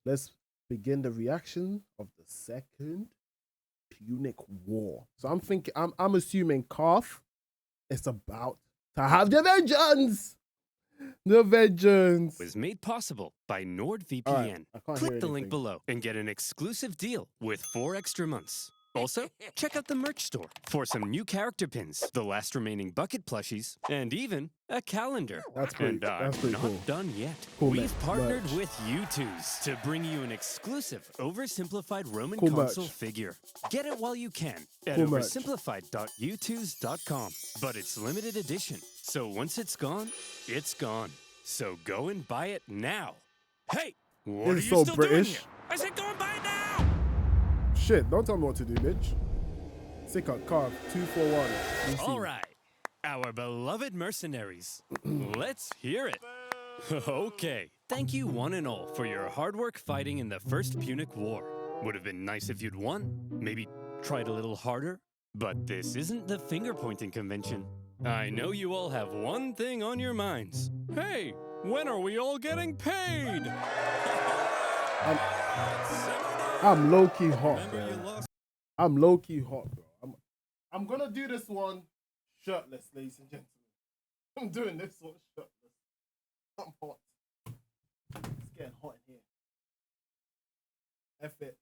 let's begin the reaction of the Second Punic War. So I'm assuming Calf is about to have the vengeance. The vengeance was made possible by NordVPN. Right, Click the link below and get an exclusive deal with 4 extra months. Also, check out the merch store for some new character pins, the last remaining bucket plushies, and even a calendar. That's pretty not cool. done yet. Cool We've merch. partnered with U2s to bring you an exclusive OverSimplified Roman Cool console merch. figure. Get it while you can at Cool merch. oversimplified.u2s.com. But it's limited edition, so once it's gone, it's gone. So go and buy it now. Hey, what are you so still British. doing here? I said go and buy it now! Shit, don't tell me what to do, bitch. Sick of Calf 241. All right, our beloved mercenaries. Let's hear it. Okay, thank you one and all for your hard work fighting in the First Punic War. Would have been nice if you'd won, maybe tried a little harder, but this isn't the finger-pointing convention. I know you all have one thing on your minds. Hey, when are we all getting paid? I'm low-key hot, bro. I'm low-key hot, bro. I'm gonna do this one shirtless, ladies and gentlemen. I'm doing this one shirtless. I'm hot. It's getting hot in here. F it.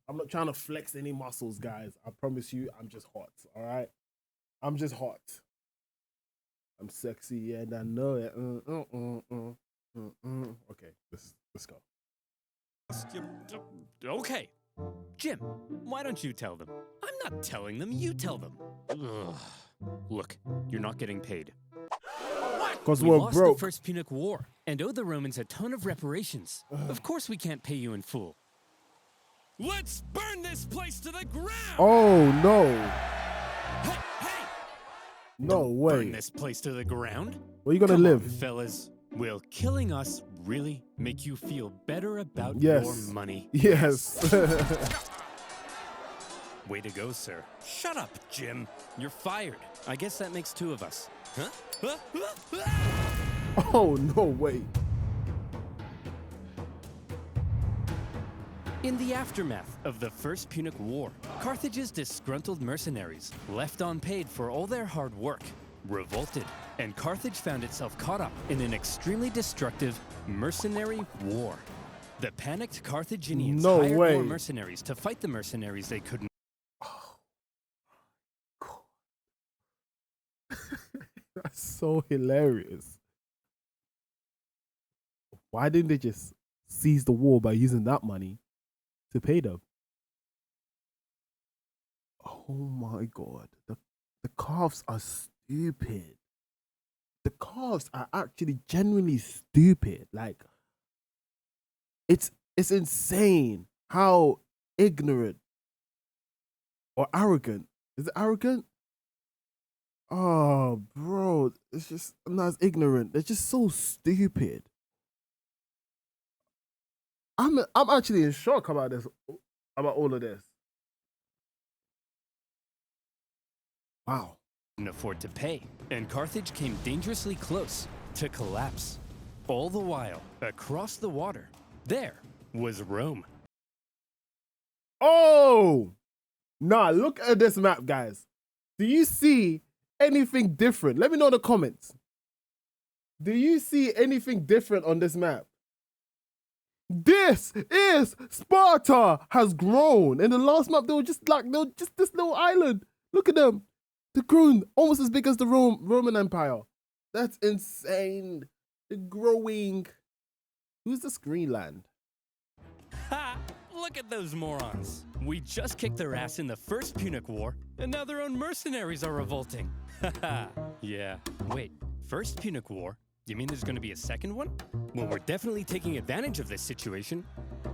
I'm not trying to flex any muscles, guys. I promise you, I'm just hot, all right? I'm just hot. I'm sexy, and I know it. Okay, let's go. Okay. Jim, why don't you tell them? I'm not telling them, you tell them. Ugh. Look, you're not getting paid. Because we we're lost broke. the First Punic War and owe the Romans a ton of reparations. Of course we can't pay you in full. Let's burn this place to the ground! Oh, no. Hey, hey! No Don't way. burn this place to the ground. Where you gonna Come live? on, fellas. Will killing us really make you feel better about Yes. your money? Yes. Way to go, sir. Shut up, Jim. You're fired. I guess that makes 2 of us. Huh? Oh, no way. In the aftermath of the First Punic War, Carthage's disgruntled mercenaries, left unpaid for all their hard work, revolted, and Carthage found itself caught up in an extremely destructive mercenary war. The panicked Carthaginians hired more mercenaries to fight the mercenaries they couldn't. Oh, God. That's so hilarious. Why didn't they just seize the war by using that money to pay them? Oh my God. The calves are stupid. The calves are actually genuinely stupid. Like, it's insane how ignorant or arrogant. Is it arrogant? Oh, bro, it's just not as ignorant. They're just so stupid. I'm actually in shock about all of this. Wow. Couldn't afford to pay, and Carthage came dangerously close to collapse. All the while, across the water, there was Rome. Oh! Nah, look at this map, guys. Do you see anything different? Let me know in the comments. Do you see anything different on this map? This is Sparta has grown. In the last map, they were just this little island. Look at them. They're grown almost as big as the Roman Empire. That's insane. They're growing. Who's this Greenland? Ha! Look at those morons. We just kicked their ass in the First Punic War, and now their own mercenaries are revolting. Haha. Yeah. Wait, First Punic War? You mean there's going to be a second one? Well, we're definitely taking advantage of this situation.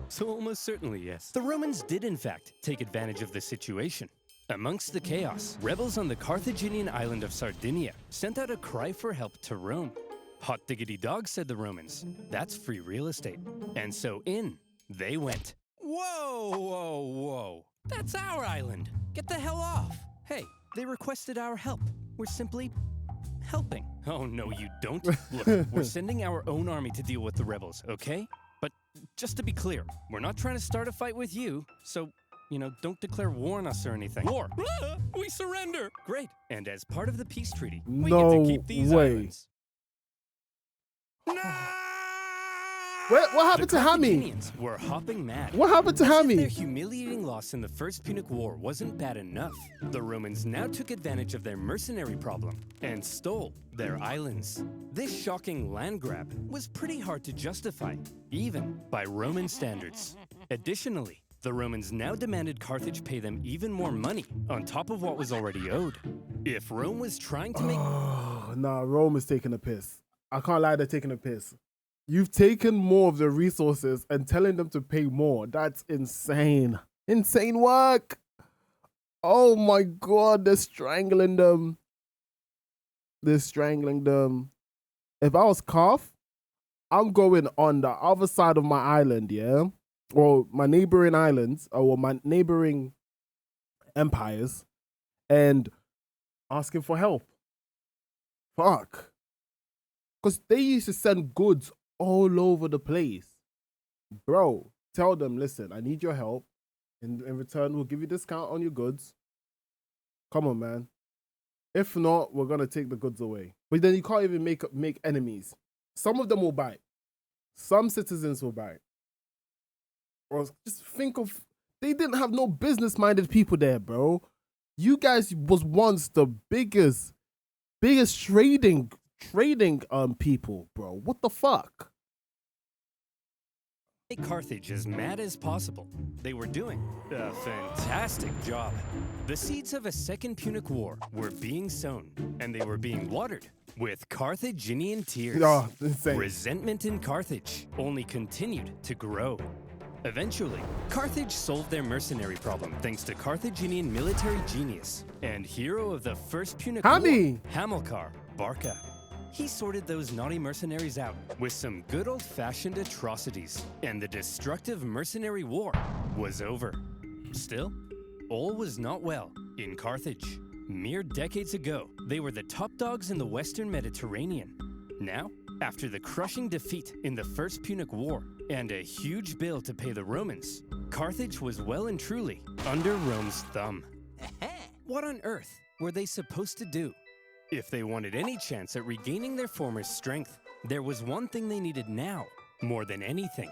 So almost certainly, yes. The Romans did, in fact, take advantage of the situation. Amongst the chaos, rebels on the Carthaginian island of Sardinia sent out a cry for help to Rome. Hot diggity dog, said the Romans. That's free real estate. And so in they went. Whoa, whoa, whoa. That's our island. Get the hell off. Hey, they requested our help. We're simply helping. Oh, no, you don't. Look, we're sending our own army to deal with the rebels, okay? But just to be clear, we're not trying to start a fight with you, so, don't declare war on us or anything. War! We surrender! Great. And as part of the peace treaty, we get to keep these islands. No! What happened to Hammy? Carthaginians were hopping mad. What happened to Hammy? Their humiliating loss in the First Punic War wasn't bad enough. The Romans now took advantage of their mercenary problem and stole their islands. This shocking land grab was pretty hard to justify, even by Roman standards. Additionally, the Romans now demanded Carthage pay them even more money on top of what was already owed. If Rome was trying to make... Oh, nah, Rome is taking a piss. I can't lie, they're taking a piss. You've taken more of the resources and telling them to pay more. That's insane. Insane work. Oh my God, they're strangling them. They're strangling them. If I was Carth, I'm going on the other side of my island, yeah? Or my neighboring islands, or my neighboring empires, and asking for help. Fuck. Because they used to send goods all over the place. Bro, tell them, listen, I need your help. In return, we'll give you a discount on your goods. Come on, man. If not, we're going to take the goods away. But then you can't even make enemies. Some of them will buy. Some citizens will buy. Or just think of, they didn't have no business-minded people there, bro. You guys was once the biggest trading people, bro. What the fuck? Make Carthage as mad as possible. They were doing a fantastic job. The seeds of a second Punic War were being sown, and they were being watered with Carthaginian tears. Oh, insane. Resentment in Carthage only continued to grow. Eventually, Carthage solved their mercenary problem thanks to Carthaginian military genius and hero of the First Punic War, Hamilcar Barca. He sorted those naughty mercenaries out with some good old-fashioned atrocities, and the destructive mercenary war was over. Still, all was not well in Carthage. Mere decades ago, they were the top dogs in the Western Mediterranean. Now, after the crushing defeat in the First Punic War and a huge bill to pay the Romans, Carthage was well and truly under Rome's thumb. What on earth were they supposed to do? If they wanted any chance at regaining their former strength, there was one thing they needed now, more than anything: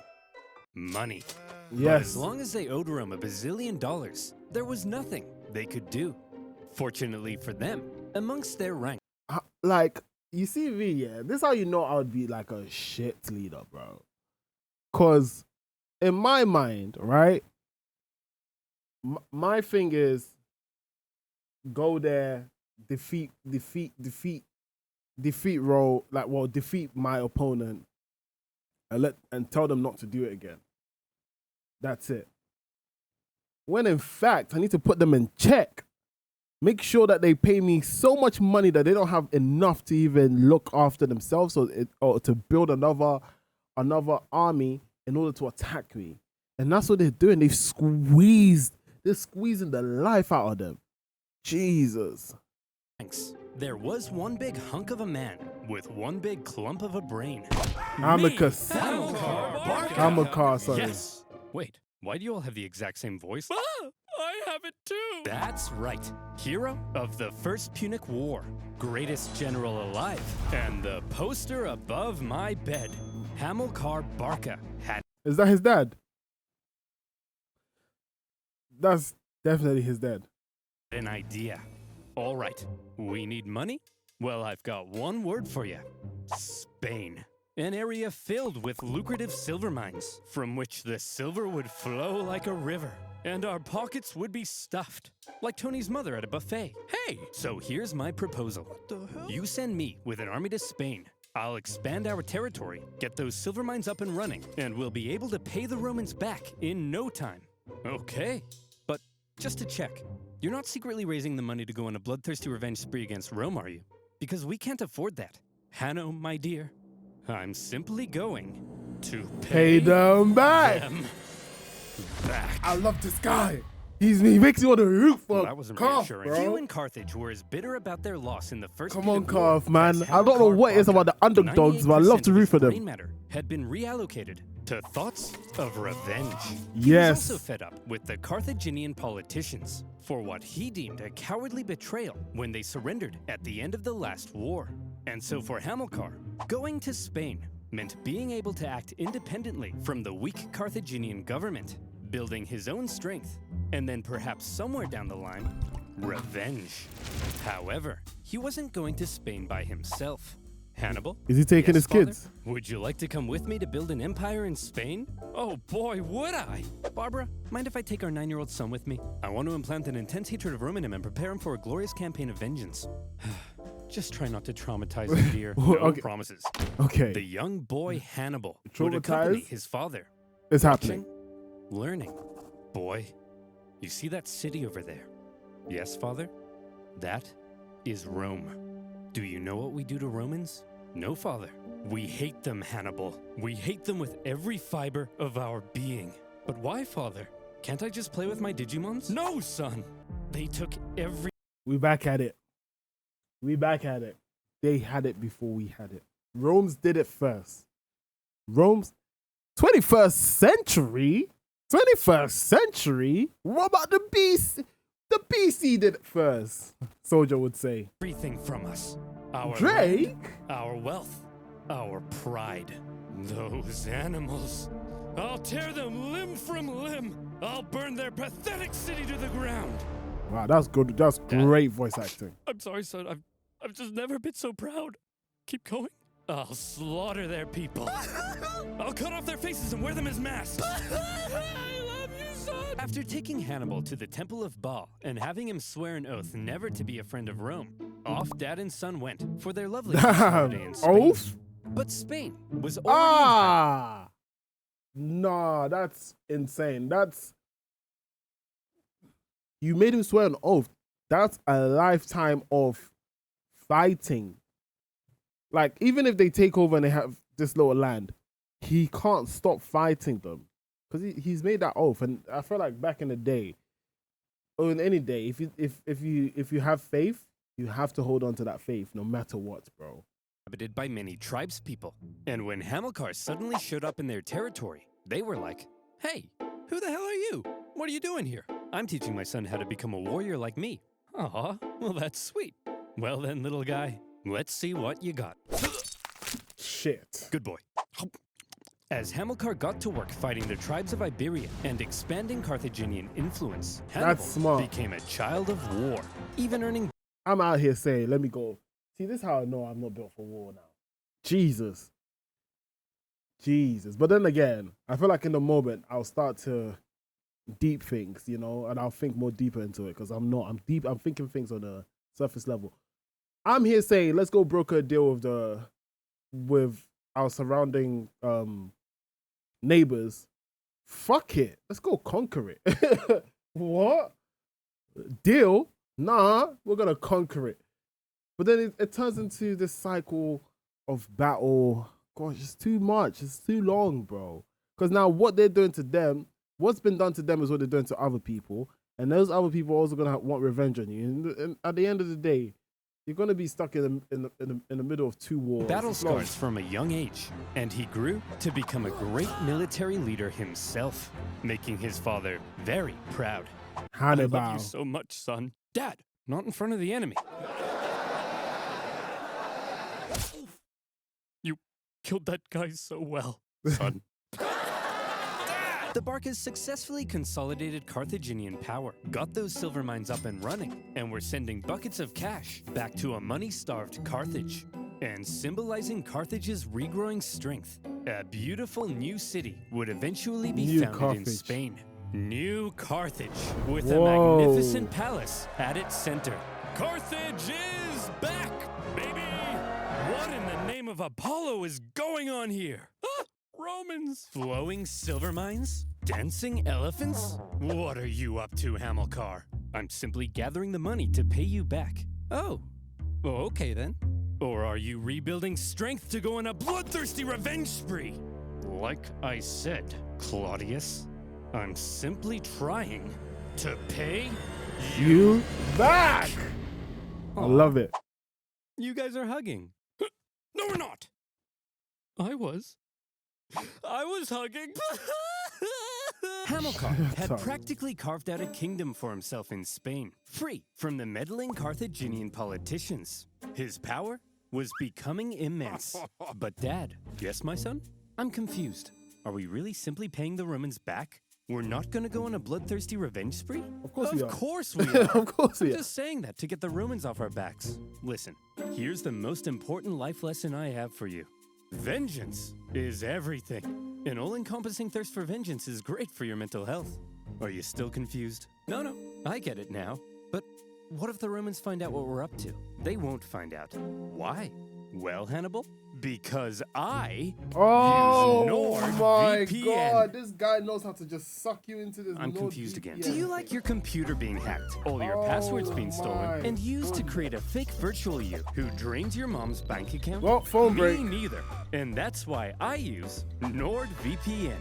money. Yes. But as long as they owed Rome $1 bazillion, there was nothing they could do. Fortunately for them, amongst their ranks. Like, you see me, yeah, this is how you know I would be like a shit leader, bro. Because in my mind, right, my thing is go there, defeat my opponent and tell them not to do it again. That's it. When in fact, I need to put them in check. Make sure that they pay me so much money that they don't have enough to even look after themselves or to build another army in order to attack me. And that's what they're doing. They're squeezing the life out of them. Jesus. There was one big hunk of a man with one big clump of a brain. Amicus. Hamilcar, sorry. Yes. Wait, why do you all have the exact same voice? I have it too. That's right. Hero of the First Punic War, greatest general alive, and the poster above my bed. Hamilcar Barca had... Is that his dad? That's definitely his dad. An idea. All right, we need money? Well, I've got one word for you. Spain. An area filled with lucrative silver mines, from which the silver would flow like a river, and our pockets would be stuffed, like Tony's mother at a buffet. Hey! So here's my proposal. What the hell? You send me with an army to Spain. I'll expand our territory, get those silver mines up and running, and we'll be able to pay the Romans back in no time. Okay, but just to check, you're not secretly raising the money to go on a bloodthirsty revenge spree against Rome, are you? Because we can't afford that. Hanno, my dear, I'm simply going to pay them back. Them back. I love this guy. He makes you want to root for Well, that wasn't Calf, reassuring. bro. Few in Carthage were as bitter about their loss in the first Come on, Punic War Calf, man. as I don't know what it is about the underdogs, but I love to root for them. brain matter had been reallocated to thoughts of revenge. He was Yes. also fed up with the Carthaginian politicians for what he deemed a cowardly betrayal when they surrendered at the end of the last war. And so for Hamilcar, going to Spain meant being able to act independently from the weak Carthaginian government, building his own strength, and then perhaps somewhere down the line, revenge. However, he wasn't going to Spain by himself. Hannibal? Is he taking his Father? kids? Would you like to come with me to build an empire in Spain? Oh boy, would I! Barbara, mind if I take our 9-year-old son with me? I want to implant an intense hatred of Rome in him and prepare him for a glorious campaign of vengeance. Just try not to traumatize him, dear. No Okay. promises. Okay. The young boy Hannibal would accompany Traumatized? his father. It's happening. Watching, learning. Boy, you see that city over there? Yes, father? That is Rome. Do you know what we do to Romans? No, father. We hate them, Hannibal. We hate them with every fiber of our being. But why, father? Can't I just play with my Digimons? No, son! They took every... We back at it. We back at it. They had it before we had it. Rome's did it first. Rome's 21st century? 21st century? What about the BC? The BC did it first, Soldier would say. everything from us. Our Drake? land, our wealth, our pride. Those animals. I'll tear them limb from limb. I'll burn their pathetic city to the ground. Wow, that's good. That's great voice acting. I'm sorry, son. I've just never been so proud. Keep going. I'll slaughter their people. I'll cut off their faces and wear them as masks. I love you, son. After taking Hannibal to the Temple of Baal and having him swear an oath never to be a friend of Rome, off dad and son went for their lovely holiday in Spain. Oath? But Spain was already Ah! Nah, that's insane. That's... You made him swear an oath. That's a lifetime of fighting. Like, even if they take over and they have this little land, he can't stop fighting them. Because he's made that oath. And I feel like back in the day, or in any day, if you have faith, you have to hold on to that faith no matter what, bro. inhabited by many tribespeople. And when Hamilcar suddenly showed up in their territory, they were like, "Hey, who the hell are you? What are you doing here? I'm teaching my son how to become a warrior like me." Aw, well that's sweet. Well then, little guy, let's see what you got. Shit. Good boy. As Hamilcar got to work fighting the tribes of Iberia and expanding Carthaginian influence, Hannibal smart. became a child of war, even earning I'm out here saying, let me go. See, this is how I know I'm not built for war now. Jesus. But then again, I feel like in the moment, I'll start to deep things, you know, and I'll think more deeper into it because I'm thinking things on a surface level. I'm here saying, let's go broker a deal with our surrounding neighbors. Fuck it. Let's go conquer it. What? Deal? Nah, we're gonna conquer it. But then it turns into this cycle of battle. Gosh, it's too much. It's too long, bro. Because now what they're doing to them, what's been done to them is what they're doing to other people. And those other people are also gonna want revenge on you. And at the end of the day, you're gonna be stuck in the middle of two wars. battle scars from a young age, and he grew to become a great military leader himself, making his father very proud. Hannibal. I love you so much, son. Dad, not in front of the enemy. You killed that guy so well, son. The Barcas successfully consolidated Carthaginian power, got those silver mines up and running, and were sending buckets of cash back to a money-starved Carthage. And symbolizing Carthage's regrowing strength, a beautiful new city would eventually be New founded in Carthage. Spain. New Carthage, with Whoa. a magnificent palace at its center. Carthage is back, baby! What in the name of Apollo is going on here? Ah, Romans! Flowing silver mines? Dancing elephants? What are you up to, Hamilcar? I'm simply gathering the money to pay you back. Oh, okay then. Or are you rebuilding strength to go on a bloodthirsty revenge spree? Like I said, Claudius, I'm simply trying to pay You back. I love it. You guys are hugging. No, we're not. I was hugging. Hamilcar had Sorry. practically carved out a kingdom for himself in Spain, free from the meddling Carthaginian politicians. His power was becoming immense. But Dad, yes, my son? I'm confused. Are we really simply paying the Romans back? We're not gonna go on a bloodthirsty revenge spree? Of course we are. Of course we are. Of course we I'm are. just saying that to get the Romans off our backs. Listen, here's the most important life lesson I have for you. Vengeance is everything. An all-encompassing thirst for vengeance is great for your mental health. Are you still confused? No, I get it now. But what if the Romans find out what we're up to? They won't find out. Why? Well, Hannibal, because I Oh use my NordVPN. God, this guy knows how to just suck you into this. I'm confused again. NordVPN. Do you like your computer being hacked, all your passwords being stolen, my and used to create a fake virtual you who drains your mom's bank account? Well, phone Me break. neither. And that's why I use NordVPN.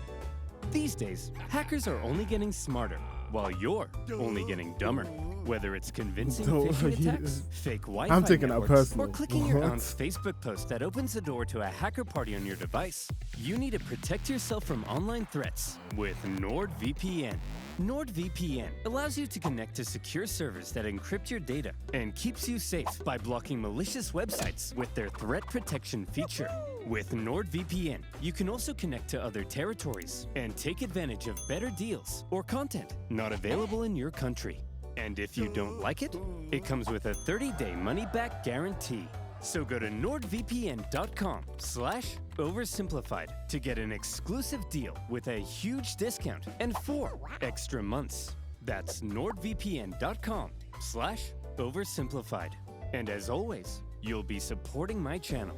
These days, hackers are only getting smarter, while you're only getting dumber. Whether it's convincing phishing attacks, fake Wi-Fi I'm taking that networks, personal. or clicking your What? aunt's Facebook post that opens the door to a hacker party on your device, you need to protect yourself from online threats with NordVPN. NordVPN allows you to connect to secure servers that encrypt your data and keeps you safe by blocking malicious websites with their threat protection feature. With NordVPN, you can also connect to other territories and take advantage of better deals or content not available in your country. And if you don't like it, it comes with a 30-day money-back guarantee. So go to nordvpn.com/oversimplified to get an exclusive deal with a huge discount and 4 extra months. That's nordvpn.com/oversimplified. And as always, you'll be supporting my channel.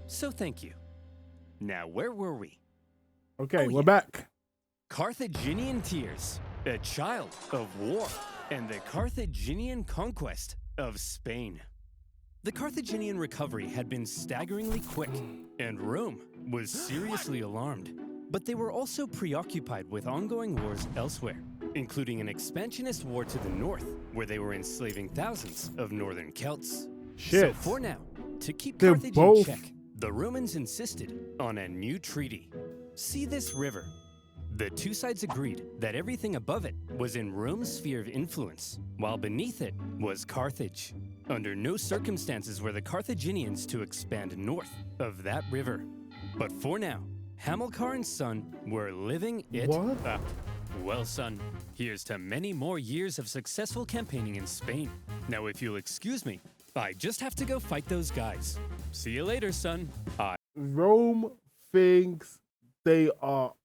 So thank you. Now, where were we? Okay, Oh, we're yeah. back. Carthaginian tears, a child of war, and the Carthaginian conquest of Spain. The Carthaginian recovery had been staggeringly quick, and Rome was seriously alarmed. But they were also preoccupied with ongoing wars elsewhere, including an expansionist war to the north, where they were enslaving thousands of northern Celts. Shit. So for now, to keep They're Carthage both- in check, the Romans insisted on a new treaty. See this river? The two sides agreed that everything above it was in Rome's sphere of influence, while beneath it was Carthage. Under no circumstances were the Carthaginians to expand north of that river. But for now, Hamilcar and son were living it What? up. Well, son, here's to many more years of successful campaigning in Spain. Now, if you'll excuse me, I just have to go fight those guys. See you later, son. Rome thinks they are.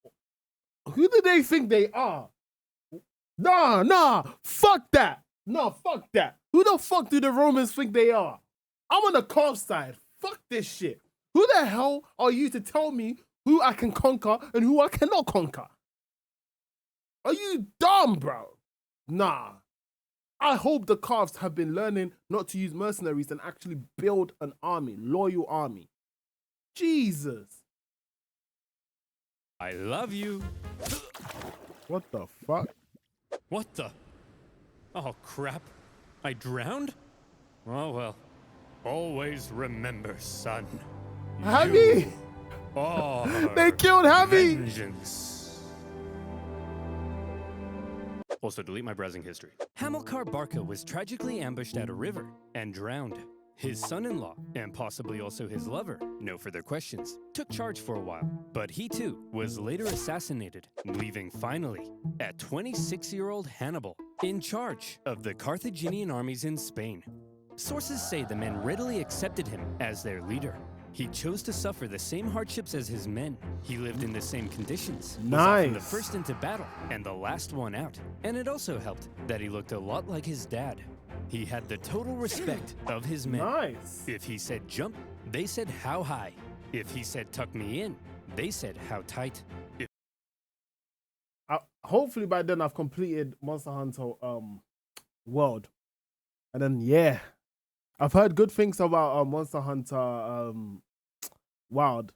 Who do they think they are? Nah, fuck that. No, fuck that. Who the fuck do the Romans think they are? I'm on the Carth side. Fuck this shit. Who the hell are you to tell me who I can conquer and who I cannot conquer? Are you dumb, bro? Nah. I hope the Carths have been learning not to use mercenaries and actually build an army, loyal army. Jesus. I love you. What the fuck? What the? Oh, crap. I drowned? Oh, well. Always remember, son. Hammy! Oh, They killed Hammy! vengeance. Also, delete my browsing history. Hamilcar Barca was tragically ambushed at a river and drowned. His son-in-law, and possibly also his lover, no further questions, took charge for a while. But he too was later assassinated, leaving finally a 26-year-old Hannibal in charge of the Carthaginian armies in Spain. Sources say the men readily accepted him as their leader. He chose to suffer the same hardships as his men. He lived in the same conditions. Was often the Nice. first into battle and the last one out. And it also helped that he looked a lot like his dad. He had the total respect of his men. Nice. If he said jump, they said how high. If he said tuck me in, they said how tight. Hopefully by then I've completed Monster Hunter World. And then yeah. I've heard good things about Monster Hunter Wild.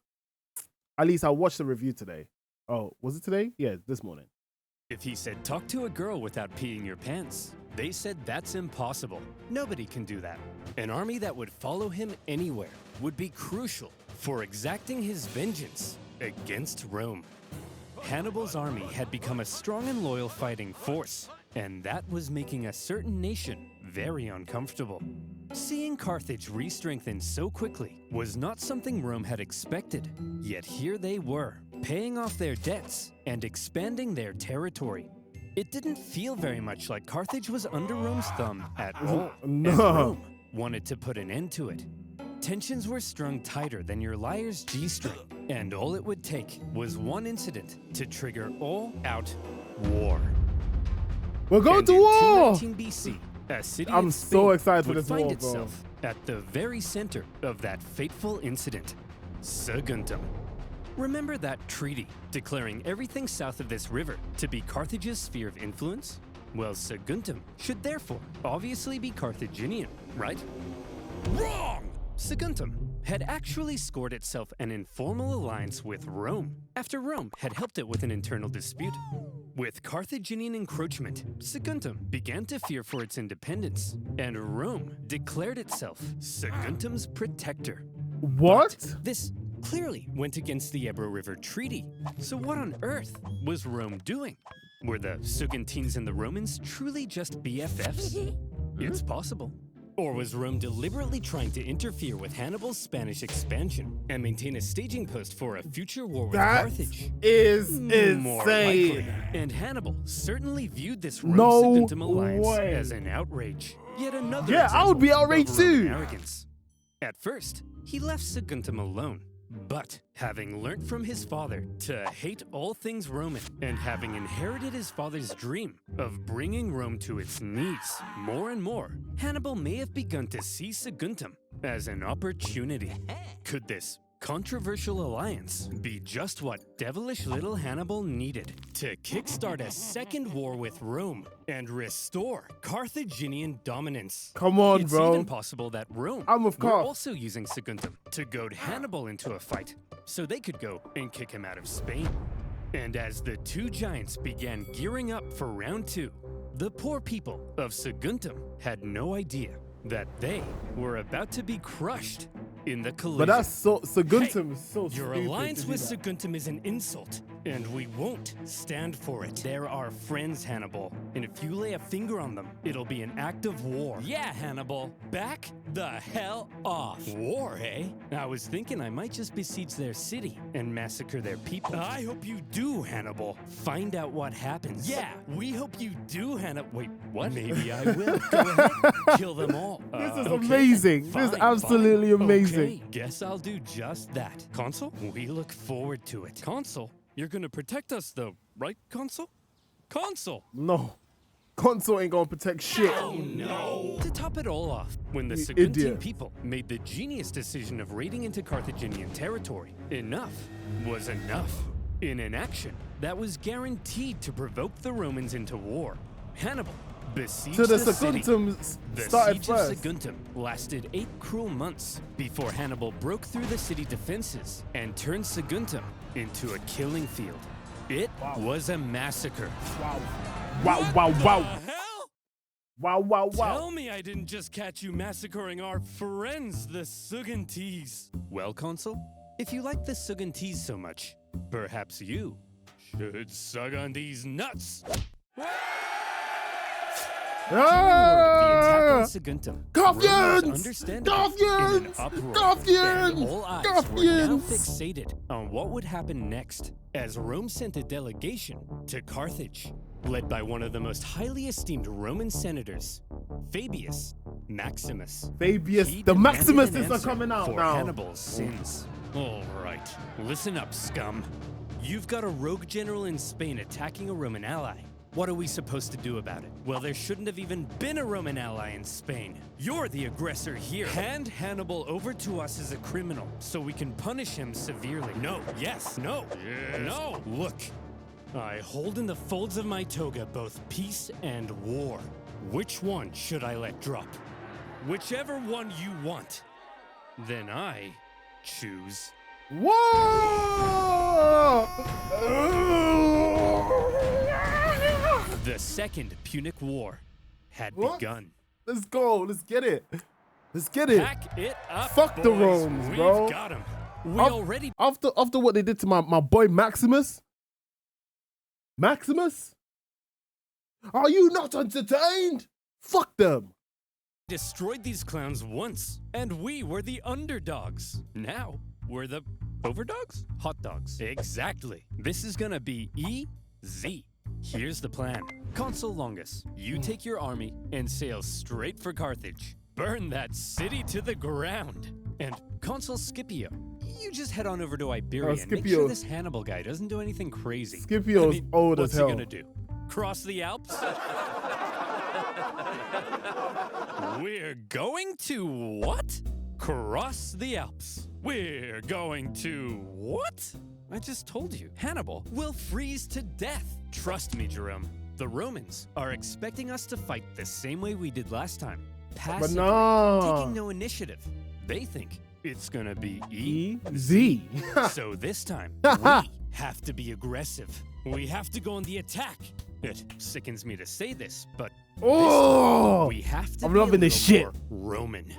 At least I watched the review today. Oh, was it today? Yeah, this morning. If he said talk to a girl without peeing your pants, they said that's impossible. Nobody can do that. An army that would follow him anywhere would be crucial for exacting his vengeance against Rome. Hannibal's army had become a strong and loyal fighting force, and that was making a certain nation very uncomfortable. Seeing Carthage re-strengthen so quickly was not something Rome had expected, yet here they were, paying off their debts and expanding their territory. It didn't feel very much like Carthage was under Rome's thumb at all, and Rome wanted to put an end to it. Tensions were strung tighter than your liar's G-string, and all it would take was one incident to trigger all-out war. We're going And to in war! 219 BC, a city I'm in so Spain excited for would this find war, bro. itself at the very center of that fateful incident, Saguntum. Remember that treaty declaring everything south of this river to be Carthage's sphere of influence? Well, Saguntum should therefore obviously be Carthaginian, right? Wrong! Saguntum had actually scored itself an informal alliance with Rome after Rome had helped it with an internal dispute. With Carthaginian encroachment, Saguntum began to fear for its independence, and Rome declared itself Saguntum's protector. What? But this clearly went against the Ebro River Treaty. So what on earth was Rome doing? Were the Saguntines and the Romans truly just BFFs? It's possible. Or was Rome deliberately trying to interfere with Hannibal's Spanish expansion and maintain a staging post for a future war with That Carthage? is More likely. insane. And Hannibal certainly viewed this No Rome-Saguntum alliance way. as an outrage. Yet another Yeah, I would be example outraged of Roman too. arrogance. At first, he left Saguntum alone. But having learnt from his father to hate all things Roman, and having inherited his father's dream of bringing Rome to its knees more and more, Hannibal may have begun to see Saguntum as an opportunity. Could this controversial alliance be just what devilish little Hannibal needed to kickstart a second war with Rome and restore Carthaginian dominance? Come on, It's bro. even possible that Rome I'm with were Carth. also using Saguntum to goad Hannibal into a fight, so they could go and kick him out of Spain. And as the two giants began gearing up for round two, the poor people of Saguntum had no idea that they were about to be crushed in the collision. But that's so Saguntum is so Your stupid alliance to do with that. Saguntum is an insult, and we won't stand for it. They're our friends, Hannibal, and if you lay a finger on them, it'll be an act of war. Yeah, Hannibal, back the hell off. War, eh? I was thinking I might just besiege their city and massacre their people. I hope you do, Hannibal. Find out what happens. Yeah, we hope you do, Hannibal. Wait, what? Maybe I will. Go ahead, kill them all. This is Okay, amazing. This is fine, absolutely fine. amazing. Okay, guess I'll do just that. Consul, we look forward to it. Consul, you're gonna protect us though, right, Consul? Consul! No. Console ain't gonna protect shit. To top it all off, when the You Saguntine idiot. people made the genius decision of raiding into Carthaginian territory, enough was enough. In an action that was guaranteed to provoke the Romans into war, Hannibal besieged So the the city. Saguntum The started siege first. of Saguntum lasted 8 cruel months before Hannibal broke through the city defenses and turned Saguntum into a killing field. It was a massacre. Wow. Wow, wow, The wow. hell? Wow, wow, wow. Tell me I didn't just catch you massacring our friends, the Saguntines. Well, Consul, if you like the Saguntines so much, perhaps you should sug on these nuts. The attack on Saguntum. Scorpions! Rome was understandably in an Scorpions! uproar, Scorpions! and all eyes were now Scorpions! fixated on what would happen next, as Rome sent a delegation to Carthage, led by one of the most highly esteemed Roman senators, Fabius Maximus. Fabius, He the demanded an Maximuses are answer coming out for now. Hannibal's sins. All right, listen up, scum. You've got a rogue general in Spain attacking a Roman ally. What are we supposed to do about it? Well, there shouldn't have even been a Roman ally in Spain. You're the aggressor here. Hand Hannibal over to us as a criminal so we can punish him severely. No, yes, no, no. Look, I hold in the folds of my toga both peace and war. Which one should I let drop? Whichever one you want. Then I choose. Whoa! Second Punic War had What? begun. Let's go. Let's get it. Let's get it. Pack it up, Fuck boys. the Romans, We've bro. got 'em. We already After what they did to my boy Maximus. Maximus? Are you not entertained? Fuck them. destroyed these clowns once, and we were the underdogs. Now, we're the overdogs? Hot dogs. Exactly. This is gonna be easy. Here's the plan. Consul Longus, you take your army and sail straight for Carthage. Burn that city to the ground. And Consul Scipio, you just head on over to Iberia and make sure this Hannibal guy doesn't do anything crazy. Scipio's old as hell. What's he gonna do? Cross the Alps? We're going to what? Cross the Alps. We're going to what? I just told you. Hannibal will freeze to death. Trust me, Jerome. The Romans are expecting us to fight the same way we did last time. Passively, taking no initiative. They think it's gonna be easy. So this time, we have to be aggressive. We have to go on the attack. It sickens me to say this, but Oh, we have to I'm be loving a this little shit. more Roman.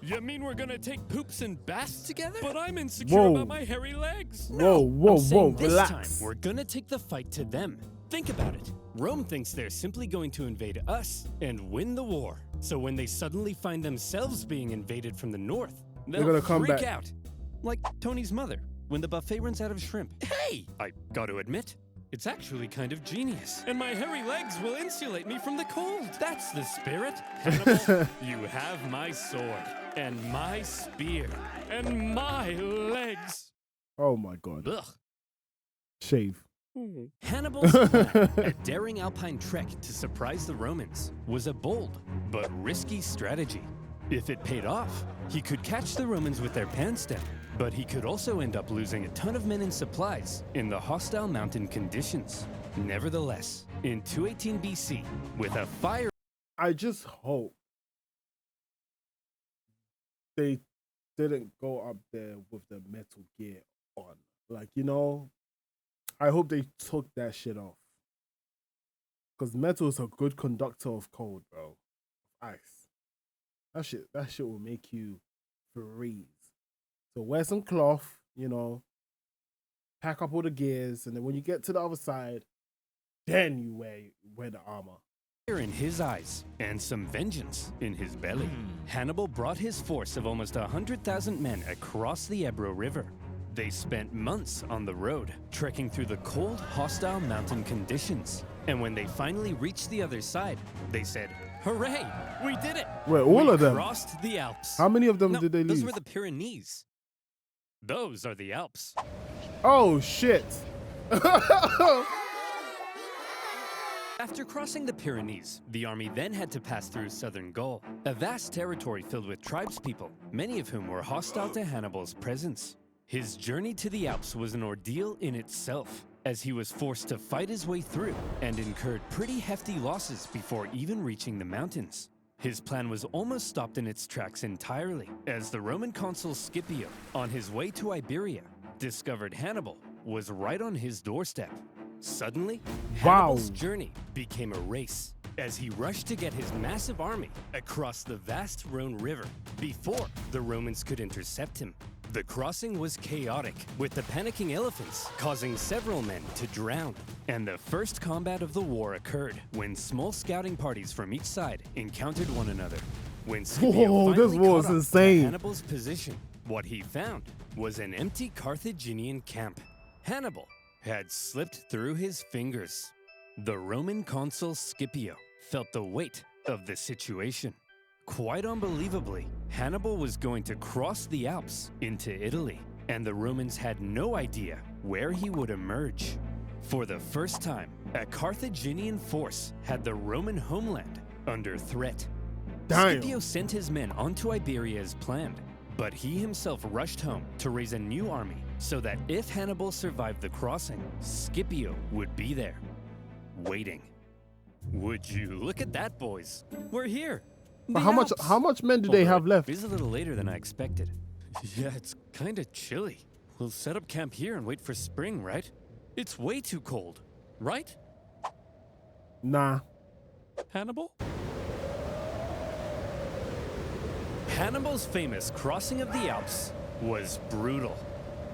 You mean we're gonna take poops and baths together? But I'm insecure about my hairy legs. Whoa, This relax. time, we're gonna take the fight to them. Think about it. Rome thinks they're simply going to invade us and win the war. So when they suddenly find themselves being invaded from the north, they'll gonna come freak back. out. Like Tony's mother, when the buffet runs out of shrimp. Hey! I gotta admit, it's actually kind of genius. And my hairy legs will insulate me from the cold. That's the spirit. Hannibal, you have my sword, and my spear, and my legs. Oh my god. Ugh. Shave. Hannibal's plan, a daring alpine trek to surprise the Romans, was a bold but risky strategy. If it paid off, he could catch the Romans with their pants down, but he could also end up losing a ton of men and supplies in the hostile mountain conditions. Nevertheless, in 218 BC, with a fire... I just hope they didn't go up there with the metal gear on. Like, you know, I hope they took that shit off. Because metal is a good conductor of cold, bro. Ice. That shit will make you freeze. So wear some cloth, you know, pack up all the gears, and then when you get to the other side, then you wear the armor. In his eyes and some vengeance in his belly, Hannibal brought his force of almost 100,000 men across the Ebro River. They spent months on the road, trekking through the cold, hostile mountain conditions. And when they finally reached the other side, they said, "Hooray, we did it!" Wait, all of them? Crossed the Alps. How many of them No, did they lose? those were the Pyrenees. Those are the Alps. Oh, shit. After crossing the Pyrenees, the army then had to pass through southern Gaul, a vast territory filled with tribespeople, many of whom were hostile to Hannibal's presence. His journey to the Alps was an ordeal in itself, as he was forced to fight his way through and incurred pretty hefty losses before even reaching the mountains. His plan was almost stopped in its tracks entirely, as the Roman consul Scipio, on his way to Iberia, discovered Hannibal was right on his doorstep. Suddenly, Hannibal's journey became a race, as he rushed to get his massive army across the vast Rhone River before the Romans could intercept him. The crossing was chaotic, with the panicking elephants causing several men to drown. And the first combat of the war occurred when small scouting parties from each side encountered one another. When Scipio finally caught up to Hannibal's position, what he found was an empty Carthaginian camp. Hannibal had slipped through his fingers. The Roman consul Scipio felt the weight of the situation. Quite unbelievably, Hannibal was going to cross the Alps into Italy, and the Romans had no idea where he would emerge. For the first time, a Carthaginian force had the Roman homeland under threat. Scipio sent his men onto Iberia as planned, but he himself rushed home to raise a new army so that if Hannibal survived the crossing, Scipio would be there, waiting. Would you look at that, boys? We're here. But how much men do they have left? It's a little later than I expected. Yeah, it's kind of chilly. We'll set up camp here and wait for spring, right? It's way too cold, right? Nah. Hannibal? Hannibal's famous crossing of the Alps was brutal.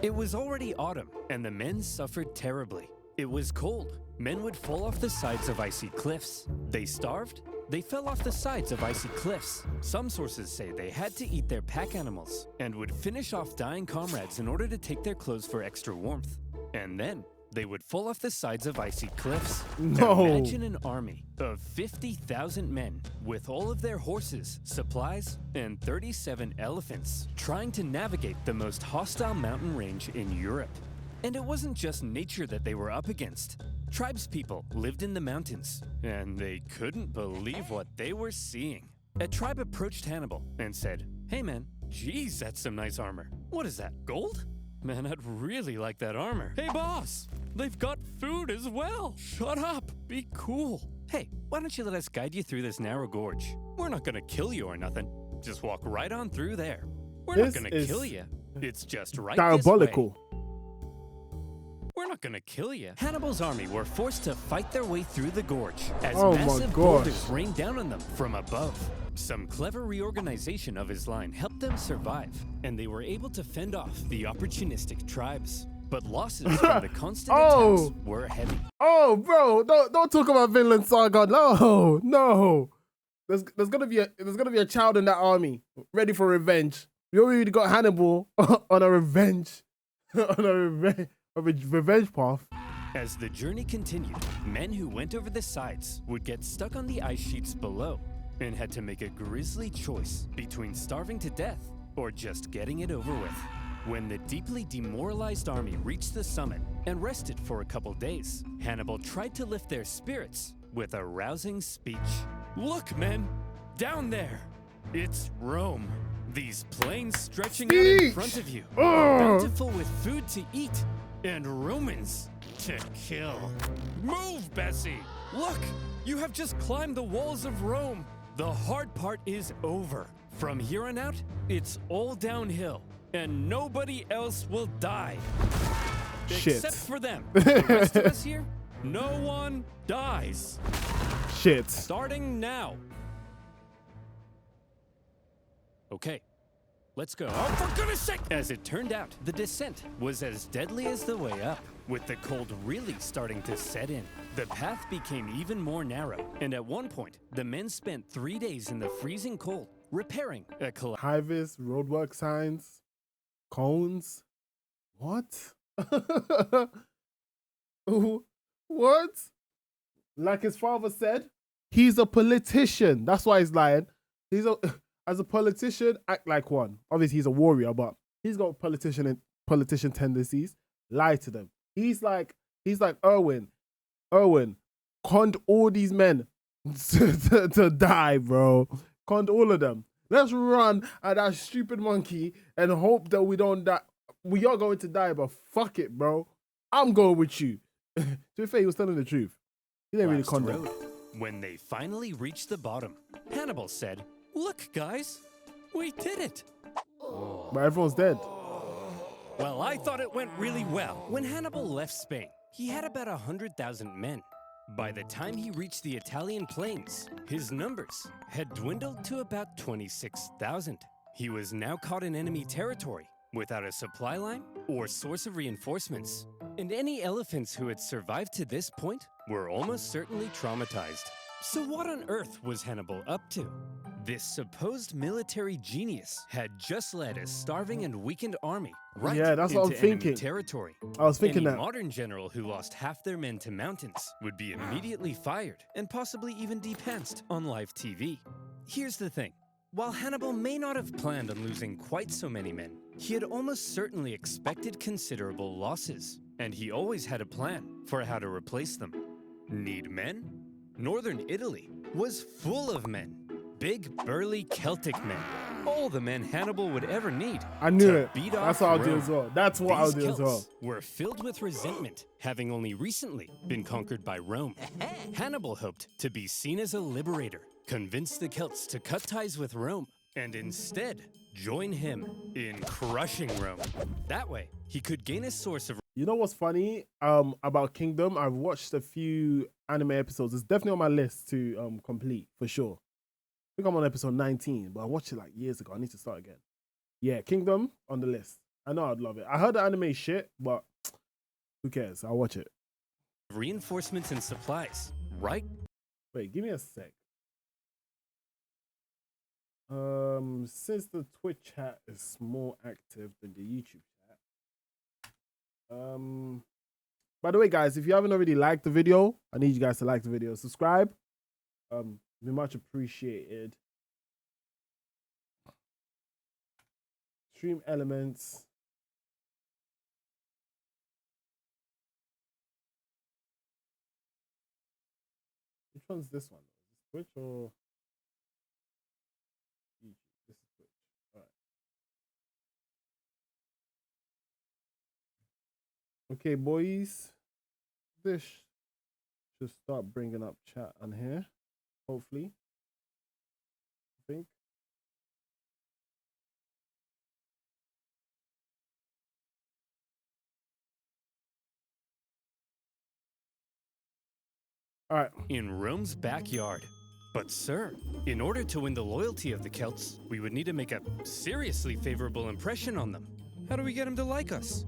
It was already autumn, and the men suffered terribly. It was cold. Men would fall off the sides of icy cliffs. They starved. They fell off the sides of icy cliffs. Some sources say they had to eat their pack animals and would finish off dying comrades in order to take their clothes for extra warmth. And then they would fall off the sides of icy cliffs. No. Imagine an army of 50,000 men with all of their horses, supplies, and 37 elephants trying to navigate the most hostile mountain range in Europe. And it wasn't just nature that they were up against. Tribespeople lived in the mountains, and they couldn't believe what they were seeing. A tribe approached Hannibal and said, "Hey man, geez, that's some nice armor. What is that, gold? Man, I'd really like that armor. Hey boss, they've got food as well. Shut up, be cool. Hey, why don't you let us guide you through this narrow gorge? We're not gonna kill you or nothing. Just walk right on through there. We're not gonna kill you. It's just right Diabolical. this way. We're not gonna kill you." Hannibal's army were forced to fight their way through the gorge as Oh my massive gosh. boulders rained down on them from above. Some clever reorganization of his line helped them survive, and they were able to fend off the opportunistic tribes. But losses from the constant Oh. attacks were heavy. Oh, bro, don't talk about Vinland Saga. No, no. There's gonna be a child in that army ready for revenge. We already got Hannibal on a revenge revenge path. As the journey continued, men who went over the sides would get stuck on the ice sheets below and had to make a grisly choice between starving to death or just getting it over with. When the deeply demoralized army reached the summit and rested for a couple days, Hannibal tried to lift their spirits with a rousing speech. "Look, men, down there, it's Rome. These plains stretching out in Speech! front of you, Ugh. bountiful with food to eat and Romans to kill. Move, Bessie! Look, you have just climbed the walls of Rome. The hard part is over. From here on out, it's all downhill, and nobody else will die. Shit. Except for them. The rest of us here, no one dies. Shit. Starting now." Okay, let's go. Oh, for goodness sake! As it turned out, the descent was as deadly as the way up, with the cold really starting to set in. The path became even more narrow, and at one point, the men spent 3 days in the freezing cold, repairing a High-vis, roadwork signs, cones. What? What? Like his father said, he's a politician. That's why he's lying. As a politician, act like one. Obviously, he's a warrior, but he's got politician tendencies. Lie to them. He's like Erwin. Erwin conned all these men to die, bro. Conned all of them. Let's run at that stupid monkey and hope that we don't die. We are going to die, but fuck it, bro. I'm going with you. To be fair, he was telling the truth. He didn't really last con them. road. When they finally reached the bottom, Hannibal said, "Look, guys, we did it." But everyone's dead. Well, I thought it went really well. When Hannibal left Spain, he had about 100,000 men. By the time he reached the Italian plains, his numbers had dwindled to about 26,000. He was now caught in enemy territory, without a supply line or source of reinforcements. And any elephants who had survived to this point were almost certainly traumatized. So what on earth was Hannibal up to? This supposed military genius had just led a starving and weakened army right Yeah, that's what I'm into enemy thinking. territory. I was thinking Any that. modern general who lost half their men to mountains would be immediately fired and possibly even depanced on live TV. Here's the thing. While Hannibal may not have planned on losing quite so many men, he had almost certainly expected considerable losses, and he always had a plan for how to replace them. Need men? Northern Italy was full of men. Big, burly Celtic men. All the men Hannibal would ever need. I knew to it. beat That's off what I'll do Rome. as well. That's what I'll These do as well. Celts were filled with resentment, having only recently been conquered by Rome. Hannibal hoped to be seen as a liberator, convince the Celts to cut ties with Rome, and instead join him in crushing Rome. That way, he could gain a source of... You know what's funny about Kingdom? I've watched a few anime episodes. It's definitely on my list to complete, for sure. I think I'm on episode 19, but I watched it like years ago. I need to start again. Yeah, Kingdom on the list. I know I'd love it. I heard the anime is shit, but who cares? I'll watch it. Reinforcements and supplies, right? Wait, give me a sec. Since the Twitch chat is more active than the YouTube chat. By the way, guys, if you haven't already liked the video, I need you guys to like the video. Subscribe. Be much appreciated. Stream elements. Which one's this one? Is this Twitch or YouTube? This is Twitch. All right. Okay, boys. This should start bringing up chat on here. Hopefully. I think. All right. In Rome's backyard. But sir, in order to win the loyalty of the Celts, we would need to make a seriously favorable impression on them. How do we get them to like us?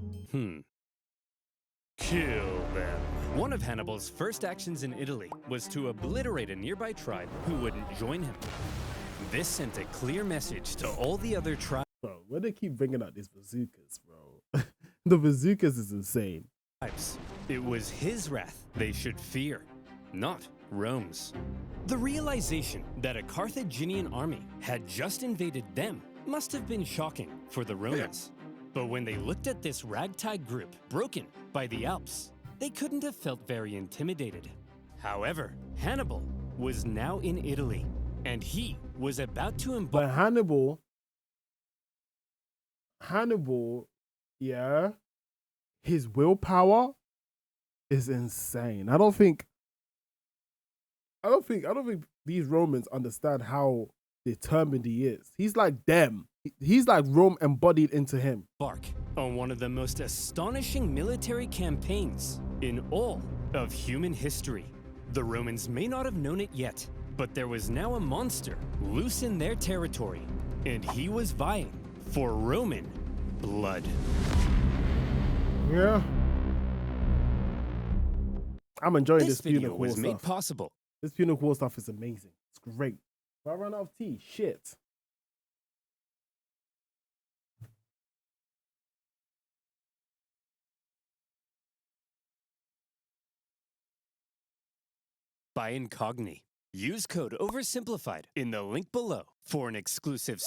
Kill them. One of Hannibal's first actions in Italy was to obliterate a nearby tribe who wouldn't join him. This sent a clear message to all the other tribes. Bro, why they keep bringing out these bazookas, bro? The bazookas is insane. It was his wrath they should fear, not Rome's. The realization that a Carthaginian army had just invaded them must have been shocking for the Romans. But when they looked at this ragtag group broken by the Alps, they couldn't have felt very intimidated. However, Hannibal was now in Italy, and he was about to embark. But Hannibal, yeah, his willpower is insane. I don't think these Romans understand how determined he is. He's like them. He's like Rome embodied into him. On one of the most astonishing military campaigns in all of human history. The Romans may not have known it yet, but there was now a monster loose in their territory, and he was vying for Roman blood. Yeah. I'm enjoying this video Punic was War made stuff. possible. This Punic War stuff is amazing. It's great. But I ran out of tea. Shit. By Incogni. Use code OverSimplified in the link below for an exclusive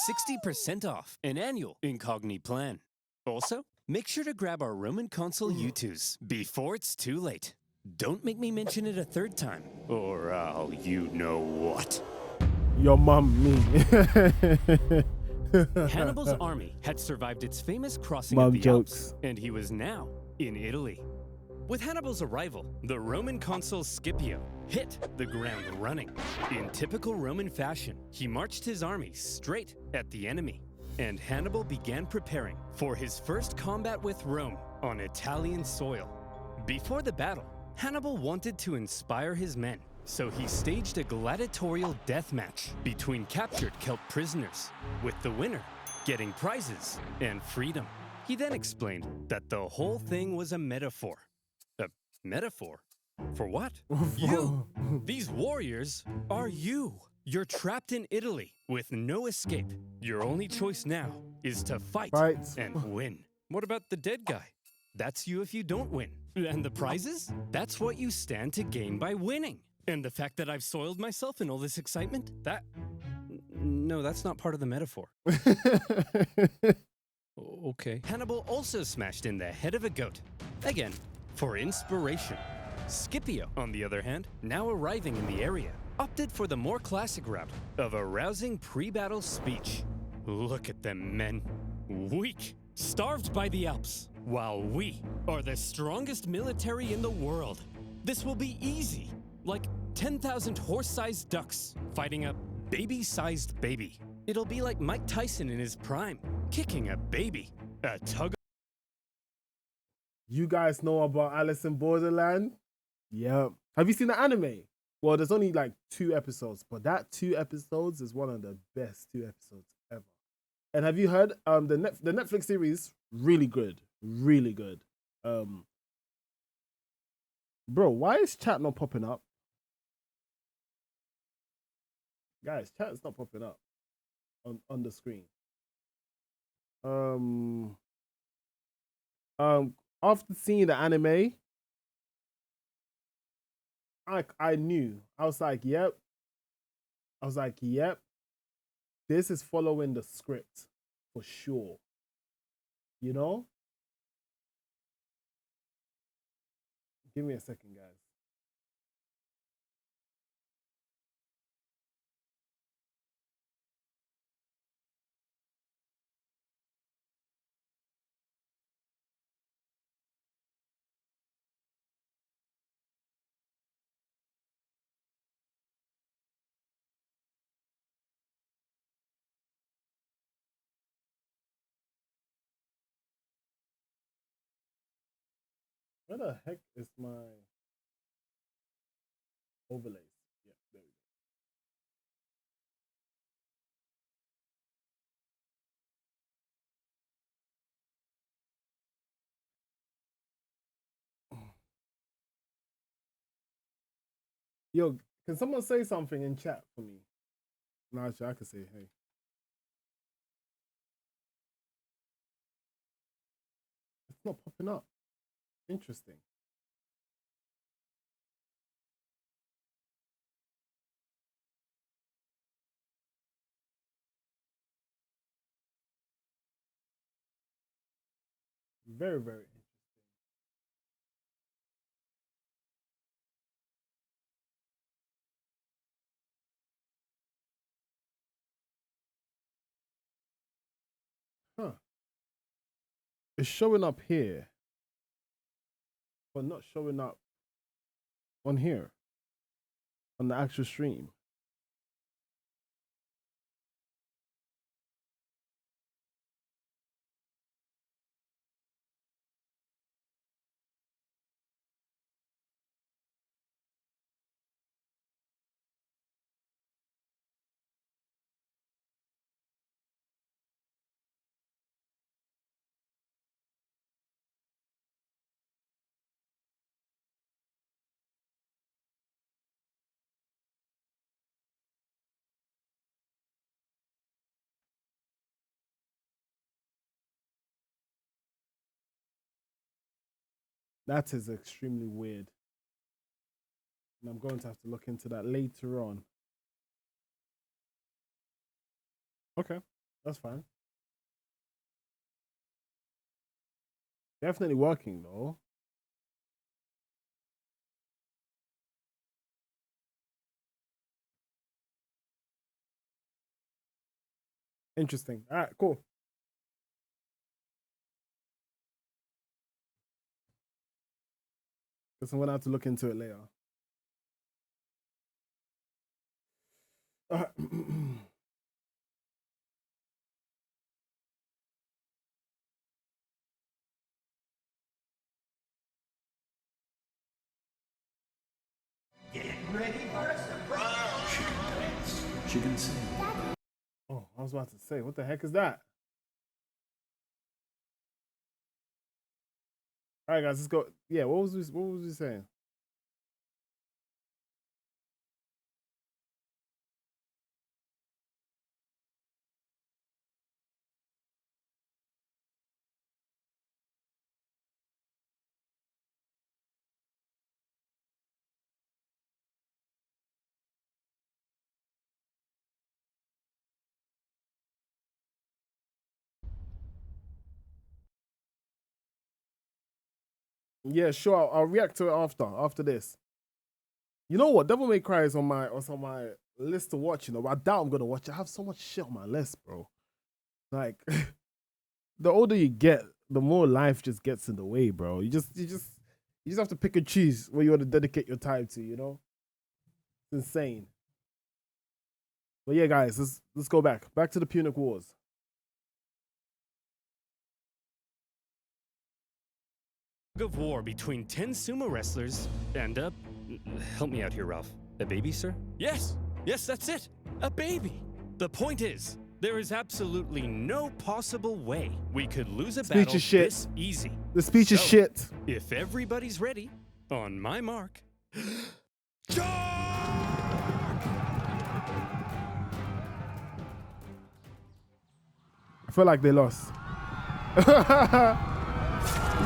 60% off an annual Incogni plan. Also, make sure to grab our Roman Consul U2s before it's too late. Don't make me mention it a third time, or I'll you know what. Your mom, me. Hannibal's army had survived its famous crossing Mom of the jokes. Alps, and he was now in Italy. With Hannibal's arrival, the Roman consul Scipio hit the ground running. In typical Roman fashion, he marched his army straight at the enemy, and Hannibal began preparing for his first combat with Rome on Italian soil. Before the battle, Hannibal wanted to inspire his men, so he staged a gladiatorial death match between captured Celt prisoners, with the winner getting prizes and freedom. He then explained that the whole thing was a metaphor. A metaphor? For what? You! These warriors are you! You're trapped in Italy with no escape. Your only choice now is to fight and win. What about the dead guy? That's you if you don't win. And the prizes? That's what you stand to gain by winning. And the fact that I've soiled myself in all this excitement? No, that's not part of the metaphor. Okay. Hannibal also smashed in the head of a goat. Again, for inspiration. Scipio, on the other hand, now arriving in the area, opted for the more classic route of a rousing pre-battle speech. Look at them, men. Weak, starved by the Alps, while we are the strongest military in the world. This will be easy, like 10,000 horse-sized ducks fighting a baby-sized baby. It'll be like Mike Tyson in his prime, kicking a baby. A tug. You guys know about Alice in Borderland? Yeah. Have you seen the anime? Well, there's only like 2 episodes, but that 2 episodes is one of the best 2 episodes ever. And have you heard the Netflix series? Really good, really good. Bro, why is chat not popping up? Guys, chat is not popping up on the screen. After seeing the anime, I knew. I was like, yep. This is following the script for sure. You know? Give me a second, guys. Where the heck is my overlays? Yeah, there we go. Yo, can someone say something in chat for me? No, actually, I can say, hey. It's not popping up. Interesting. Very, very interesting. Huh. It's showing up here, but not showing up on here, on the actual stream. That is extremely weird. And I'm going to have to look into that later on. Okay, that's fine. Definitely working though. Interesting. All right, cool. Guess I'm gonna have to look into it later. Get ready for a surprise! She can dance. She can sing. Oh, I was about to say, what the heck is that? All right, guys, let's go. Yeah, what was we saying? Yeah, sure. I'll react to it after this. You know what? Devil May Cry is on my list to watch. You know, but I doubt I'm gonna watch it. I have so much shit on my list, bro. Like, the older you get, the more life just gets in the way, bro. You just have to pick and choose what you want to dedicate your time to. You know, it's insane. But yeah, guys, let's go back to the Punic Wars. Of war between 10 sumo wrestlers and help me out here, Ralph. A baby, sir? Yes, that's it. A baby. The point is, there is absolutely no possible way we could lose a battle this easy. The speech is shit. If everybody's ready, on my mark, charge! I feel like they lost.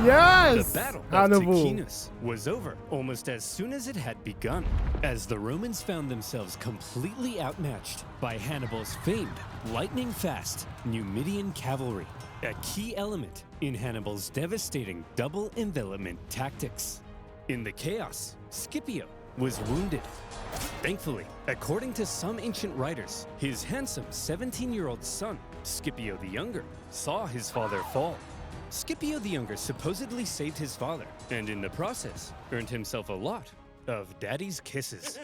Yes! The battle Hannibal. of Ticinus was over almost as soon as it had begun, as the Romans found themselves completely outmatched by Hannibal's famed lightning-fast Numidian cavalry, a key element in Hannibal's devastating double envelopment tactics. In the chaos, Scipio was wounded. Thankfully, according to some ancient writers, his handsome 17-year-old son, Scipio the Younger, saw his father fall. Scipio the Younger supposedly saved his father, and in the process, earned himself a lot of daddy's kisses.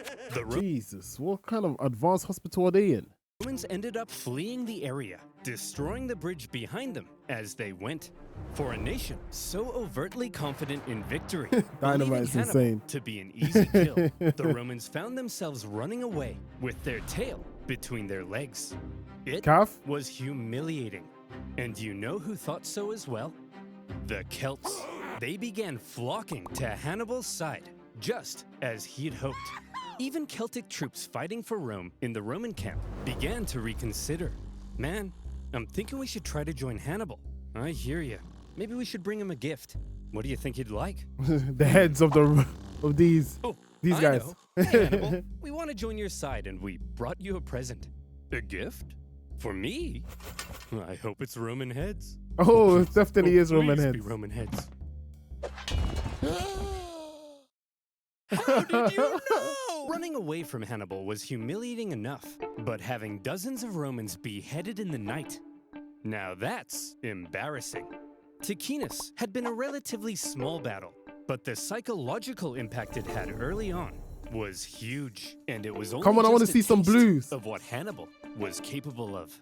Jesus, what kind of advanced hospital are they in? Romans ended up fleeing the area, destroying the bridge behind them as they went. For a nation so overtly confident in victory, Dynamite's believing Hannibal insane. to be an easy kill, the Romans found themselves running away with their tail between their legs. It was humiliating. And you know who thought so as well? The Celts. They began flocking to Hannibal's side, just as he'd hoped. Even Celtic troops fighting for Rome in the Roman camp began to reconsider. Man, I'm thinking we should try to join Hannibal. I hear you. Maybe we should bring him a gift. What do you think he'd like? The heads of these guys. Know. Hey, Hannibal, we want to join your side, and we brought you a present. A gift? For me? I hope it's Roman heads. Oh, it definitely is Roman Please heads. be Roman heads. How did you know? Running away from Hannibal was humiliating enough, but having dozens of Romans beheaded in the night, now that's embarrassing. Ticinus had been a relatively small battle, but the psychological impact it had early on was huge, and it was only Come on, I want to just a see some taste blues. of what Hannibal was capable of.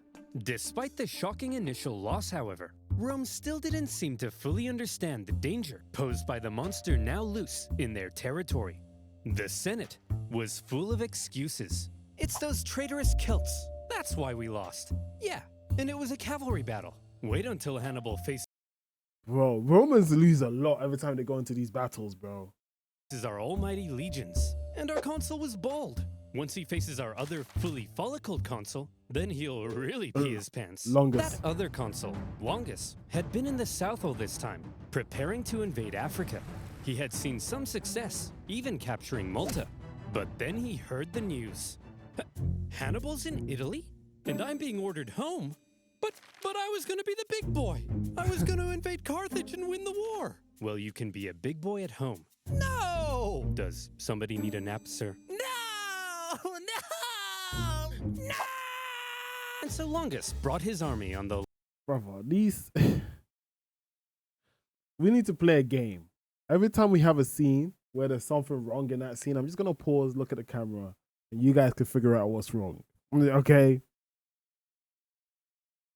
Despite the shocking initial loss, however, Rome still didn't seem to fully understand the danger posed by the monster now loose in their territory. The Senate was full of excuses. It's those traitorous Celts. That's why we lost. Yeah, and it was a cavalry battle. Wait until Hannibal faces Bro, Romans lose a lot every time they go into these battles, bro. our almighty legions. And our consul was bold. Once he faces our other fully follicled consul, then he'll really pee his pants. Longus. That other consul, Longus, had been in the south all this time, preparing to invade Africa. He had seen some success, even capturing Malta. But then he heard the news. Hannibal's in Italy? And I'm being ordered home? But I was gonna be the big boy. I was gonna invade Carthage and win the war. Well, you can be a big boy at home. No! Does somebody need a nap, sir? No! And so Longus brought his army on the... Brother, these... we need to play a game. Every time we have a scene where there's something wrong in that scene, I'm just going to pause, look at the camera, and you guys can figure out what's wrong. Okay?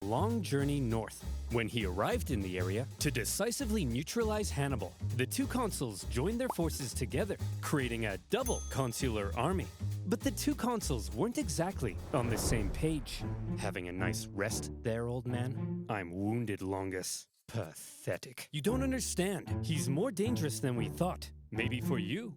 long journey north. When he arrived in the area to decisively neutralize Hannibal, the two consuls joined their forces together, creating a double consular army. But the two consuls weren't exactly on the same page. Having a nice rest there, old man? I'm wounded, Longus. Pathetic. You don't understand. He's more dangerous than we thought. Maybe for you.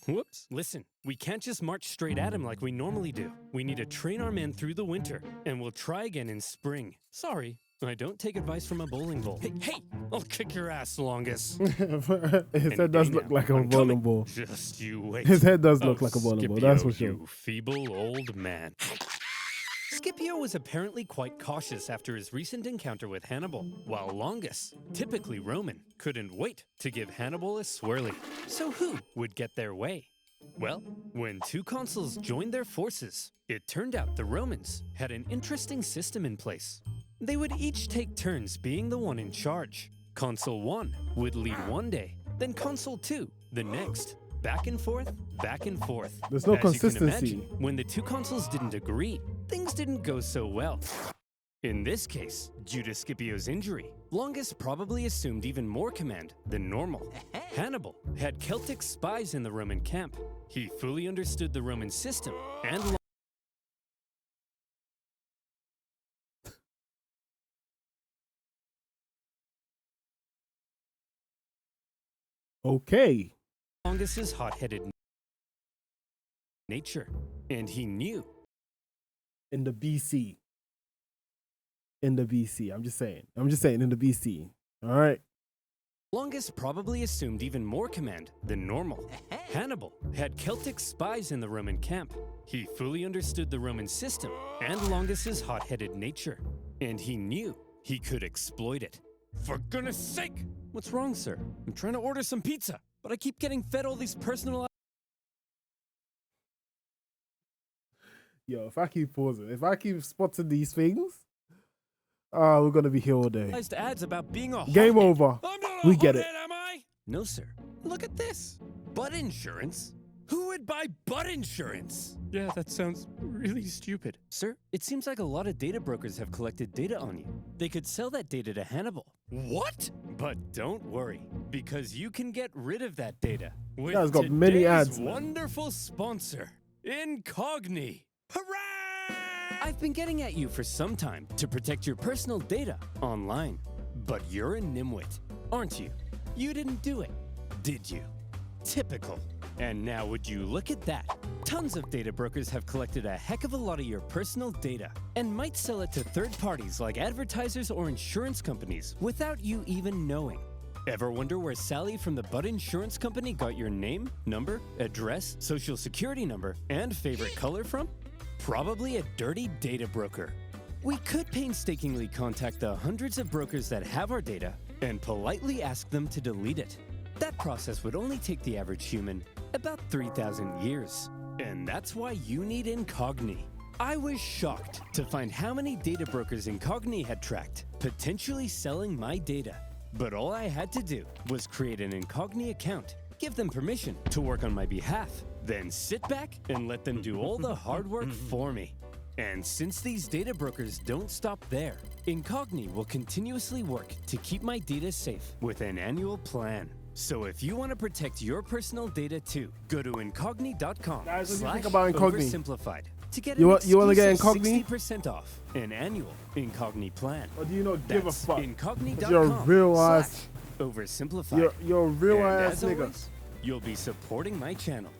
Whoops. Listen, we can't just march straight at him like we normally do. We need to train our men through the winter, and we'll try again in spring. Sorry, I don't take advice from a bowling ball. Hey, I'll kick your ass, Longus. His head does look like a bowling ball. Just you wait. His head does look like a bowling ball, that's for sure. You feeble old man. Scipio was apparently quite cautious after his recent encounter with Hannibal, while Longus, typically Roman, couldn't wait to give Hannibal a swirly. So who would get their way? Well, when two consuls joined their forces, it turned out the Romans had an interesting system in place. They would each take turns being the one in charge. Consul 1 would lead one day, then Consul 2 the next. back and forth, back and forth. There's no As you can consistency. imagine, when the two consuls didn't agree, things didn't go so well. In this case, due to Scipio's injury, Longus probably assumed even more command than normal. Hannibal had Celtic spies in the Roman camp. He fully understood the Roman system and Okay. Longus's hot-headed nature, and he knew. In the BC. In the BC. I'm just saying in the BC. All right. Longus probably assumed even more command than normal. Hannibal had Celtic spies in the Roman camp. He fully understood the Roman system and Longus's hot-headed nature, and he knew he could exploit it. For goodness sake! What's wrong, sir? I'm trying to order some pizza, but I keep getting fed all these personal... Yo, if I keep pausing, if I keep spotting these things, we're gonna be here all day. ads about being a Game hothead. over. I'm not a We get it. hothead, am I? No, sir. Look at this. Butt insurance? Who would buy butt insurance? Yeah, that sounds really stupid. Sir, it seems like a lot of data brokers have collected data on you. They could sell that data to Hannibal. What? But don't worry, because you can get rid of that data with Guy's got many today's ads, man. wonderful sponsor, Incogni. Hooray! I've been getting at you for some time to protect your personal data online. But you're a nimwit, aren't you? You didn't do it, did you? Typical. And now would you look at that? Tons of data brokers have collected a heck of a lot of your personal data and might sell it to third parties like advertisers or insurance companies without you even knowing. Ever wonder where Sally from the Butt Insurance Company got your name, number, address, social security number, and favorite color from? Probably a dirty data broker. We could painstakingly contact the hundreds of brokers that have our data and politely ask them to delete it. That process would only take the average human about 3,000 years. And that's why you need Incogni. I was shocked to find how many data brokers Incogni had tracked, potentially selling my data. But all I had to do was create an Incogni account, give them permission to work on my behalf, then sit back and let them do all the hard work for me. And since these data brokers don't stop there, Incogni will continuously work to keep my data safe with an annual plan. So if you want to protect your personal data too, go to incogni.com Guys, what do you think about Incogni? oversimplified to get You an wanna get exclusive Incogni? 60% off an annual Incogni plan. Or do you not give a That's fuck? incogni.com You're a real ass. oversimplified. You're a real And ass as nigga. always, you'll be supporting my channel.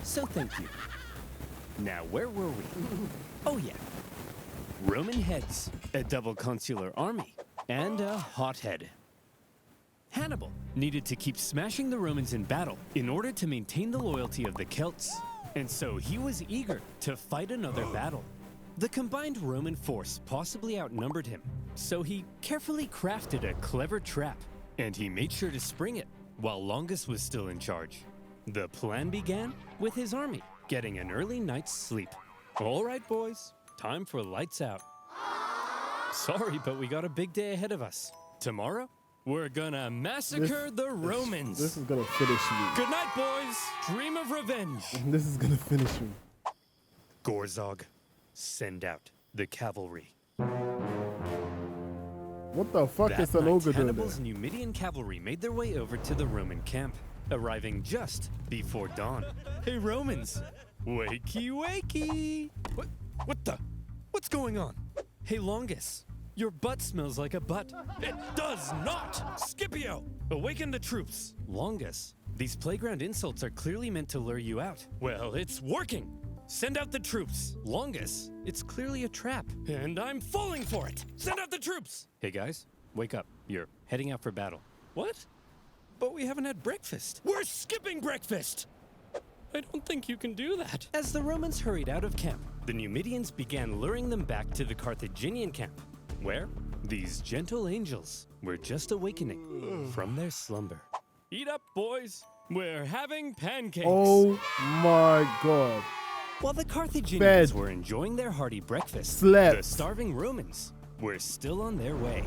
So thank you. Now, where were we? Oh yeah. Roman heads, a double consular army, and a hothead. Hannibal needed to keep smashing the Romans in battle in order to maintain the loyalty of the Celts, and so he was eager to fight another battle. The combined Roman force possibly outnumbered him, so he carefully crafted a clever trap, and he made sure to spring it while Longus was still in charge. The plan began with his army getting an early night's sleep. All right, boys, time for lights out. Sorry, but we got a big day ahead of us. Tomorrow, we're gonna massacre the Romans. This is gonna finish me. Good night, boys. Dream of revenge. This is gonna finish me. Gorzog, send out the cavalry. What the fuck That is an night, ogre doing there? Hannibal's Numidian cavalry made their way over to the Roman camp, arriving just before dawn. Hey, Romans! Wakey, wakey! What's going on? Hey, Longus, your butt smells like a butt. It does not! Scipio, awaken the troops! Longus, these playground insults are clearly meant to lure you out. Well, it's working! Send out the troops! Longus, it's clearly a trap, and I'm falling for it! Send out the troops! Hey guys, wake up. You're heading out for battle. What? But we haven't had breakfast. We're skipping breakfast! I don't think you can do that. As the Romans hurried out of camp, the Numidians began luring them back to the Carthaginian camp, where these gentle angels were just awakening from their slumber. Eat up, boys. We're having pancakes. Oh my god. While the Carthaginians Fed. were enjoying their hearty breakfast, Slept. the starving Romans were still on their way.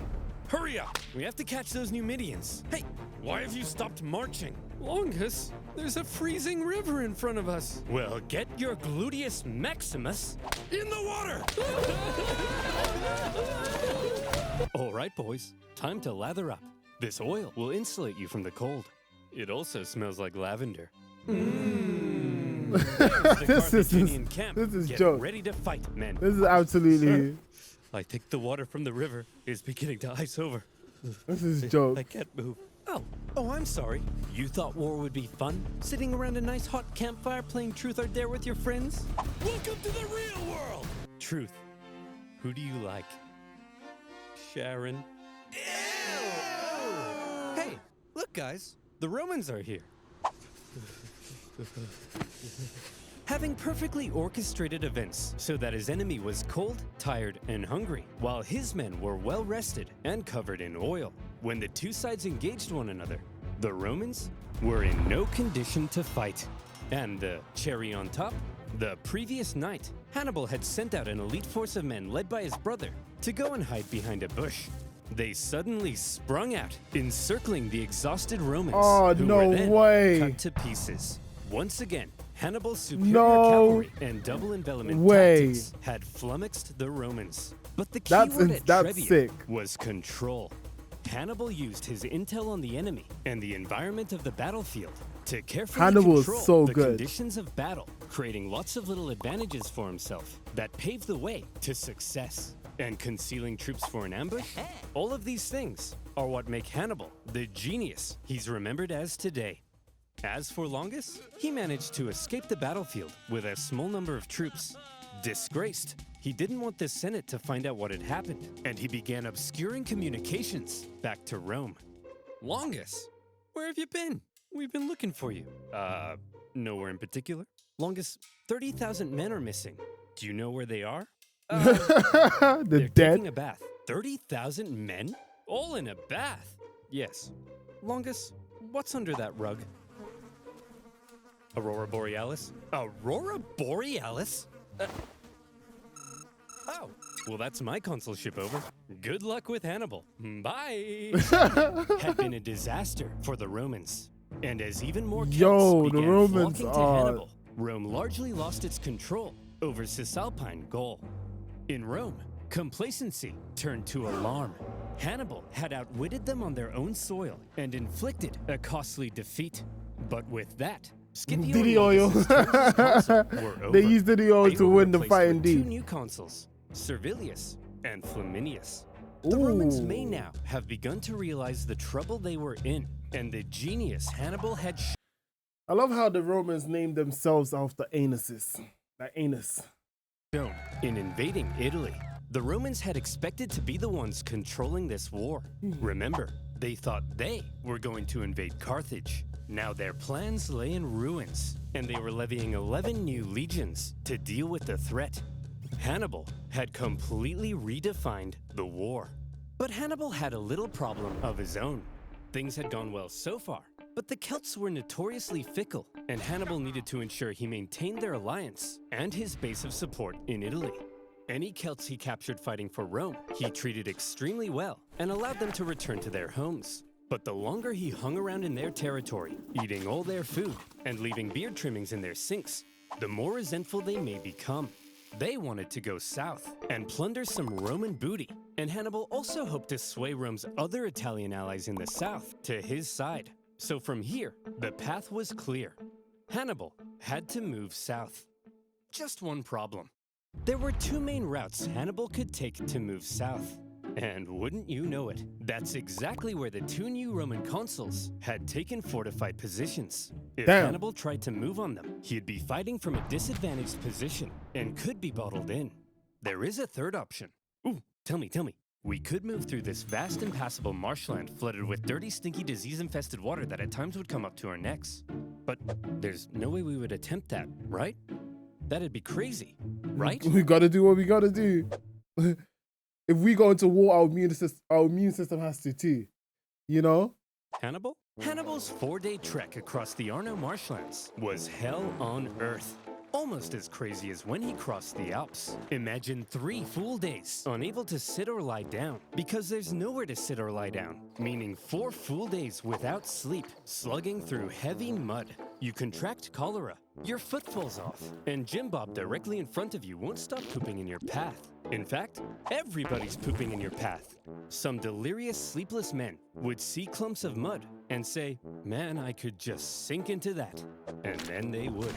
Hurry up! We have to catch those Numidians. Hey, why have you stopped marching? Longus, there's a freezing river in front of us. Well, get your gluteus maximus in the water. All right, boys, time to lather up. This oil will insulate you from the cold. It also smells like lavender. This is Get joke. ready to fight, men. This is absolutely. I think the water from the river is beginning to ice over. This is joke. I can't move. Oh, I'm sorry. You thought war would be fun? Sitting around a nice hot campfire playing Truth or Dare with your friends? Welcome to the real world! Truth, who do you like? Sharon? Ew! Hey, look guys, the Romans are here. Having perfectly orchestrated events so that his enemy was cold, tired, and hungry, while his men were well rested and covered in oil. When the two sides engaged one another, the Romans were in no condition to fight. And the cherry on top, the previous night, Hannibal had sent out an elite force of men led by his brother to go and hide behind a bush. They suddenly sprung out, encircling the exhausted Romans, Oh, who no were then way. cut to pieces. Once again, Hannibal's superior No cavalry and double envelopment way. tactics had flummoxed the Romans. But the key That's word at that's Trebia sick. was control. Hannibal used his intel on the enemy and the environment of the battlefield to carefully Hannibal is control so the good. conditions of battle, creating lots of little advantages for himself that paved the way to success. And concealing troops for an ambush? All of these things are what make Hannibal the genius he's remembered as today. As for Longus, he managed to escape the battlefield with a small number of troops. Disgraced, he didn't want the Senate to find out what had happened, and he began obscuring communications back to Rome. Longus, where have you been? We've been looking for you. Nowhere in particular. Longus, 30,000 men are missing. Do you know where they are? They're They're dead. taking a bath. 30,000 men? All in a bath? Yes. Longus, what's under that rug? Aurora Borealis? Aurora Borealis? Oh, well, that's my consulship over. Good luck with Hannibal. Bye. Had been a disaster for the Romans. And as even more Celts Yo, the began Romans flocking to are- Hannibal, Rome largely lost its control over Cisalpine Gaul. In Rome, complacency turned to alarm. Hannibal had outwitted them on their own soil and inflicted a costly defeat. But with that, Scipio Diddy and oil. Longus' terms as consul were over. They used Diddy oil They to were win the replaced fight with indeed. 2 new consuls, Servilius and Flaminius. The Romans may Ooh. now have begun to realize the trouble they were in and the genius Hannibal had I love how the Romans named themselves after anuses. Like anus. shown in invading Italy. The Romans had expected to be the ones controlling this war. Remember, they thought they were going to invade Carthage. Now their plans lay in ruins, and they were levying 11 new legions to deal with the threat. Hannibal had completely redefined the war. But Hannibal had a little problem of his own. Things had gone well so far, but the Celts were notoriously fickle, and Hannibal needed to ensure he maintained their alliance and his base of support in Italy. Any Celts he captured fighting for Rome, he treated extremely well and allowed them to return to their homes. But the longer he hung around in their territory, eating all their food and leaving beard trimmings in their sinks, the more resentful they may become. They wanted to go south and plunder some Roman booty, and Hannibal also hoped to sway Rome's other Italian allies in the south to his side. So from here, the path was clear. Hannibal had to move south. Just one problem. There were 2 main routes Hannibal could take to move south. And wouldn't you know it, that's exactly where the 2 new Roman consuls had taken fortified positions. If Damn. Hannibal tried to move on them, he'd be fighting from a disadvantaged position and could be bottled in. There is a third option. Ooh, tell me. We could move through this vast impassable marshland flooded with dirty, stinky, disease-infested water that at times would come up to our necks. But there's no way we would attempt that, right? That'd be crazy, right? We gotta do what we gotta do. If we go into war, our immune system has to too. You know? Hannibal? Hannibal's 4-day trek across the Arno marshlands was hell on earth. almost as crazy as when he crossed the Alps. Imagine 3 full days unable to sit or lie down because there's nowhere to sit or lie down, meaning 4 full days without sleep, slugging through heavy mud. You contract cholera, your foot falls off, and Jim Bob directly in front of you won't stop pooping in your path. In fact, everybody's pooping in your path. Some delirious, sleepless men would see clumps of mud and say, "Man, I could just sink into that." And then they would.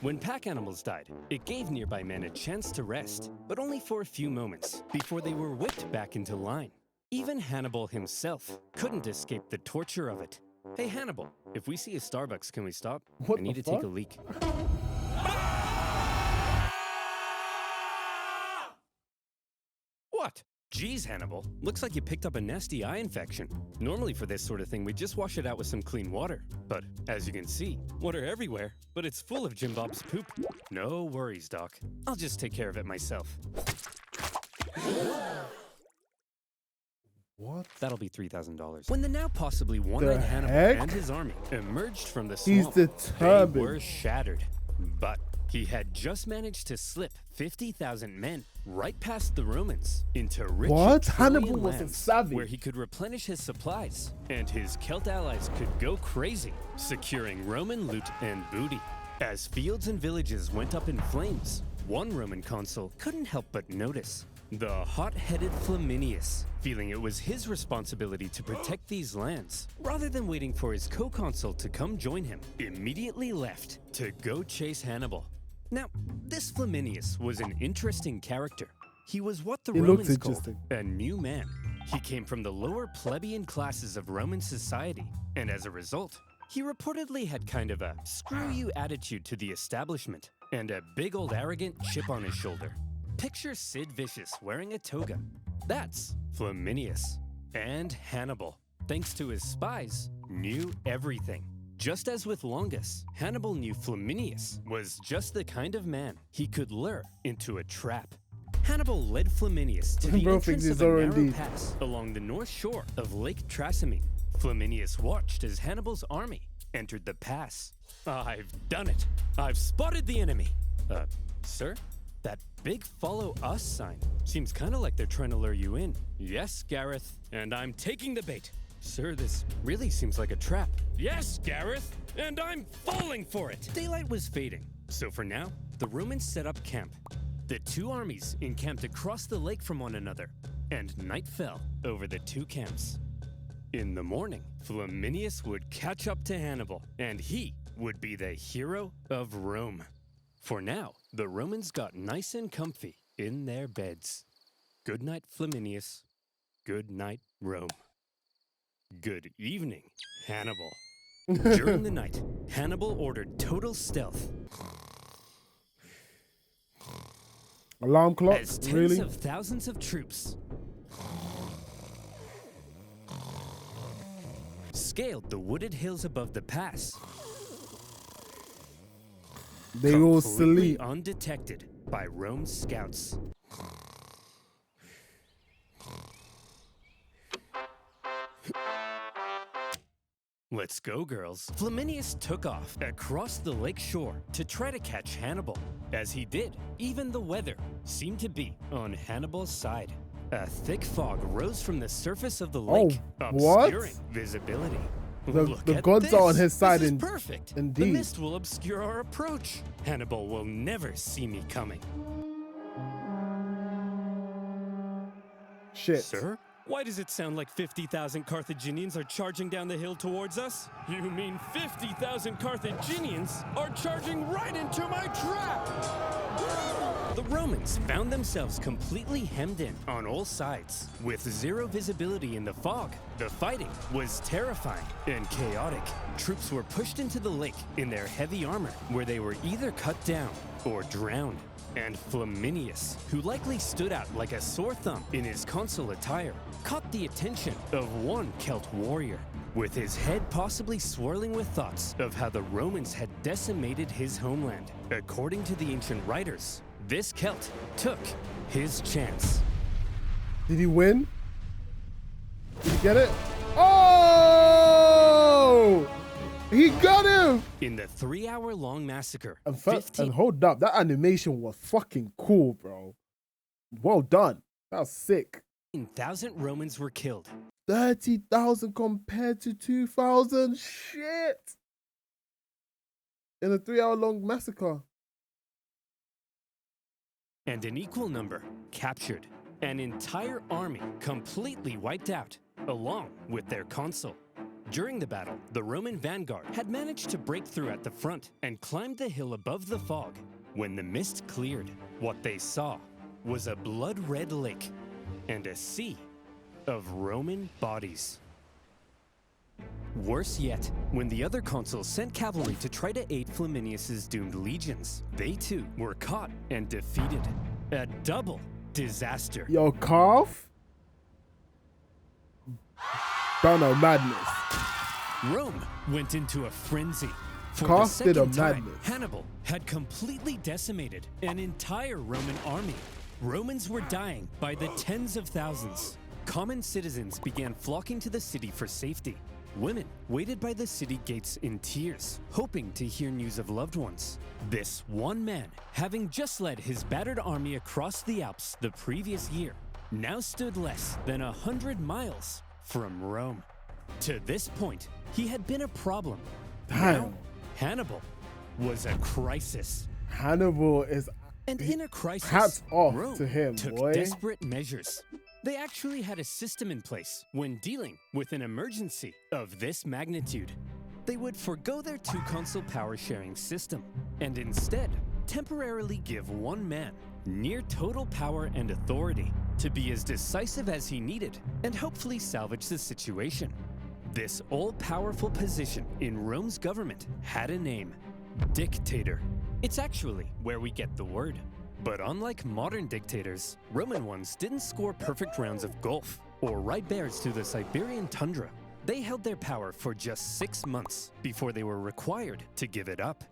When pack animals died, it gave nearby men a chance to rest, but only for a few moments before they were whipped back into line. Even Hannibal himself couldn't escape the torture of it. Hey Hannibal, if we see a Starbucks, can we stop? What I need the to take fuck? a leak. What? Geez, Hannibal. Looks like you picked up a nasty eye infection. Normally for this sort of thing, we just wash it out with some clean water. But as you can see, water everywhere, but it's full of Jim Bob's poop. No worries, Doc. I'll just take care of it myself. What? That'll be $3,000. When the now possibly one-eyed The Hannibal heck? and his army emerged from the He's swamp, determined. they were shattered. But he had just managed to slip 50,000 men right past the Romans into rich What? Etrurian Hannibal was a lands savage. where he could replenish his supplies, and his Celt allies could go crazy, securing Roman loot and booty. As fields and villages went up in flames, one Roman consul couldn't help but notice the hot-headed Flaminius, feeling it was his responsibility to protect these lands, rather than waiting for his co-consul to come join him, immediately left to go chase Hannibal. Now, this Flaminius was an interesting character. He was what the He looks Romans called interesting. a new man. He came from the lower plebeian classes of Roman society, and as a result, he reportedly had kind of a screw-you attitude to the establishment, and a big old arrogant chip on his shoulder. Picture Sid Vicious wearing a toga. That's Flaminius. And Hannibal, thanks to his spies, knew everything. Just as with Longus, Hannibal knew Flaminius was just the kind of man he could lure into a trap. Hannibal led Flaminius to the Bro entrance thinks of he's a narrow already- pass along the north shore of Lake Trasimene. Flaminius watched as Hannibal's army entered the pass. I've done it. I've spotted the enemy. Sir? That big follow us sign seems kind of like they're trying to lure you in. Yes, Gareth, and I'm taking the bait. Sir, this really seems like a trap. Yes, Gareth, and I'm falling for it. Daylight was fading, so for now, the Romans set up camp. The two armies encamped across the lake from one another, and night fell over the two camps. In the morning, Flaminius would catch up to Hannibal, and he would be the hero of Rome. For now, the Romans got nice and comfy in their beds. Good night, Flaminius. Good night, Rome. Good evening, Hannibal. During the night, Hannibal ordered total stealth Alarm clock? as tens Really? of thousands of troops scaled the wooded hills above the pass, They all completely sleep. undetected by Rome's scouts. Let's go, girls. Flaminius took off across the lake shore to try to catch Hannibal. As he did, even the weather seemed to be on Hannibal's side. A thick fog rose from the surface of the lake, what? obscuring visibility. The Look the at gods are on this. his side This is in, perfect. The indeed. mist will obscure our approach. Hannibal will never see me coming. Shit. Sir? Why does it sound like 50,000 Carthaginians are charging down the hill towards us? You mean 50,000 Carthaginians are charging right into my trap? The Romans found themselves completely hemmed in on all sides, with zero visibility in the fog. The fighting was terrifying and chaotic. Troops were pushed into the lake in their heavy armor, where they were either cut down or drowned. And Flaminius, who likely stood out like a sore thumb in his consul attire, caught the attention of one Celt warrior, with his head possibly swirling with thoughts of how the Romans had decimated his homeland. According to the ancient writers, this Celt took his chance. Did he win? Did he get it? Oh! He got him. In the 3-hour-long massacre, And 15 hold up, that animation was fucking cool, bro. Well done. That was sick. 15,000 Romans were killed. 30,000 compared to 2,000. Shit. In a 3-hour-long massacre. And an equal number captured. An entire army completely wiped out, along with their consul. During the battle, the Roman vanguard had managed to break through at the front and climbed the hill above the fog. When the mist cleared, what they saw was a blood-red lake and a sea of Roman bodies. Worse yet, when the other consuls sent cavalry to try to aid Flaminius's doomed legions, they too were caught and defeated. A double disaster. Yo, Calf. Bono madness. Rome went into a frenzy. For Calf the did a second time, madness. Hannibal had completely decimated an entire Roman army. Romans were dying by the tens of thousands. Common citizens began flocking to the city for safety. Women waited by the city gates in tears, hoping to hear news of loved ones. This one man, having just led his battered army across the Alps the previous year, now stood less than 100 miles from Rome. To this point, he had been a problem. Damn. Now, Hannibal was a crisis. Hannibal is... And in a crisis, hats off Rome to him, took boy. desperate measures. They actually had a system in place when dealing with an emergency of this magnitude. They would forgo their two-consul power-sharing system and instead temporarily give one man near total power and authority to be as decisive as he needed and hopefully salvage the situation. This all-powerful position in Rome's government had a name: dictator. It's actually where we get the word. But unlike modern dictators, Roman ones didn't score perfect rounds of golf or ride bears through the Siberian tundra. They held their power for just 6 months before they were required to give it up.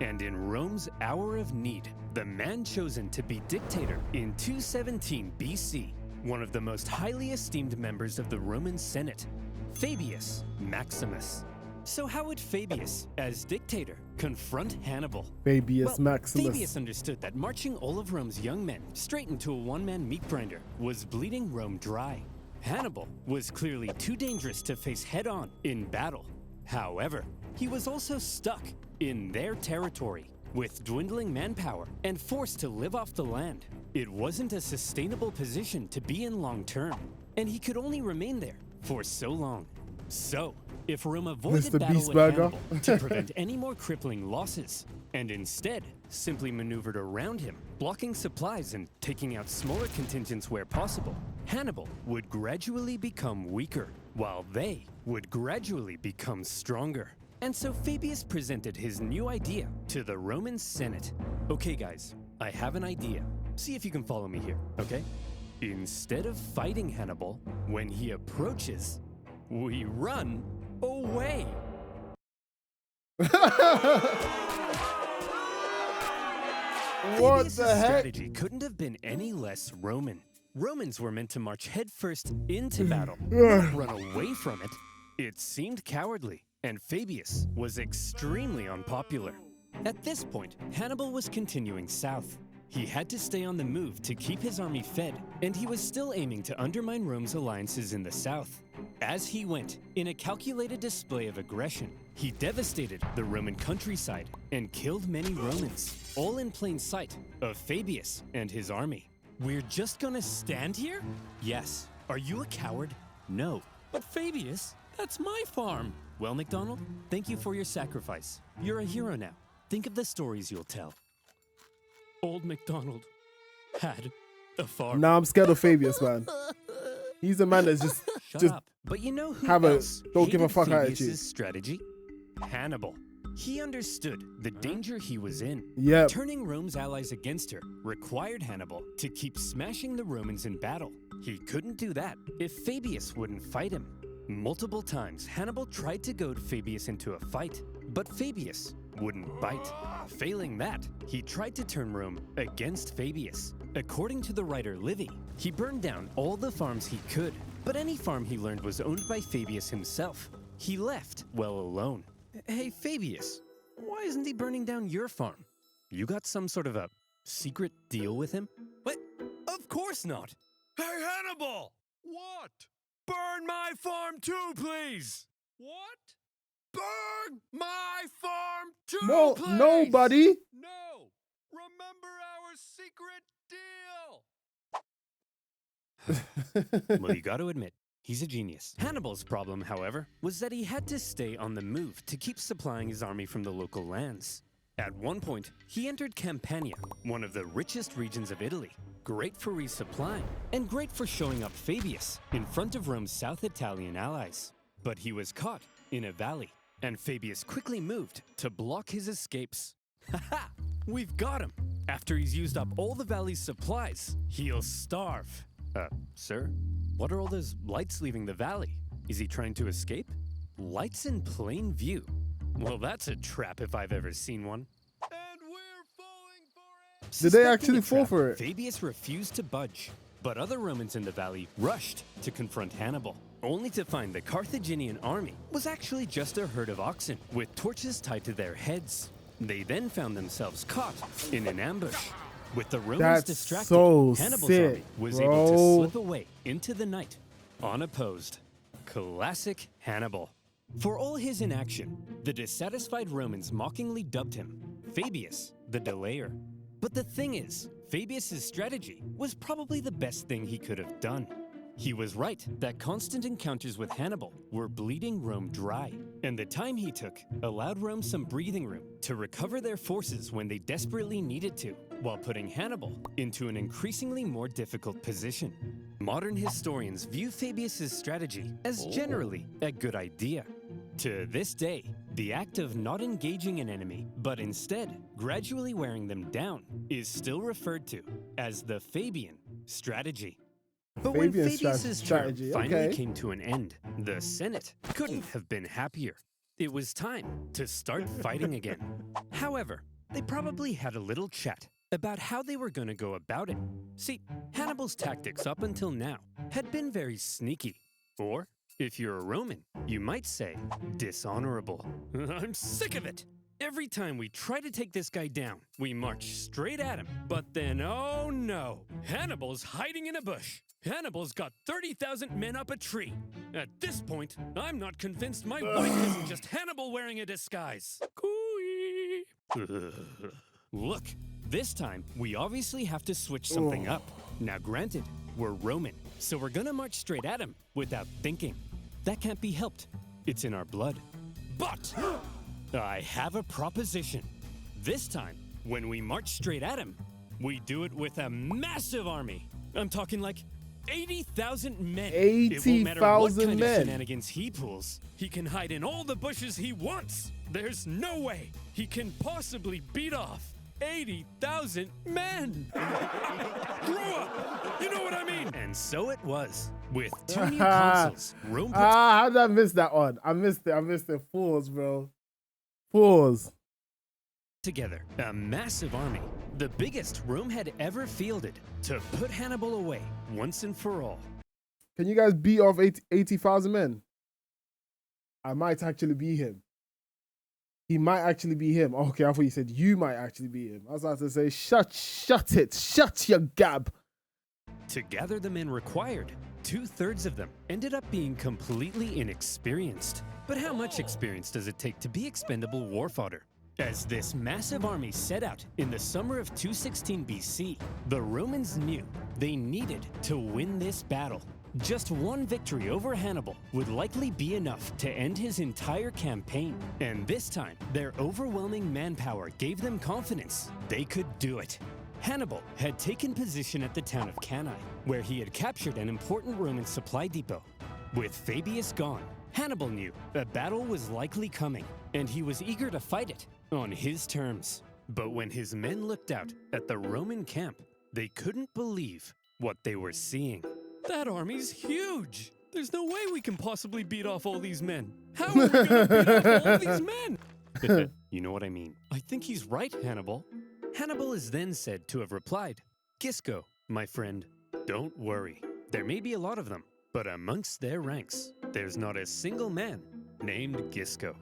And in Rome's hour of need, the man chosen to be dictator in 217 BC, one of the most highly esteemed members of the Roman Senate, Fabius Maximus. So how would Fabius, as dictator, confront Hannibal? Fabius Maximus. Fabius understood that marching all of Rome's young men straight into a one-man meat grinder was bleeding Rome dry. Hannibal was clearly too dangerous to face head-on in battle. However, he was also stuck in their territory, with dwindling manpower and forced to live off the land. It wasn't a sustainable position to be in long-term, and he could only remain there for so long. So, if Rome avoided Mr. battle Beast with Burger. Hannibal to prevent any more crippling losses, and instead simply maneuvered around him, blocking supplies and taking out smaller contingents where possible, Hannibal would gradually become weaker, while they would gradually become stronger. And so Fabius presented his new idea to the Roman Senate. Okay guys, I have an idea. See if you can follow me here, okay? Instead of fighting Hannibal, when he approaches, we run away. What Fabius's the heck? strategy couldn't have been any less Roman. Romans were meant to march headfirst into battle, not run away from it. It seemed cowardly, and Fabius was extremely unpopular. At this point, Hannibal was continuing south. He had to stay on the move to keep his army fed, and he was still aiming to undermine Rome's alliances in the south. As he went, in a calculated display of aggression, he devastated the Roman countryside and killed many Romans, all in plain sight of Fabius and his army. We're just gonna stand here? Yes. Are you a coward? No. But Fabius, that's my farm. Well, MacDonald, thank you for your sacrifice. You're a hero now. Think of the stories you'll tell. Old MacDonald had a farm. Nah, I'm scared of Fabius, man. He's a man that's Shut just up. But you know who have a else don't give a hated fuck Fabius's attitude. strategy? Hannibal. He understood the danger he was in. Yep. Turning Rome's allies against her required Hannibal to keep smashing the Romans in battle. He couldn't do that if Fabius wouldn't fight him. Multiple times, Hannibal tried to goad Fabius into a fight, but Fabius wouldn't bite. Failing that, he tried to turn Rome against Fabius. According to the writer Livy, he burned down all the farms he could, but any farm he learned was owned by Fabius himself. He left well alone. Hey, Fabius, why isn't he burning down your farm? You got some sort of a secret deal with him? What? Of course not. Hey, Hannibal! What? Burn my farm too, please! What? Burn my farm too, No, please! nobody. No! Remember our secret deal! Well, you got to admit, he's a genius. Hannibal's problem, however, was that he had to stay on the move to keep supplying his army from the local lands. At one point, he entered Campania, one of the richest regions of Italy. Great for resupplying, and great for showing up Fabius in front of Rome's South Italian allies. But he was caught in a valley, and Fabius quickly moved to block his escapes. Haha! We've got him! After he's used up all the valley's supplies, he'll starve. Sir? What are all those lights leaving the valley? Is he trying to escape? Lights in plain view. Well, that's a trap if I've ever seen one. And we're falling for it! Did they actually fall for it? Fabius refused to budge, but other Romans in the valley rushed to confront Hannibal, only to find the Carthaginian army was actually just a herd of oxen with torches tied to their heads. They then found themselves caught in an ambush. With the Romans That's distracted, so Hannibal's sick, army was able to slip away into the night, unopposed. Classic Hannibal. For all his inaction, the dissatisfied Romans mockingly dubbed him Fabius the Delayer. But the thing is, Fabius's strategy was probably the best thing he could have done. He was right that constant encounters with Hannibal were bleeding Rome dry, and the time he took allowed Rome some breathing room to recover their forces when they desperately needed to, while putting Hannibal into an increasingly more difficult position. Modern historians view Fabius's strategy as generally a good idea. To this day, the act of not engaging an enemy, but instead gradually wearing them down, is still referred to as the Fabian strategy. But when Fabian Fabius's strategy, term finally okay. came to an end, the Senate couldn't have been happier. It was time to start fighting again. However, they probably had a little chat about how they were going to go about it. See, Hannibal's tactics up until now had been very sneaky. Or, if you're a Roman, you might say dishonorable. I'm sick of it! Every time we try to take this guy down, we march straight at him. But then, oh no! Hannibal's hiding in a bush. Hannibal's got 30,000 men up a tree. At this point, I'm not convinced my wife isn't just Hannibal wearing a disguise. Cooey. Look, this time, we obviously have to switch something up. Now granted, we're Roman, so we're gonna march straight at him without thinking. That can't be helped. It's in our blood. But I have a proposition. This time, when we march straight at him, we do it with a massive army. I'm talking like 80,000 men. It won't matter what 80,000 kind men. of shenanigans he pulls. He can hide in all the bushes he wants. There's no way he can possibly beat off 80,000 men. Grow up! You know what I mean? And so it was. With 2 new consuls, Rome put How did I miss that one? I missed it. Pause, bro. Pause. together a massive army, the biggest Rome had ever fielded, to put Hannibal away once and for all. Can you guys beat off 80,000 men? I might actually be him. He might actually be him. Okay, I thought you said you might actually be him. I was about to say, shut your gab. To gather the men required, 2/3 of them ended up being completely inexperienced. But how much experience does it take to be expendable war fodder? As this massive army set out in the summer of 216 BC, the Romans knew they needed to win this battle. Just one victory over Hannibal would likely be enough to end his entire campaign. And this time, their overwhelming manpower gave them confidence they could do it. Hannibal had taken position at the town of Cannae, where he had captured an important Roman supply depot. With Fabius gone, Hannibal knew a battle was likely coming, and he was eager to fight it on his terms. But when his men looked out at the Roman camp, they couldn't believe what they were seeing. That army's huge! There's no way we can possibly beat off all these men. How are we gonna beat off all these men? You know what I mean. I think he's right, Hannibal. Hannibal is then said to have replied, Gisco, my friend, don't worry. There may be a lot of them, but amongst their ranks, there's not a single man named Gisco.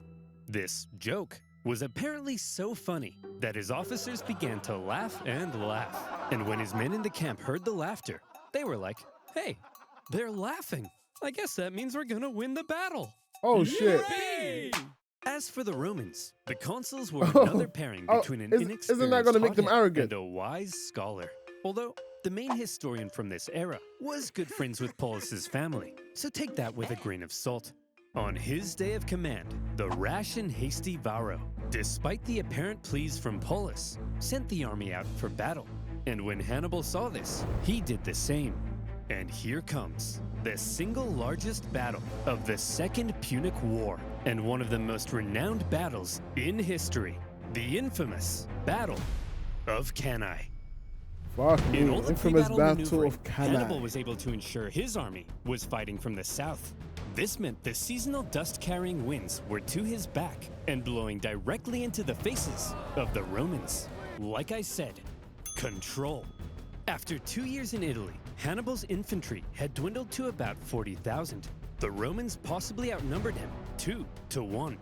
This joke was apparently so funny that his officers began to laugh and laugh. And when his men in the camp heard the laughter, they were like, hey, they're laughing. I guess that means we're gonna win the battle. Oh shit. Hooray! As for the Romans, the consuls were another pairing between an inexperienced isn't that gonna make them hothead arrogant? and a wise scholar. Although the main historian from this era was good friends with Paulus's family, so take that with a grain of salt. On his day of command, the rash and hasty Varro, despite the apparent pleas from Paulus, sent the army out for battle. And when Hannibal saw this, he did the same. And here comes the single largest battle of the Second Punic War, and one of the most renowned battles in history, the infamous Battle of Cannae. Fuck me. In all the Infamous pre-battle battle maneuvering, of Cannae. Hannibal was able to ensure his army was fighting from the south. This meant the seasonal dust-carrying winds were to his back and blowing directly into the faces of the Romans. Like I said, control. After 2 years in Italy, Hannibal's infantry had dwindled to about 40,000. The Romans possibly outnumbered him 2 to 1.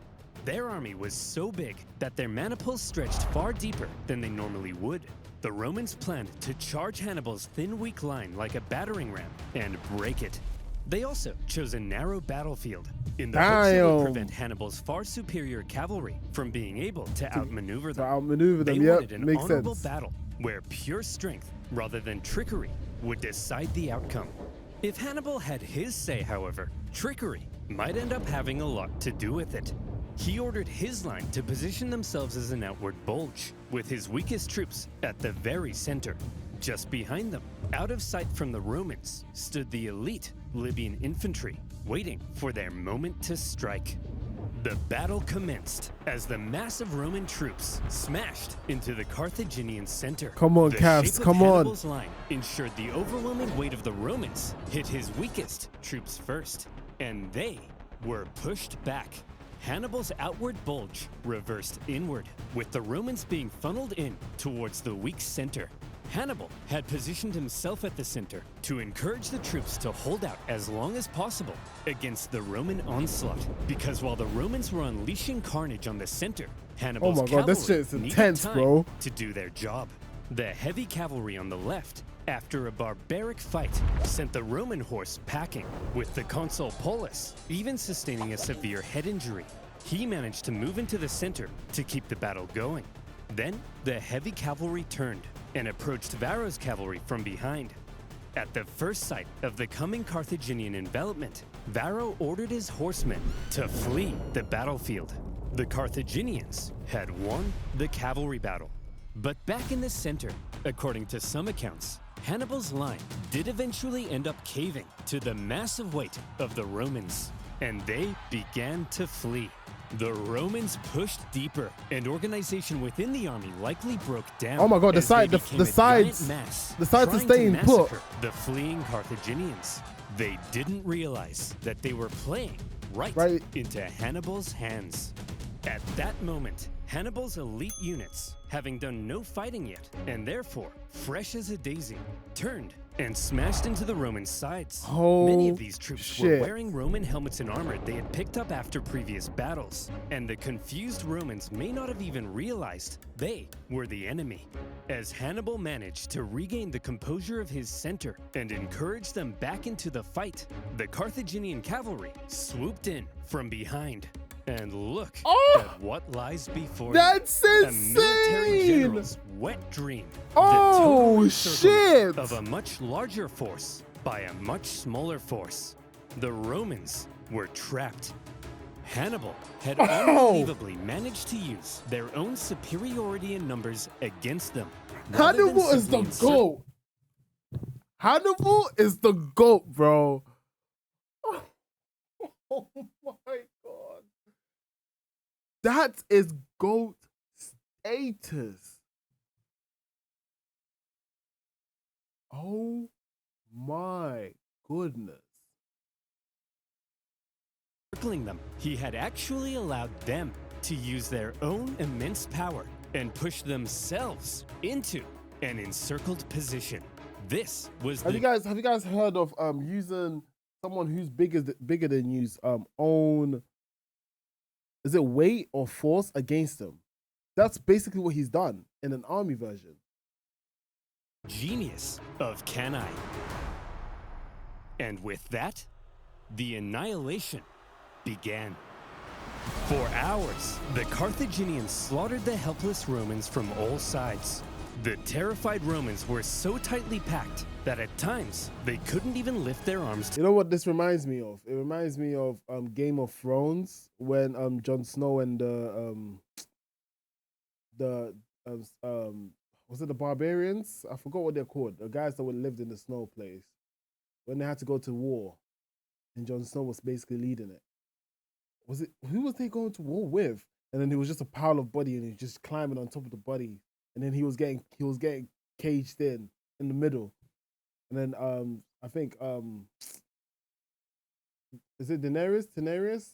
Their army was so big that their maniples stretched far deeper than they normally would. The Romans planned to charge Hannibal's thin, weak line like a battering ram and break it. They also chose a narrow battlefield in the hopes it would prevent Hannibal's far superior cavalry from being able to outmaneuver them. They wanted an honorable battle where pure strength rather than trickery would decide the outcome. If Hannibal had his say, however, trickery might end up having a lot to do with it. He ordered his line to position themselves as an outward bulge, with his weakest troops at the very center. Just behind them, out of sight from the Romans, stood the elite Libyan infantry, waiting for their moment to strike. The battle commenced as the massive Roman troops smashed into the Carthaginian center. Come on, Cavs, come on. Hannibal's line ensured the overwhelming weight of the Romans hit his weakest troops first, and they were pushed back. Hannibal's outward bulge reversed inward, with the Romans being funneled in towards the weak center. Hannibal had positioned himself at the center to encourage the troops to hold out as long as possible against the Roman onslaught, because while the Romans were unleashing carnage on the center, Hannibal's this shit is intense, bro. to do their job. The heavy cavalry on the left, after a barbaric fight, sent the Roman horse packing, with the consul Paulus even sustaining a severe head injury. He managed to move into the center to keep the battle going. Then, the heavy cavalry turned and approached Varro's cavalry from behind. At the first sight of the coming Carthaginian envelopment, Varro ordered his horsemen to flee the battlefield. The Carthaginians had won the cavalry battle. But back in the center, according to some accounts, Hannibal's line did eventually end up caving to the massive weight of the Romans, and they began to flee. The Romans pushed deeper, and organization within the army likely broke down. Oh my god, the sides are staying put. The fleeing Carthaginians. They didn't realize that they were playing right into Hannibal's hands. At that moment, Hannibal's elite units, having done no fighting yet, and therefore fresh as a daisy, turned and smashed into the Roman sides. Many of these troops were wearing Roman helmets and armor they had picked up after previous battles, and the confused Romans may not have even realized they were the enemy. As Hannibal managed to regain the composure of his center and encourage them back into the fight, the Carthaginian cavalry swooped in from behind. And look at what lies before That's you. insane! A military general's wet dream. Oh, the shit! Of a much larger force by a much smaller force. The Romans were trapped. Hannibal had unbelievably managed to use their own superiority in numbers against them. Hannibal is the GOAT. Hannibal is the GOAT, bro. Oh my god. That is GOAT status. Oh my goodness. Circling them, he had actually allowed them to use their own immense power and push themselves into an encircled position. This was have you guys heard of using someone who's bigger than you's own Is it weight or force against them? That's basically what he's done in an army version. Genius of Cannae. And with that, the annihilation began. For hours, the Carthaginians slaughtered the helpless Romans from all sides. The terrified Romans were so tightly packed that at times they couldn't even lift their arms. You know what this reminds me of? It reminds me of Game of Thrones when Jon Snow and was it the barbarians? I forgot what they're called. The guys that lived in the snow place when they had to go to war, and Jon Snow was basically leading it. Was it who was they going to war with? And then it was just a pile of body, and he was just climbing on top of the body, and then he was getting caged in the middle, and then I think is it Daenerys?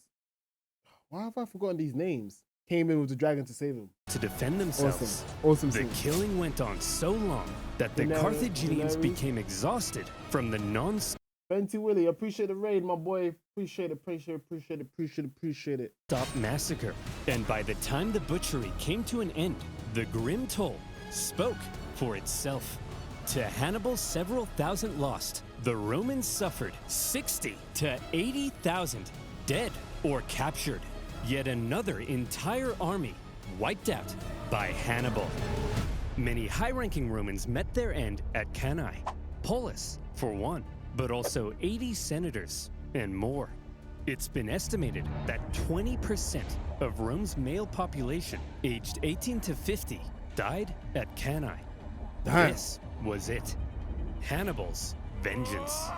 Why have I forgotten these names? Came in with the dragon to save him. To defend themselves. Awesome The scene. killing went on so long that the Carthaginians became exhausted from the Benty Willie, appreciate the raid, my boy. Appreciate it. stop massacre. And by the time the butchery came to an end, the grim toll spoke for itself. To Hannibal's several thousand lost, the Romans suffered 60 to 80,000 dead or captured. Yet another entire army wiped out by Hannibal. Many high-ranking Romans met their end at Cannae. Paulus, for one, but also 80 senators and more. It's been estimated that 20% of Rome's male population aged 18 to 50 died at Cannae. Damn. This was it. Hannibal's vengeance.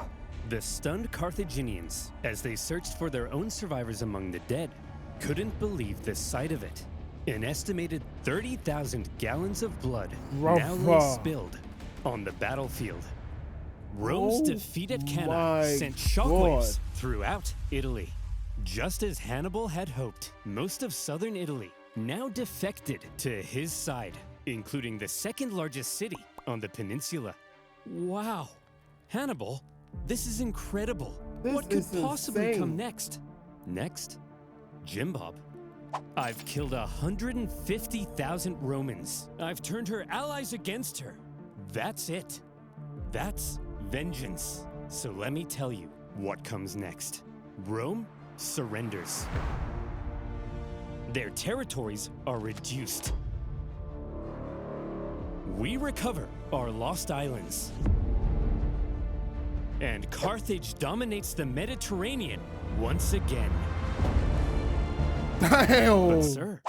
The stunned Carthaginians, as they searched for their own survivors among the dead, couldn't believe the sight of it. An estimated 30,000 gallons of blood now lay spilled on the battlefield. Rome's defeat at Cannae sent shockwaves throughout Italy. Just as Hannibal had hoped, most of southern Italy now defected to his side, including the second largest city on the peninsula. Wow, Hannibal, this is incredible. What could possibly come next? Next? Jim Bob. I've killed 150,000 Romans. I've turned her allies against her. That's it. That's vengeance. So let me tell you what comes next. Rome surrenders. Their territories are reduced. We recover our lost islands. And Carthage dominates the Mediterranean once again. Damn. But sir,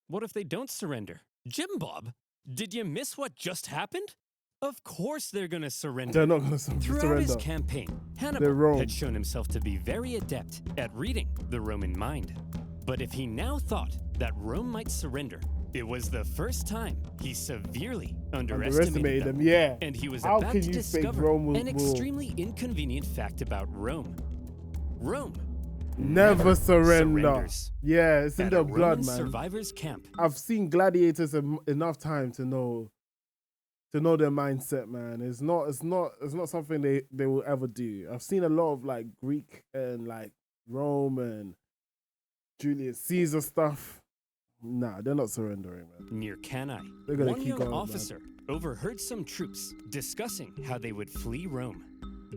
what if they don't surrender? Jim Bob, did you miss what just happened? Of course they're gonna surrender. They're not gonna surrender. Throughout his campaign, They're Hannibal wrong. had shown himself to be very adept at reading the Roman mind. But if he now thought that Rome might surrender, it was the first time he severely underestimated them. Yeah. And he was How about can to you say discover Rome will an extremely inconvenient fact about Rome. Rome never surrender. surrenders. Yeah, it's in At their a blood, Roman man. survivors camp, I've seen gladiators enough time to know their mindset, man. It's not something they will ever do. I've seen a lot of like Greek and like Rome and Julius Caesar stuff. Nah, they're not surrendering, man. near Cannae, They're gonna one keep young going, man. officer overheard some troops discussing how they would flee Rome.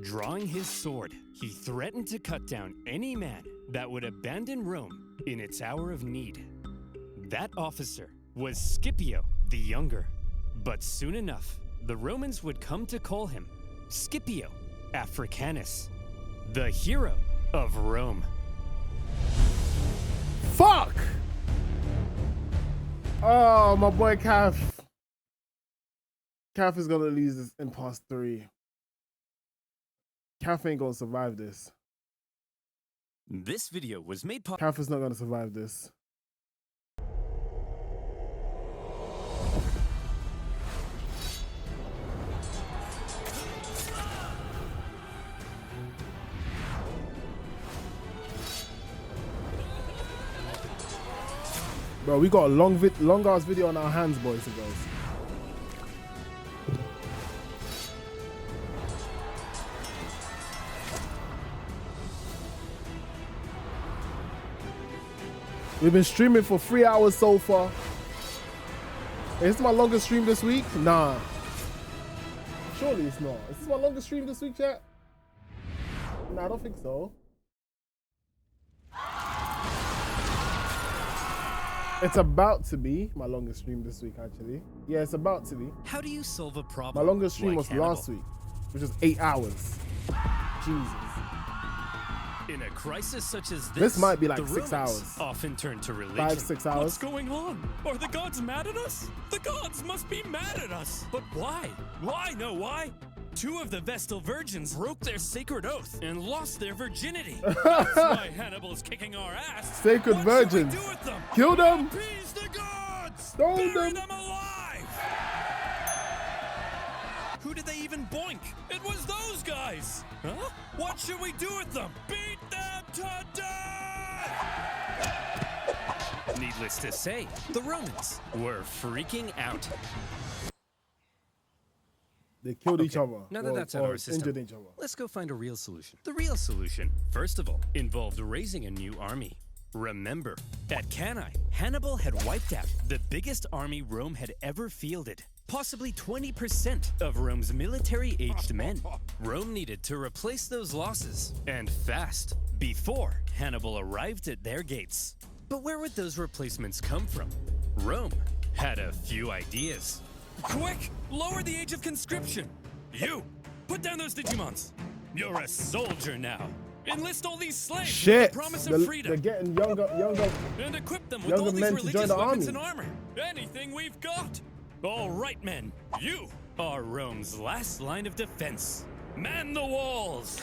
Drawing his sword, he threatened to cut down any man that would abandon Rome in its hour of need. That officer was Scipio the Younger. But soon enough, the Romans would come to call him Scipio Africanus, the hero of Rome. Fuck! Oh, my boy Calf. Calf is gonna lose this in past 3. Calf ain't gonna survive this. This video was made possible. Calf is not gonna survive this. Bro, we got a long ass video on our hands, boys and girls. We've been streaming for 3 hours so far. Is this my longest stream this week? Nah. Surely it's not. Is this my longest stream this week, chat? Nah, I don't think so. It's about to be my longest stream this week, actually. Yeah, it's about to be. How do you solve a My problem? longest stream like was Hannibal? last week, which was 8 hours. Jesus. In a crisis such as This might be like the 6 Romans hours. often turn to religion. 5, 6 hours. What's going on? Are the gods mad at us? The gods must be mad at us. But why? Why? No, why? 2 of the Vestal virgins broke their sacred oath and lost their virginity. That's why Hannibal is kicking our ass. Sacred what virgins. Should we do with them? Kill them. Appease the gods. Stone Bury them. them alive. Who did they even boink? It was those guys. Huh? What should we do with them? Beat them to death! Needless to say, the Romans were freaking out. They killed each other. Now that that's out of our system, injured each other. let's go find a real solution. The real solution, first of all, involved raising a new army. Remember, at Cannae, Hannibal had wiped out the biggest army Rome had ever fielded. Possibly 20% of Rome's military-aged men. Rome needed to replace those losses, and fast, before Hannibal arrived at their gates. But where would those replacements come from? Rome had a few ideas. Quick! Lower the age of conscription! You! Put down those Digimons! You're a soldier now! Enlist all these slaves Shit. with the promise of freedom! They're getting younger. And equip them with younger all these men to religious join the weapons army. and armor! Anything we've got! All right, men! You are Rome's last line of defense! Man the walls!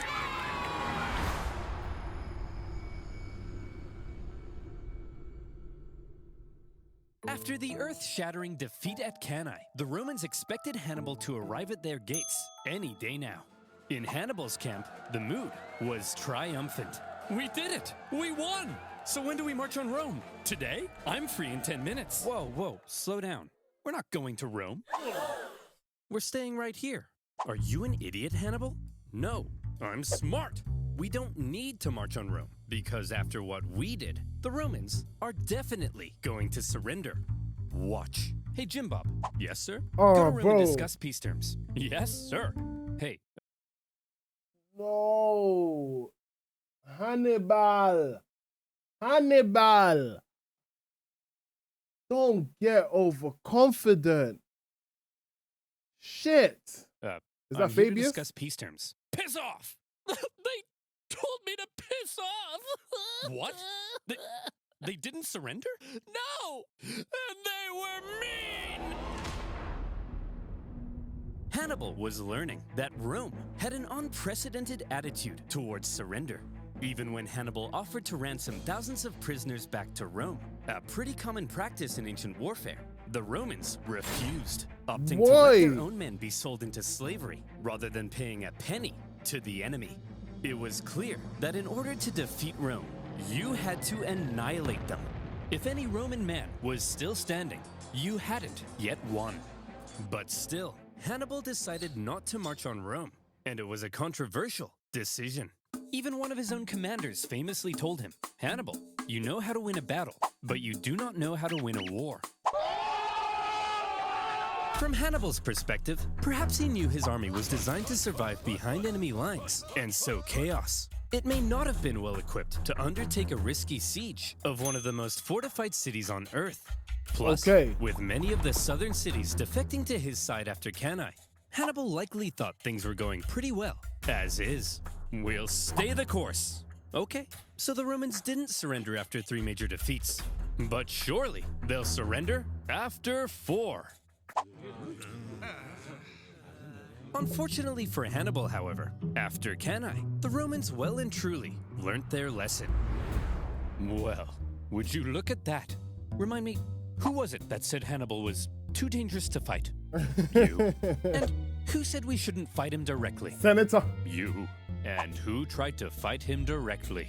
After the earth-shattering defeat at Cannae, the Romans expected Hannibal to arrive at their gates any day now. In Hannibal's camp, the mood was triumphant. We did it! We won! So when do we march on Rome? Today? I'm free in 10 minutes. Whoa, slow down. We're not going to Rome. We're staying right here. Are you an idiot, Hannibal? No, I'm smart. We don't need to march on Rome, because after what we did, the Romans are definitely going to surrender. Watch. Hey, Jim Bob. Yes, sir? Oh, Go to Rome bro. and discuss peace terms. Yes, sir. Hey, No. Hannibal. Hannibal. Don't get overconfident. Shit. Is I'm that here to Fabian? discuss peace terms. Piss off! They told me to piss off! What? They didn't surrender? No! And they were mean! Hannibal was learning that Rome had an unprecedented attitude towards surrender. Even when Hannibal offered to ransom thousands of prisoners back to Rome, a pretty common practice in ancient warfare, the Romans refused, opting to let their own men be sold into slavery rather than paying a penny to the enemy. It was clear that in order to defeat Rome, you had to annihilate them. If any Roman man was still standing, you hadn't yet won. But still, Hannibal decided not to march on Rome, and it was a controversial decision. Even one of his own commanders famously told him, "Hannibal, you know how to win a battle, but you do not know how to win a war." From Hannibal's perspective, perhaps he knew his army was designed to survive behind enemy lines and sow chaos. It may not have been well equipped to undertake a risky siege of one of the most fortified cities on Earth. Plus, with many of the southern cities defecting to his side after Cannae, Hannibal likely thought things were going pretty well, as is. We'll stay the course. Okay, so the Romans didn't surrender after 3 major defeats. But surely they'll surrender after 4. Unfortunately for Hannibal, however, after Cannae, the Romans well and truly learnt their lesson. Well, would you look at that? Remind me, who was it that said Hannibal was too dangerous to fight? You. And who said we shouldn't fight him directly? Senator. You. And who tried to fight him directly?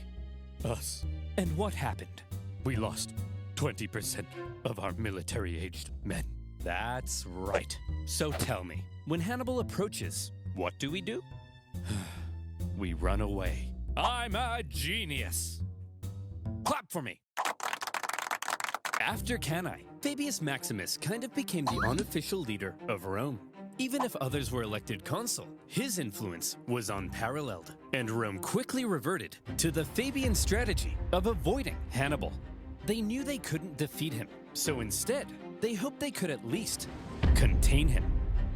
Us. And what happened? We lost 20% of our military-aged men. That's right. So tell me, when Hannibal approaches, what do? We run away. I'm a genius. Clap for me. After Cannae, Fabius Maximus kind of became the unofficial leader of Rome. Even if others were elected consul, his influence was unparalleled, and Rome quickly reverted to the Fabian strategy of avoiding Hannibal. They knew they couldn't defeat him, so instead, they hoped they could at least contain him.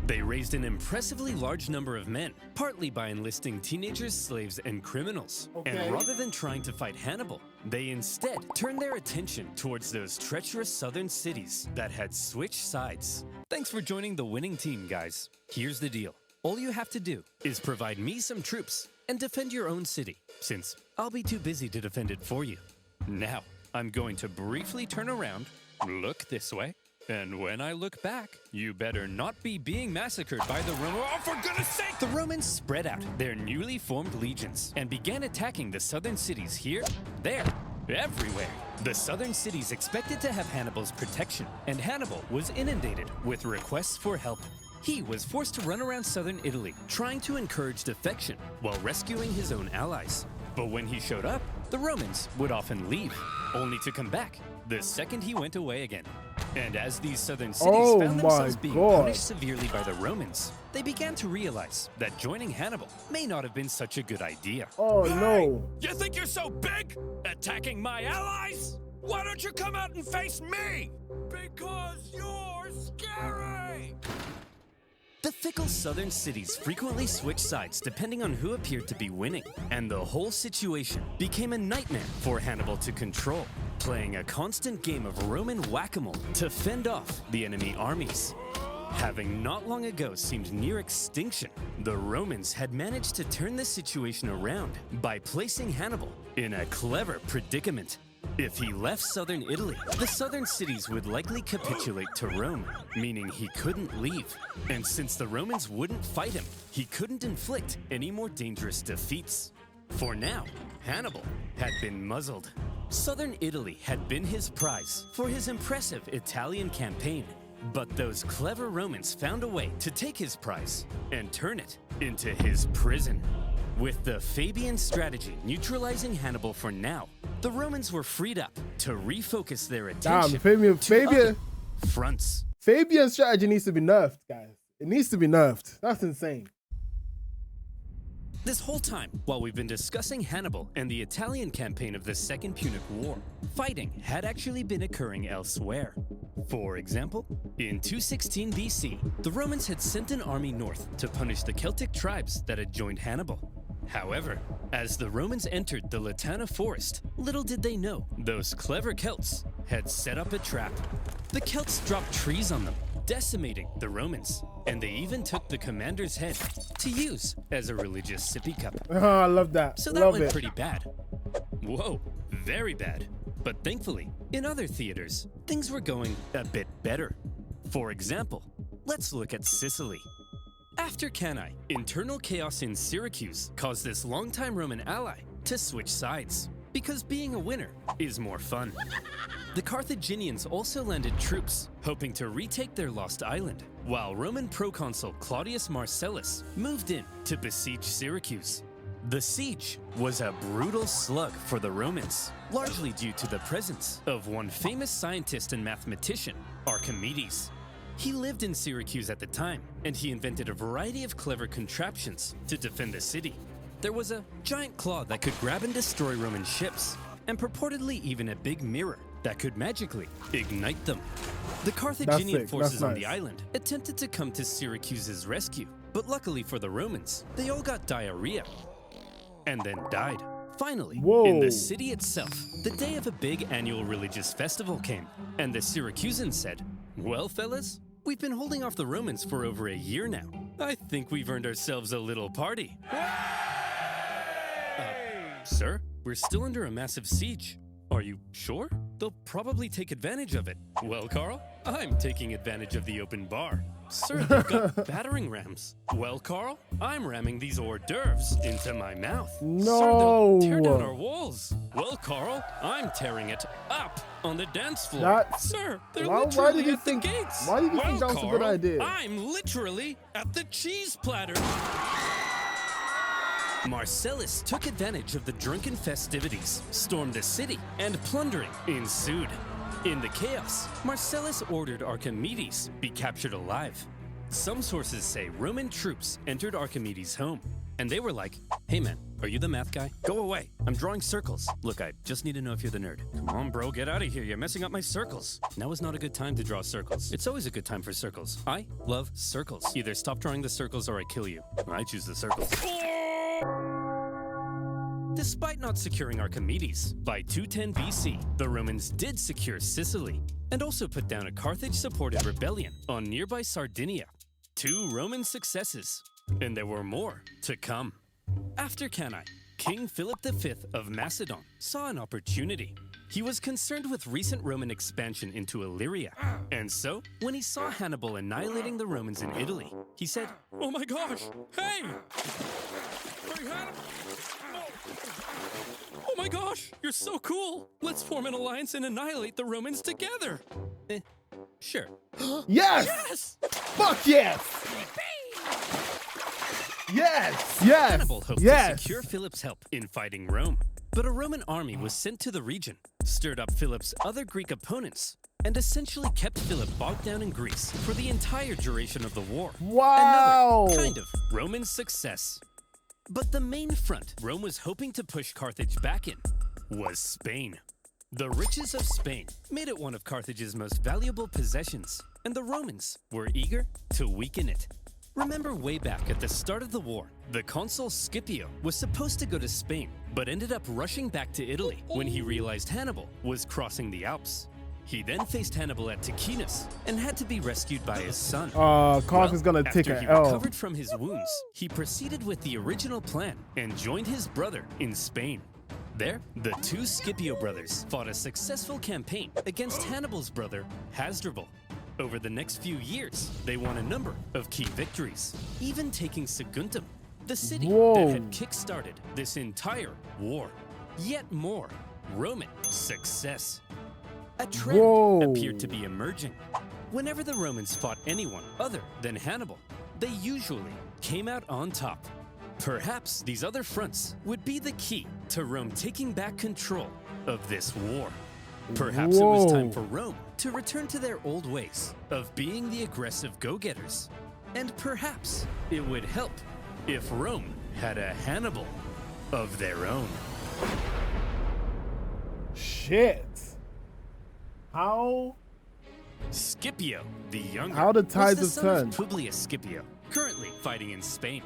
They raised an impressively large number of men, partly by enlisting teenagers, slaves, and criminals. And rather than trying to fight Hannibal, they instead turned their attention towards those treacherous southern cities that had switched sides. Thanks for joining the winning team, guys. Here's the deal. All you have to do is provide me some troops and defend your own city, since I'll be too busy to defend it for you. Now, I'm going to briefly turn around, look this way, and when I look back, you better not be being massacred by the Romans. Oh, for goodness sake! The Romans spread out their newly formed legions and began attacking the southern cities here, there, everywhere. The southern cities expected to have Hannibal's protection, and Hannibal was inundated with requests for help. He was forced to run around southern Italy, trying to encourage defection while rescuing his own allies. But when he showed up, the Romans would often leave, only to come back the second he went away again. And as these southern cities found themselves being punished severely by the Romans, they began to realize that joining Hannibal may not have been such a good idea. Oh Hey! no. You think you're so big? Attacking my allies? Why don't you come out and face me? Because you're scary! The fickle southern cities frequently switched sides depending on who appeared to be winning, and the whole situation became a nightmare for Hannibal to control, playing a constant game of Roman whack-a-mole to fend off the enemy armies. Having not long ago seemed near extinction, the Romans had managed to turn the situation around by placing Hannibal in a clever predicament. If he left southern Italy, the southern cities would likely capitulate to Rome, meaning he couldn't leave. And since the Romans wouldn't fight him, he couldn't inflict any more dangerous defeats. For now, Hannibal had been muzzled. Southern Italy had been his prize for his impressive Italian campaign. But those clever Romans found a way to take his prize and turn it into his prison. With the Fabian strategy neutralizing Hannibal for now, the Romans were freed up to refocus their attention to other fronts. Fabian's strategy needs to be nerfed, guys. It needs to be nerfed. That's insane. This whole time, while we've been discussing Hannibal and the Italian campaign of the Second Punic War, fighting had actually been occurring elsewhere. For example, in 216 BC, the Romans had sent an army north to punish the Celtic tribes that had joined Hannibal. However, as the Romans entered the Latana forest, little did they know those clever Celts had set up a trap. The Celts dropped trees on them, decimating the Romans, and they even took the commander's head to use as a religious sippy cup. Oh, I love that. So that went pretty bad. Whoa, very bad. But thankfully, in other theaters, things were going a bit better. For example, let's look at Sicily. After Cannae, internal chaos in Syracuse caused this longtime Roman ally to switch sides, because being a winner is more fun. The Carthaginians also landed troops, hoping to retake their lost island, while Roman proconsul Claudius Marcellus moved in to besiege Syracuse. The siege was a brutal slug for the Romans, largely due to the presence of one famous scientist and mathematician, Archimedes. He lived in Syracuse at the time, and he invented a variety of clever contraptions to defend the city. There was a giant claw that could grab and destroy Roman ships, and purportedly even a big mirror that could magically ignite them. The Carthaginian forces on the island attempted to come to Syracuse's rescue, but luckily for the Romans, they all got diarrhea and then died. Finally, in the city itself, the day of a big annual religious festival came, and the Syracusans said, "Well, fellas, we've been holding off the Romans for over a year now. I think we've earned ourselves a little party." Sir, we're still under a massive siege. Are you sure? They'll probably take advantage of it. Well, Carl, I'm taking advantage of the open bar. Sir, they've got battering rams. Well, Carl, I'm ramming these hors d'oeuvres into my mouth. No. Sir, they'll tear down our walls. Well, Carl, I'm tearing it up on the dance floor. Sir, they're literally at the gates. Why do you think that was a good idea? I'm literally at the cheese platter. Marcellus took advantage of the drunken festivities, stormed the city, and plundering ensued. In the chaos, Marcellus ordered Archimedes be captured alive. Some sources say Roman troops entered Archimedes' home, and they were like, "Hey man, are you the math guy? Go away, I'm drawing circles. Look, I just need to know if you're the nerd. Come on bro, get out of here, you're messing up my circles." Now is not a good time to draw circles. It's always a good time for circles. I love circles. Either stop drawing the circles or I kill you. I choose the circles. Despite not securing Archimedes, by 210 BC, the Romans did secure Sicily, and also put down a Carthage-supported rebellion on nearby Sardinia. 2 Roman successes, and there were more to come. After Cannae, King Philip V of Macedon saw an opportunity. He was concerned with recent Roman expansion into Illyria, and so, when he saw Hannibal annihilating the Romans in Italy, he said, "Oh my gosh, hey! Hey, Hannibal! Oh my gosh, you're so cool! Let's form an alliance and annihilate the Romans together!" Sure. Yes! Yes! Fuck yes! Yes! Yes! Hannibal hoped to secure Philip's help in fighting Rome. But a Roman army was sent to the region, stirred up Philip's other Greek opponents, and essentially kept Philip bogged down in Greece for the entire duration of the war. Wow! Another kind of Roman success. But the main front Rome was hoping to push Carthage back in was Spain. The riches of Spain made it one of Carthage's most valuable possessions, and the Romans were eager to weaken it. Remember way back at the start of the war, the consul Scipio was supposed to go to Spain, but ended up rushing back to Italy when he realized Hannibal was crossing the Alps. He then faced Hannibal at Ticinus and had to be rescued by his son. Carth is gonna take After he an L. recovered from his wounds, he proceeded with the original plan and joined his brother in Spain. There, the 2 Scipio brothers fought a successful campaign against Hannibal's brother, Hasdrubal. Over the next few years, they won a number of key victories, even taking Saguntum, the city that had kick-started this entire war. Yet more Roman success. A trend appeared to be emerging. Whenever the Romans fought anyone other than Hannibal, they usually came out on top. Perhaps these other fronts would be the key to Rome taking back control of this war. Perhaps it was time for Rome to return to their old ways of being the aggressive go-getters. And perhaps it would help if Rome had a Hannibal of their own. Shit. How? Scipio, the younger, How the tides was the have son turned. of Publius Scipio, currently fighting in Spain.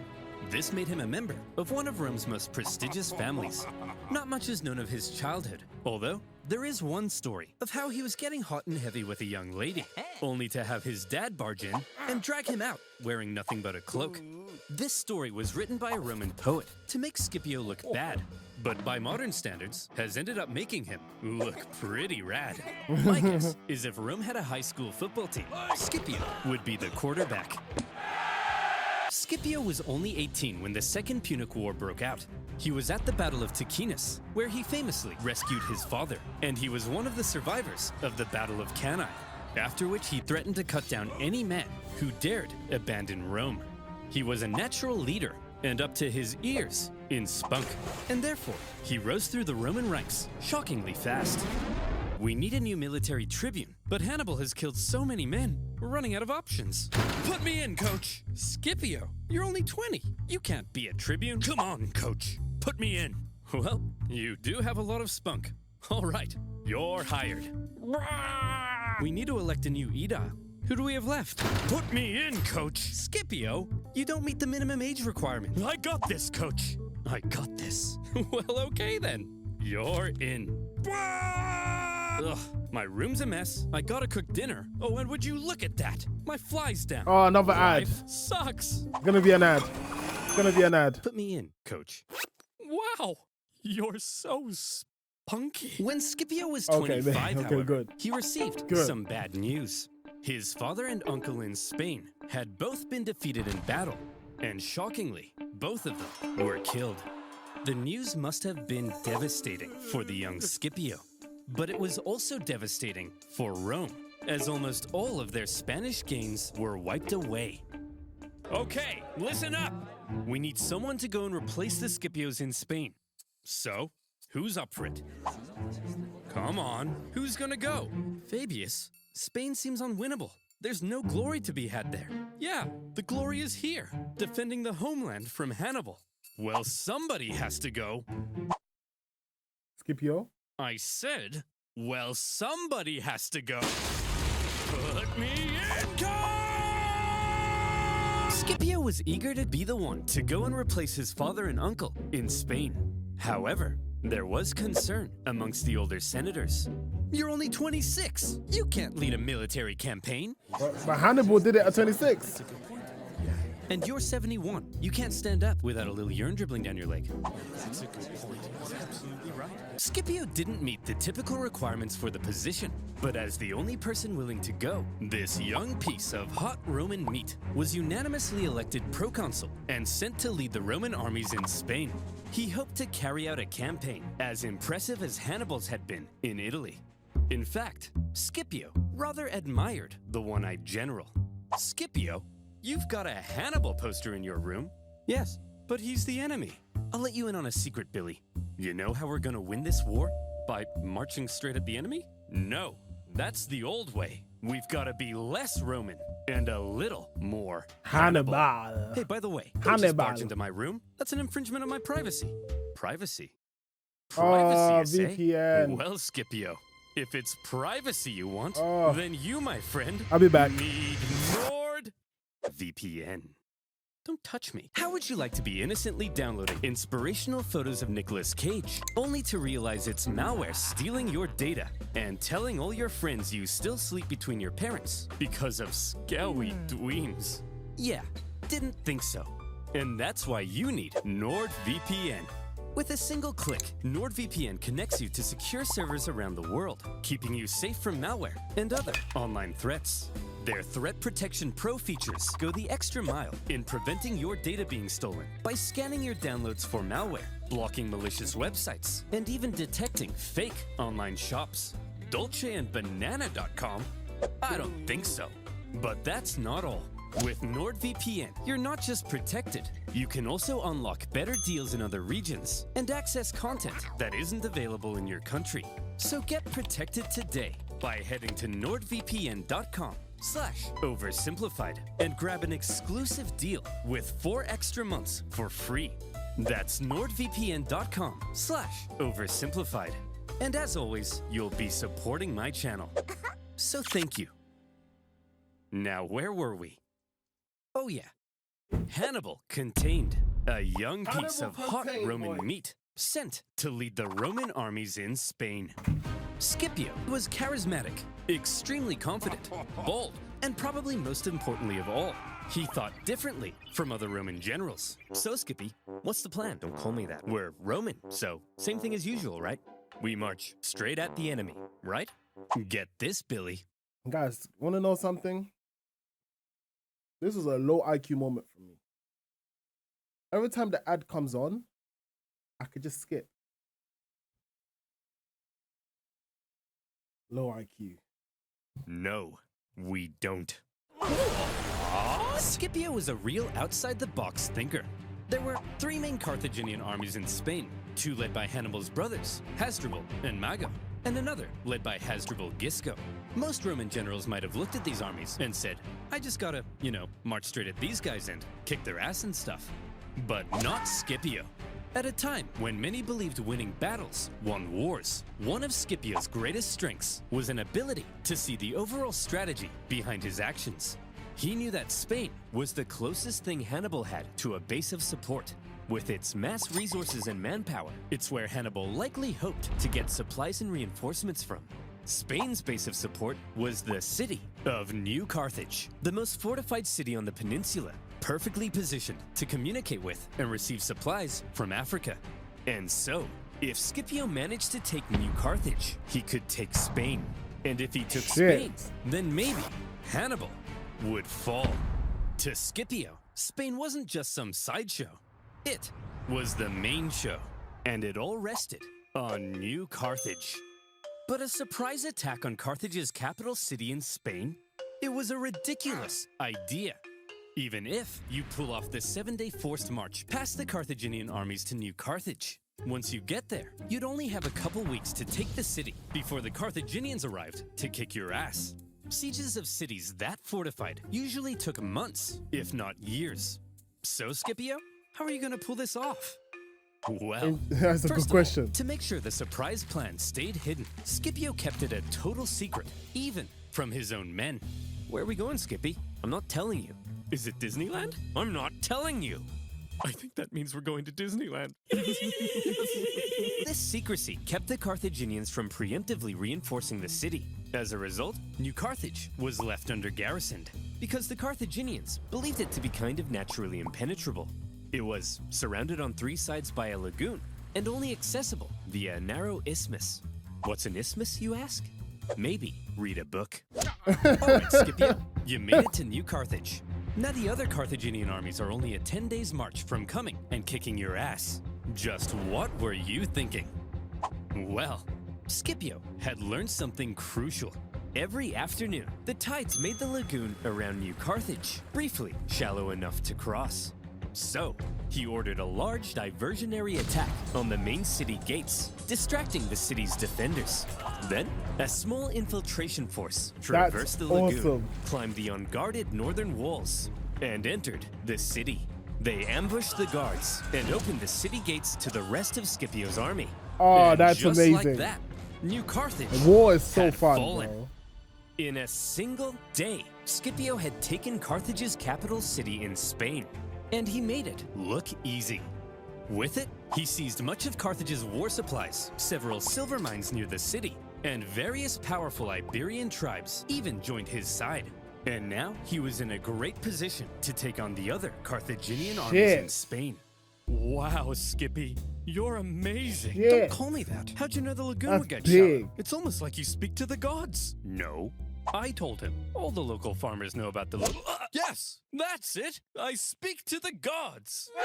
This made him a member of one of Rome's most prestigious families. Not much is known of his childhood, although there is one story of how he was getting hot and heavy with a young lady, only to have his dad barge in and drag him out wearing nothing but a cloak. This story was written by a Roman poet to make Scipio look bad, but by modern standards has ended up making him look pretty rad. My guess is if Rome had a high school football team, Scipio would be the quarterback. Scipio was only 18 when the Second Punic War broke out. He was at the Battle of Ticinus, where he famously rescued his father, and he was one of the survivors of the Battle of Cannae, after which he threatened to cut down any man who dared abandon Rome. He was a natural leader and up to his ears in spunk, and therefore he rose through the Roman ranks shockingly fast. We need a new military tribune, but Hannibal has killed so many men, we're running out of options. Put me in, coach! Scipio, you're only 20. You can't be a tribune. Come on, coach. Put me in. Well, you do have a lot of spunk. All right, you're hired. We need to elect a new aedile. Who do we have left? Put me in, coach. Scipio, you don't meet the minimum age requirement. I got this, coach. I got this. Well, okay then. You're in. Ugh, my room's a mess. I gotta cook dinner. Oh, and would you look at that? My fly's down. Oh, another ad. Life sucks. Gonna be an ad. Gonna be an ad. Put me in, coach. Wow, you're so spunky. When Scipio was 25, however, good. he received some bad news. His father and uncle in Spain had both been defeated in battle, and shockingly, both of them were killed. The news must have been devastating for the young Scipio. But it was also devastating for Rome, as almost all of their Spanish gains were wiped away. Okay, listen up! We need someone to go and replace the Scipios in Spain. So, who's up for it? Come on, who's gonna go? Fabius, Spain seems unwinnable. There's no glory to be had there. Yeah, the glory is here, defending the homeland from Hannibal. Well, somebody has to go. Scipio? I said, well, somebody has to go. Put me in, car! Scipio was eager to be the one to go and replace his father and uncle in Spain. However, there was concern amongst the older senators. You're only 26. You can't lead a military campaign. But Hannibal did it at 26. And you're 71. You can't stand up without a little urine dribbling down your leg. That's a good point. That's absolutely right. Scipio didn't meet the typical requirements for the position, but as the only person willing to go, this young piece of hot Roman meat was unanimously elected proconsul and sent to lead the Roman armies in Spain. He hoped to carry out a campaign as impressive as Hannibal's had been in Italy. In fact, Scipio rather admired the one-eyed general. Scipio? You've got a Hannibal poster in your room. Yes, but he's the enemy. I'll let you in on a secret, Billy. You know how we're gonna win this war? By marching straight at the enemy? No, that's the old way. We've gotta be less Roman and a little more Hannibal. Hey, by the way, don't just barge into my room. That's an infringement of my privacy. Privacy? Privacy, you say? VPN. Well, Scipio, if it's privacy you want, Oh. then you, my friend, I'll be back. need Nord VPN. Don't touch me. How would you like to be innocently downloading inspirational photos of Nicolas Cage, only to realize it's malware stealing your data and telling all your friends you still sleep between your parents because of scowy dweens? Yeah, didn't think so. And that's why you need NordVPN. With a single click, NordVPN connects you to secure servers around the world, keeping you safe from malware and other online threats. Their Threat Protection Pro features go the extra mile in preventing your data being stolen by scanning your downloads for malware, blocking malicious websites, and even detecting fake online shops. DolceandBanana.com? I don't think so. But that's not all. With NordVPN, you're not just protected, you can also unlock better deals in other regions and access content that isn't available in your country. So get protected today by heading to nordvpn.com/oversimplified and grab an exclusive deal with 4 extra months for free. That's nordvpn.com/oversimplified. And as always, you'll be supporting my channel. So thank you. Now, where were we? Oh yeah, Hannibal contained a young piece of hot Roman meat sent to lead the Roman armies in Spain. Scipio was charismatic, extremely confident, bold, and probably most importantly of all, he thought differently from other Roman generals. So Skippy, what's the plan? Don't call me that. We're Roman, so same thing as usual, right? We march straight at the enemy, right? Get this, Billy. Guys, want to know something? This was a low IQ moment for me. Every time the ad comes on, I could just skip. Low IQ. No, we don't. Scipio was a real outside-the-box thinker. There were 3 main Carthaginian armies in Spain, 2 led by Hannibal's brothers, Hasdrubal and Mago, and another led by Hasdrubal Gisco. Most Roman generals might have looked at these armies and said, I just gotta, march straight at these guys and kick their ass and stuff. But not Scipio. At a time when many believed winning battles won wars, one of Scipio's greatest strengths was an ability to see the overall strategy behind his actions. He knew that Spain was the closest thing Hannibal had to a base of support. With its mass resources and manpower, it's where Hannibal likely hoped to get supplies and reinforcements from. Spain's base of support was the city of New Carthage, the most fortified city on the peninsula, perfectly positioned to communicate with and receive supplies from Africa. And so, if Scipio managed to take New Carthage, he could take Spain. And if he took Spain, then maybe Hannibal would fall. To Scipio, Spain wasn't just some sideshow. It was the main show, and it all rested on New Carthage. But a surprise attack on Carthage's capital city in Spain? It was a ridiculous idea. Even if you pull off the 7-day forced march past the Carthaginian armies to New Carthage. Once you get there, you'd only have a couple weeks to take the city before the Carthaginians arrived to kick your ass. Sieges of cities that fortified usually took months, if not years. So, Scipio, how are you going to pull this off? Well, that's a good question. To make sure the surprise plan stayed hidden, Scipio kept it a total secret, even from his own men. Where are we going, Skippy? I'm not telling you. Is it Disneyland? I'm not telling you. I think that means we're going to Disneyland. This secrecy kept the Carthaginians from preemptively reinforcing the city. As a result, New Carthage was left under garrisoned because the Carthaginians believed it to be kind of naturally impenetrable. It was surrounded on 3 sides by a lagoon and only accessible via a narrow isthmus. What's an isthmus, you ask? Maybe read a book. Alright, Scipio, you made it to New Carthage. Now the other Carthaginian armies are only a 10 days march from coming and kicking your ass. Just what were you thinking? Well, Scipio had learned something crucial. Every afternoon, the tides made the lagoon around New Carthage briefly shallow enough to cross. So, he ordered a large diversionary attack on the main city gates, distracting the city's defenders. Then, a small infiltration force traversed the lagoon, climbed the unguarded northern walls, and entered the city. They ambushed the guards and opened the city gates to the rest of Scipio's army. Oh, and that's just amazing. Like that, New Carthage The war is so had fun, fallen. bro. In a single day, Scipio had taken Carthage's capital city in Spain, and he made it look easy. With it, he seized much of Carthage's war supplies, several silver mines near the city, and various powerful Iberian tribes even joined his side. And now he was in a great position to take on the other Carthaginian armies in Spain. Wow, Skippy, you're amazing. Don't call me that. How'd you know the lagoon would get shut? It's almost like you speak to the gods. No, I told him. All the local farmers know about the yes, that's it. I speak to the gods. Wow!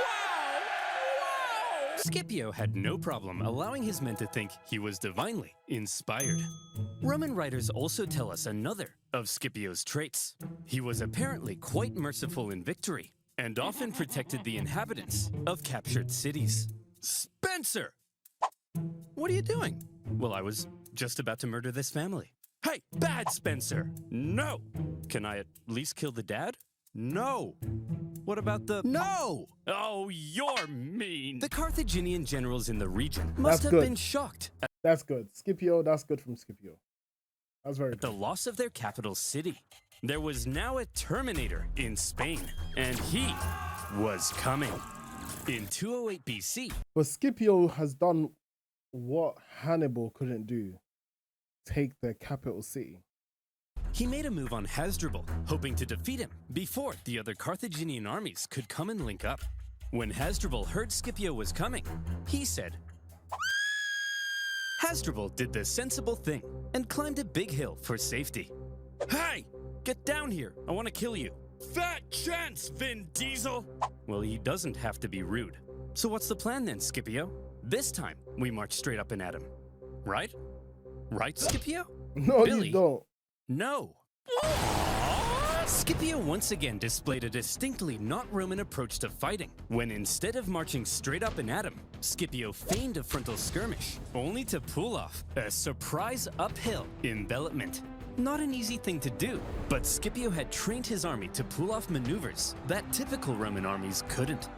Scipio had no problem allowing his men to think he was divinely inspired. Roman writers also tell us another of Scipio's traits. He was apparently quite merciful in victory and often protected the inhabitants of captured cities. Spencer! What are you doing? Well, I was just about to murder this family. Hey, bad Spencer! No! Can I at least kill the dad? No! What about the... No! Oh, you're mean! The Carthaginian generals in the region must have been shocked That's good. Scipio, that's good from Scipio. That's very at good. the loss of their capital city. There was now a Terminator in Spain, and he was coming. In 208 BC, But Scipio has done what Hannibal couldn't do. Take the capital city. he made a move on Hasdrubal, hoping to defeat him before the other Carthaginian armies could come and link up. When Hasdrubal heard Scipio was coming, he said, Hasdrubal did the sensible thing and climbed a big hill for safety. Hey, get down here. I want to kill you. Fat chance, Vin Diesel. Well, he doesn't have to be rude. So what's the plan then, Scipio? This time, we march straight up and at him. Right? Right, Scipio? No, Billy. you don't. No. Scipio once again displayed a distinctly not Roman approach to fighting, when instead of marching straight up and at him, Scipio feigned a frontal skirmish, only to pull off a surprise uphill envelopment. Not an easy thing to do, but Scipio had trained his army to pull off maneuvers that typical Roman armies couldn't.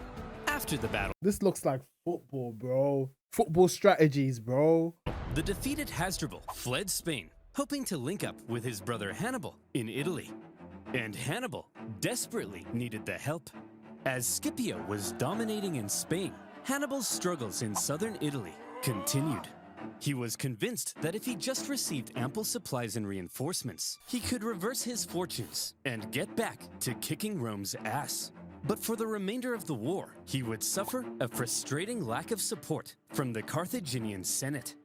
After the battle, This looks like football, bro. Football strategies, bro. the defeated Hasdrubal fled Spain, hoping to link up with his brother Hannibal in Italy. And Hannibal desperately needed the help. As Scipio was dominating in Spain, Hannibal's struggles in southern Italy continued. He was convinced that if he just received ample supplies and reinforcements, he could reverse his fortunes and get back to kicking Rome's ass. But for the remainder of the war, he would suffer a frustrating lack of support from the Carthaginian Senate.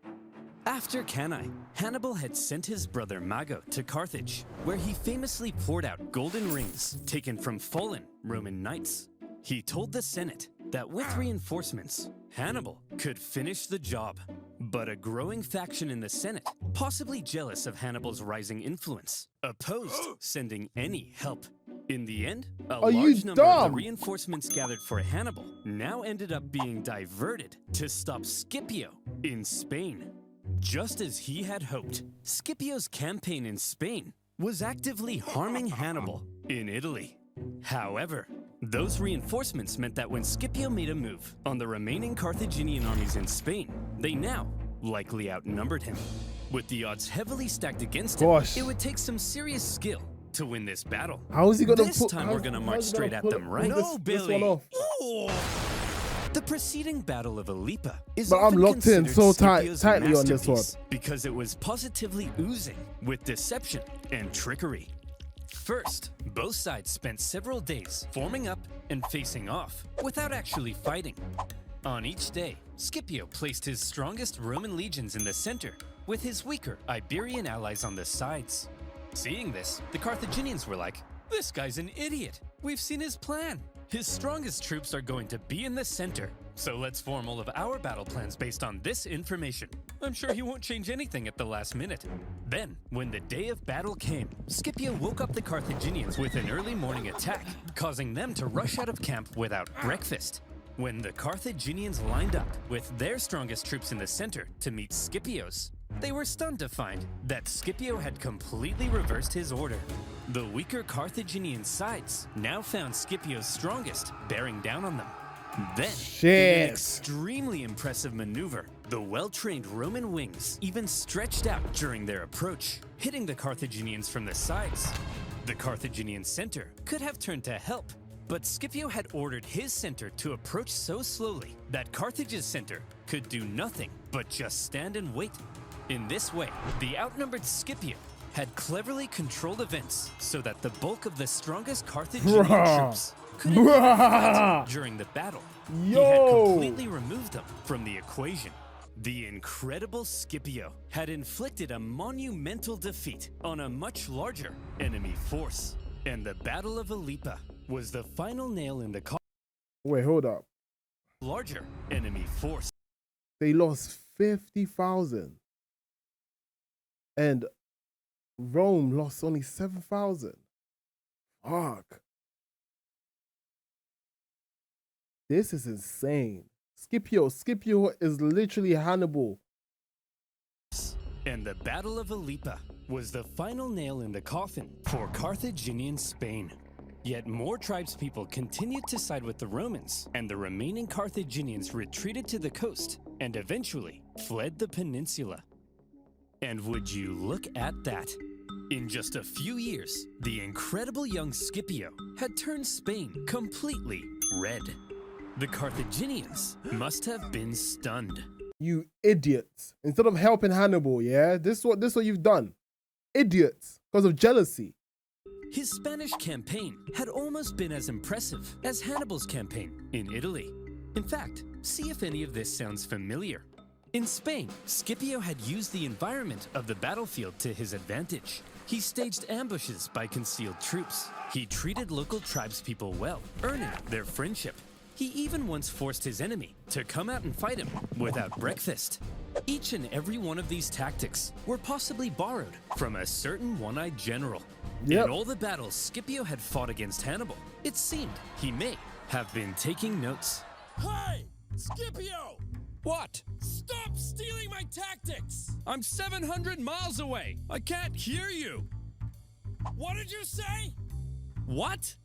After Cannae, Hannibal had sent his brother Mago to Carthage, where he famously poured out golden rings taken from fallen Roman knights. He told the Senate that with reinforcements, Hannibal could finish the job. But a growing faction in the Senate, possibly jealous of Hannibal's rising influence, opposed sending any help. In the end, a Are you large number of the dumb? reinforcements gathered for Hannibal now ended up being diverted to stop Scipio in Spain. Just as he had hoped, Scipio's campaign in Spain was actively harming Hannibal in Italy. However, those reinforcements meant that when Scipio made a move on the remaining Carthaginian armies in Spain, they now likely outnumbered him. With the odds heavily stacked against him, Gosh. it would take some serious skill to win this battle. How is he gonna This put? time we're gonna march how's he straight at pull- them, right? pull No, this one Billy. off? The preceding battle of Ilipa is But I'm often locked in considered so Scipio's tightly on this one. masterpiece because it was positively oozing with deception and trickery. First, both sides spent several days forming up and facing off without actually fighting. On each day, Scipio placed his strongest Roman legions in the center with his weaker Iberian allies on the sides. Seeing this, the Carthaginians were like, "This guy's an idiot. We've seen his plan. His strongest troops are going to be in the center. So let's form all of our battle plans based on this information. I'm sure he won't change anything at the last minute." Then, when the day of battle came, Scipio woke up the Carthaginians with an early morning attack, causing them to rush out of camp without breakfast. When the Carthaginians lined up with their strongest troops in the center to meet Scipio's, they were stunned to find that Scipio had completely reversed his order. The weaker Carthaginian sides now found Scipio's strongest bearing down on them. Then, in Shit. an extremely impressive maneuver, the well-trained Roman wings even stretched out during their approach, hitting the Carthaginians from the sides. The Carthaginian center could have turned to help, but Scipio had ordered his center to approach so slowly that Carthage's center could do nothing but just stand and wait. In this way, the outnumbered Scipio had cleverly controlled events so that the bulk of the strongest Carthaginian Bruh. troops couldn't fight during the battle. He had Yo. completely removed them from the equation. The incredible Scipio had inflicted a monumental defeat on a much larger enemy force. And the Battle of Ilipa was the final nail in the Wait, hold up. larger enemy force. They lost 50,000, and Rome lost only 7,000. Fuck. This is insane. Scipio is literally Hannibal. And the Battle of Ilipa was the final nail in the coffin for Carthaginian Spain. Yet more tribespeople continued to side with the Romans, and the remaining Carthaginians retreated to the coast and eventually fled the peninsula. And would you look at that? In just a few years, the incredible young Scipio had turned Spain completely red. The Carthaginians must have been stunned. You idiots. Instead of helping Hannibal, yeah? This is what you've done. Idiots. Because of jealousy. His Spanish campaign had almost been as impressive as Hannibal's campaign in Italy. In fact, see if any of this sounds familiar. In Spain, Scipio had used the environment of the battlefield to his advantage. He staged ambushes by concealed troops. He treated local tribespeople well, earning their friendship. He even once forced his enemy to come out and fight him without breakfast. Each and every one of these tactics were possibly borrowed from a certain one-eyed general. Yep. In all the battles Scipio had fought against Hannibal, it seemed he may have been taking notes. Hey! Scipio! What? Stop stealing my tactics! I'm 700 miles away. I can't hear you. What did you say? What?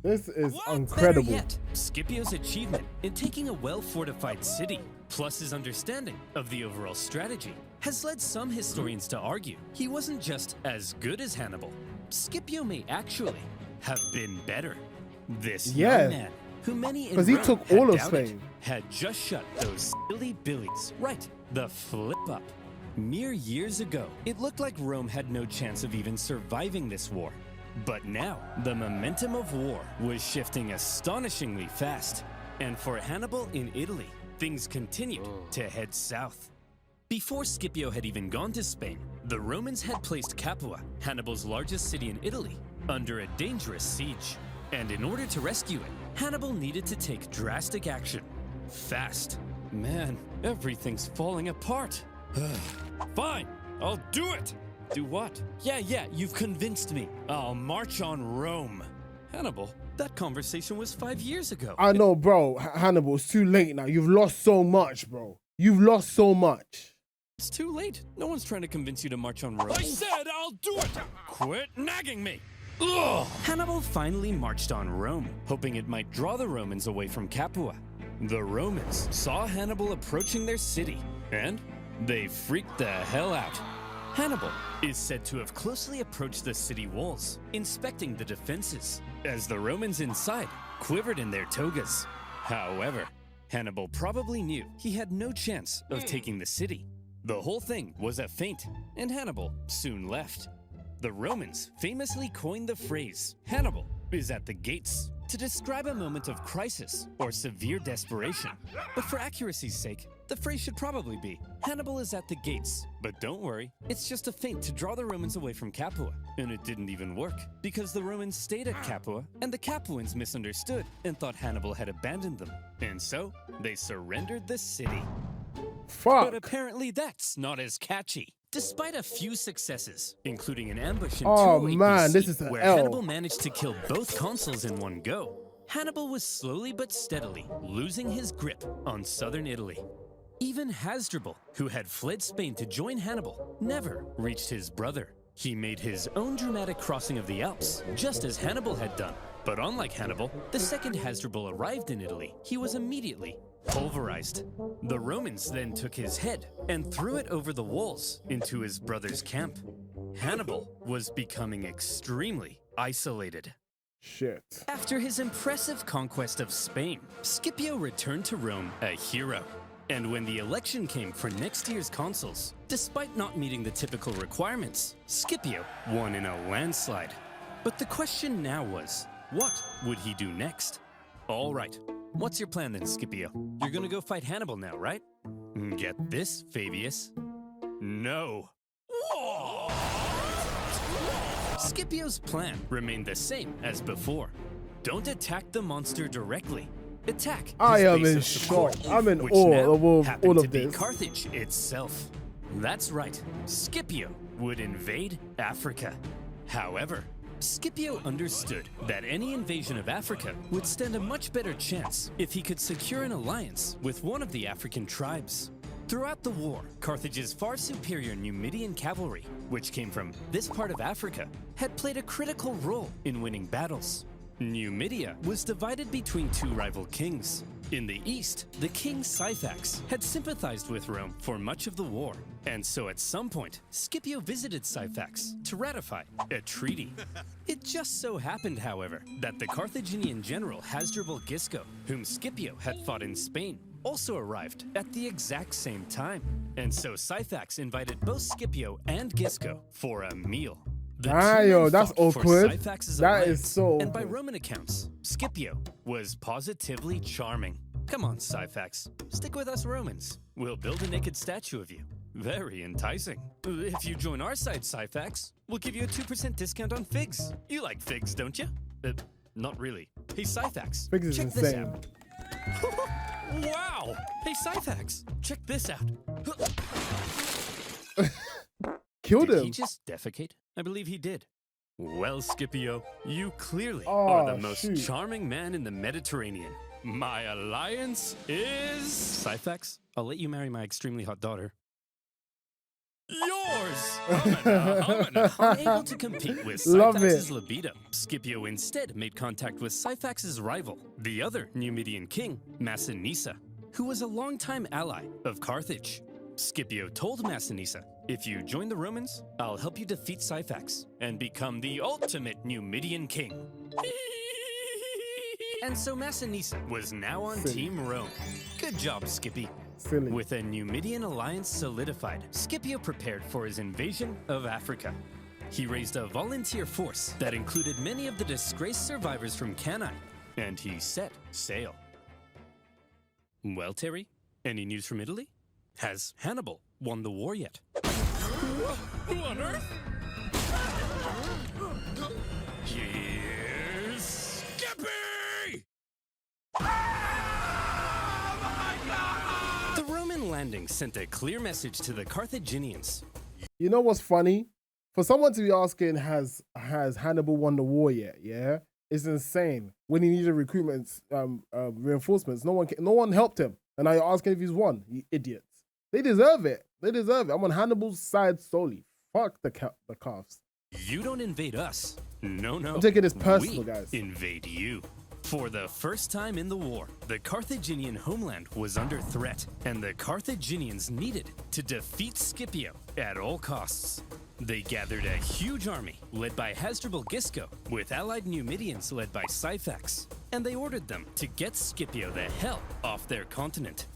This is What? Better incredible. yet, Scipio's achievement in taking a well-fortified city, plus his understanding of the overall strategy, has led some historians to argue he wasn't just as good as Hannibal. Scipio may actually have been better. This Yeah. young man, who many in 'Cause he Rome took had all of doubted, Spain. had just shut those silly billies. Right, the flip up. Mere years ago, it looked like Rome had no chance of even surviving this war. But now, the momentum of war was shifting astonishingly fast. And for Hannibal in Italy, things continued to head south. Before Scipio had even gone to Spain, the Romans had placed Capua, Hannibal's largest city in Italy, under a dangerous siege. And in order to rescue it, Hannibal needed to take drastic action. Fast. Man, everything's falling apart. Fine, I'll do it. Do what? Yeah, you've convinced me. I'll march on Rome. Hannibal, that conversation was 5 years ago. I know, bro. Hannibal, it's too late now. You've lost so much, bro. You've lost so much. It's too late. No one's trying to convince you to march on Rome. I said I'll do it! Quit nagging me! Ugh. Hannibal finally marched on Rome, hoping it might draw the Romans away from Capua. The Romans saw Hannibal approaching their city, and they freaked the hell out. Hannibal is said to have closely approached the city walls, inspecting the defenses, as the Romans inside quivered in their togas. However, Hannibal probably knew he had no chance of taking the city. The whole thing was a feint, and Hannibal soon left. The Romans famously coined the phrase, Hannibal is at the gates, to describe a moment of crisis or severe desperation. But for accuracy's sake, the phrase should probably be, Hannibal is at the gates. But don't worry, it's just a feint to draw the Romans away from Capua. And it didn't even work, because the Romans stayed at Capua, and the Capuans misunderstood and thought Hannibal had abandoned them. And so, they surrendered the city. Fuck. But apparently that's not as catchy. Despite a few successes, including an ambush in Oh 208 man, BC, this is an where L. Hannibal managed to kill both consuls in one go, Hannibal was slowly but steadily losing his grip on southern Italy. Even Hasdrubal, who had fled Spain to join Hannibal, never reached his brother. He made his own dramatic crossing of the Alps, just as Hannibal had done. But unlike Hannibal, the second Hasdrubal arrived in Italy, he was immediately pulverized. The Romans then took his head and threw it over the walls into his brother's camp. Hannibal was becoming extremely isolated. Shit. After his impressive conquest of Spain, Scipio returned to Rome a hero. And when the election came for next year's consuls, despite not meeting the typical requirements, Scipio won in a landslide. But the question now was, what would he do next? All right, what's your plan then, Scipio? You're gonna go fight Hannibal now, right? Get this, Fabius. No. Scipio's plan remained the same as before. Don't attack the monster directly. Attack I his am base in of support, shock. I'm in which awe now of happened all to of be this. Carthage itself. That's right, Scipio would invade Africa. However, Scipio understood that any invasion of Africa would stand a much better chance if he could secure an alliance with one of the African tribes. Throughout the war, Carthage's far superior Numidian cavalry, which came from this part of Africa, had played a critical role in winning battles. Numidia was divided between two rival kings. In the east, the king Syphax had sympathized with Rome for much of the war, and so at some point, Scipio visited Syphax to ratify a treaty. It just so happened, however, that the Carthaginian general Hasdrubal Gisco, whom Scipio had fought in Spain, also arrived at the exact same time. And so Syphax invited both Scipio and Gisco for a meal. The two Ayo, men that's fought for awkward. Syphax's That alliance, is so and by awkward. Roman accounts, Scipio was positively charming. Come on, Syphax, stick with us Romans. We'll build a naked statue of you. Very enticing. If you join our side, Syphax, we'll give you a 2% discount on figs. You like figs, don't you? Not really. Hey, Syphax, Figs is check this insane. out. Wow! Hey, Syphax, check this out. Killed Did him. he just defecate? I believe he did. Well, Scipio, you clearly Oh, are the most shoot. charming man in the Mediterranean. My alliance is... Syphax, I'll let you marry my extremely hot daughter. Yours! Unable to compete with Love Syphax's it. libido, Scipio instead made contact with Syphax's rival, the other Numidian king, Massinissa, who was a longtime ally of Carthage. Scipio told Massinissa, if you join the Romans, I'll help you defeat Syphax and become the ultimate Numidian king. And so Massinissa was now on Silly. Team Rome. Good job, Skippy. Silly. With a Numidian alliance solidified, Scipio prepared for his invasion of Africa. He raised a volunteer force that included many of the disgraced survivors from Cannae, and he set sail. Well, Terry, any news from Italy? Has Hannibal won the war yet? Who on earth? Here's Skippy! The Roman landing sent a clear message to the Carthaginians. You know what's funny? For someone to be asking, has Hannibal won the war yet? Yeah, it's insane. When he needed recruitment, reinforcements, no one helped him, and now you're asking if he's won. You idiots. They deserve it. They deserve it. I'm on Hannibal's side solely. Fuck the calves. You don't invade us. No. I'm taking this personal, We guys. invade you. For the first time in the war, the Carthaginian homeland was under threat, and the Carthaginians needed to defeat Scipio at all costs. They gathered a huge army led by Hasdrubal Gisco with allied Numidians led by Syphax, and they ordered them to get Scipio the hell off their continent.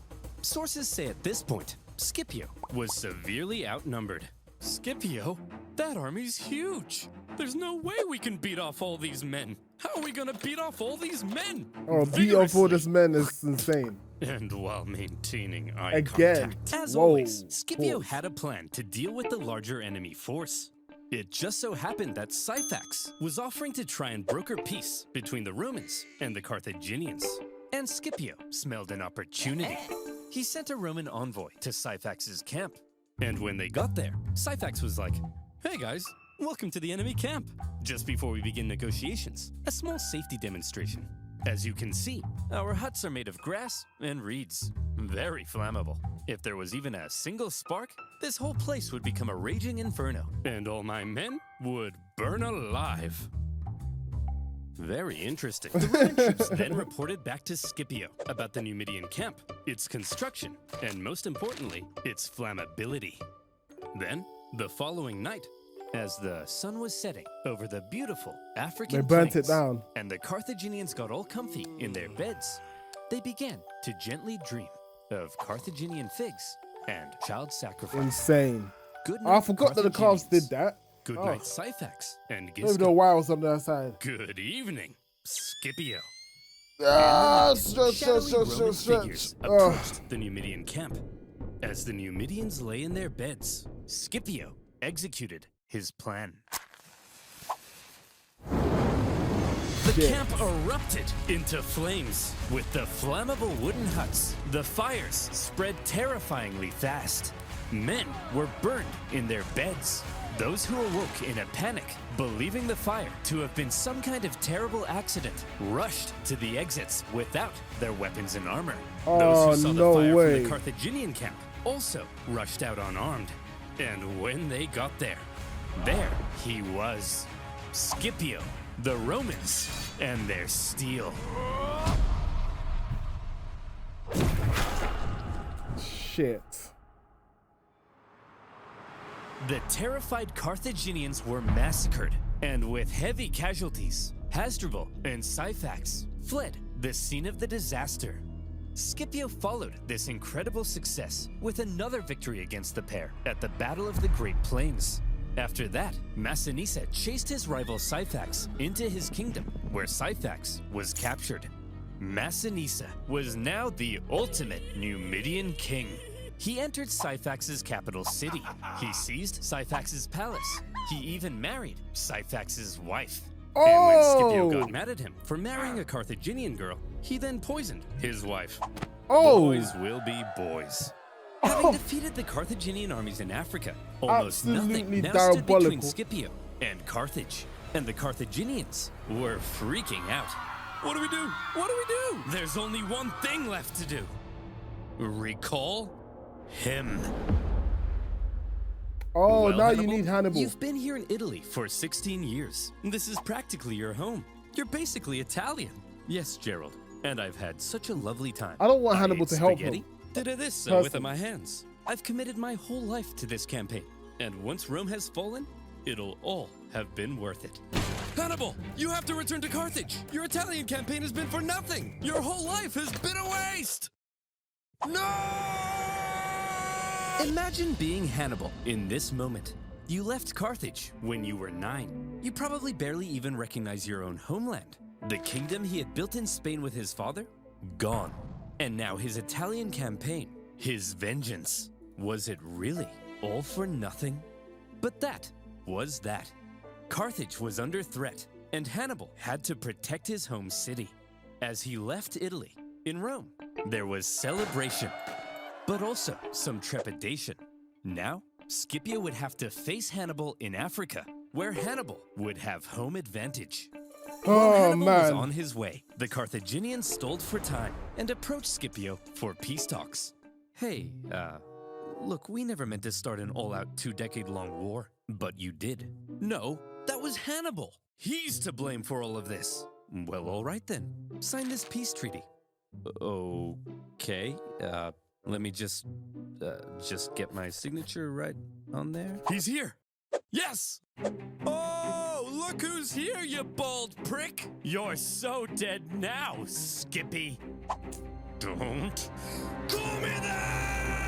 Sources say at this point, Scipio was severely outnumbered. Scipio? That army's huge. There's no way we can beat off all these men. How are we gonna beat off all these men? Oh, beat off all this men is insane. And while maintaining eye Again. contact. As Whoa, always, Scipio pause. had a plan to deal with the larger enemy force. It just so happened that Syphax was offering to try and broker peace between the Romans and the Carthaginians. And Scipio smelled an opportunity. He sent a Roman envoy to Syphax's camp. And when they got there, Syphax was like, "Hey guys, welcome to the enemy camp. Just before we begin negotiations, a small safety demonstration. As you can see, our huts are made of grass and reeds. Very flammable. If there was even a single spark, this whole place would become a raging inferno, and all my men would burn alive." Very interesting. The Roman troops then reported back to Scipio about the Numidian camp, its construction, and most importantly, its flammability. Then, the following night, as the sun was setting over the beautiful African They burnt plains, it down. and the Carthaginians got all comfy in their beds, they began to gently dream of Carthaginian figs and child sacrifice. Insane. Good Oh, I night, forgot that the calves did Carthaginians. that. Good Oh. night, Syphax and I don't even know Gisco. why I was on their side. Good evening, Scipio. Ah, Shadowy Roman stretch. figures approached the Numidian camp. As the Numidians lay in their beds, Scipio executed his plan. The Shit. camp erupted into flames. With the flammable wooden huts, the fires spread terrifyingly fast. Men were burned in their beds. Those who awoke in a panic, believing the fire to have been some kind of terrible accident, rushed to the exits without their weapons and armor. Those who saw the no fire way. from the Carthaginian camp also rushed out unarmed. And when they got there he was. Scipio, the Romans, and their steel. Shit. The terrified Carthaginians were massacred, and with heavy casualties, Hasdrubal and Syphax fled the scene of the disaster. Scipio followed this incredible success with another victory against the pair at the Battle of the Great Plains. After that, Massinissa chased his rival Syphax into his kingdom, where Syphax was captured. Massinissa was now the ultimate Numidian king. He entered Syphax's capital city. He seized Syphax's palace. He even married Syphax's wife. And when Scipio Oh! got mad at him for marrying a Carthaginian girl, he then poisoned his wife. Oh! Boys will be boys. Having defeated the Carthaginian armies in Africa, almost Absolutely nothing now stood between diabolical. Scipio and Carthage. And the Carthaginians were freaking out. What do we do? What do we do? There's only one thing left to do. Recall him. Oh, Well, now you Hannibal, need Hannibal. You've been here in Italy for 16 years. This is practically your home. You're basically Italian. Yes, Gerald. And I've had such a lovely time. I don't want I Hannibal ate to help spaghetti, him. Did this Personally. with my hands. I've committed my whole life to this campaign. And once Rome has fallen, it'll all have been worth it. Hannibal, you have to return to Carthage. Your Italian campaign has been for nothing. Your whole life has been a waste. No! Imagine being Hannibal in this moment. You left Carthage when you were 9. You probably barely even recognize your own homeland. The kingdom he had built in Spain with his father? Gone. And now his Italian campaign, his vengeance. Was it really all for nothing? But that was that. Carthage was under threat, and Hannibal had to protect his home city. As he left Italy, in Rome, there was celebration, but also some trepidation. Now, Scipio would have to face Hannibal in Africa, where Hannibal would have home advantage. While Oh, Hannibal was man. on his way, the Carthaginians stalled for time and approached Scipio for peace talks. Hey, look, we never meant to start an all-out 2-decade-long war, but you did. No, that was Hannibal. He's to blame for all of this. Well, all right then. Sign this peace treaty. Okay, let me just get my signature right on there. He's here. Yes! Oh, look who's here, you bald prick! You're so dead now, Skippy. Don't. Call me that!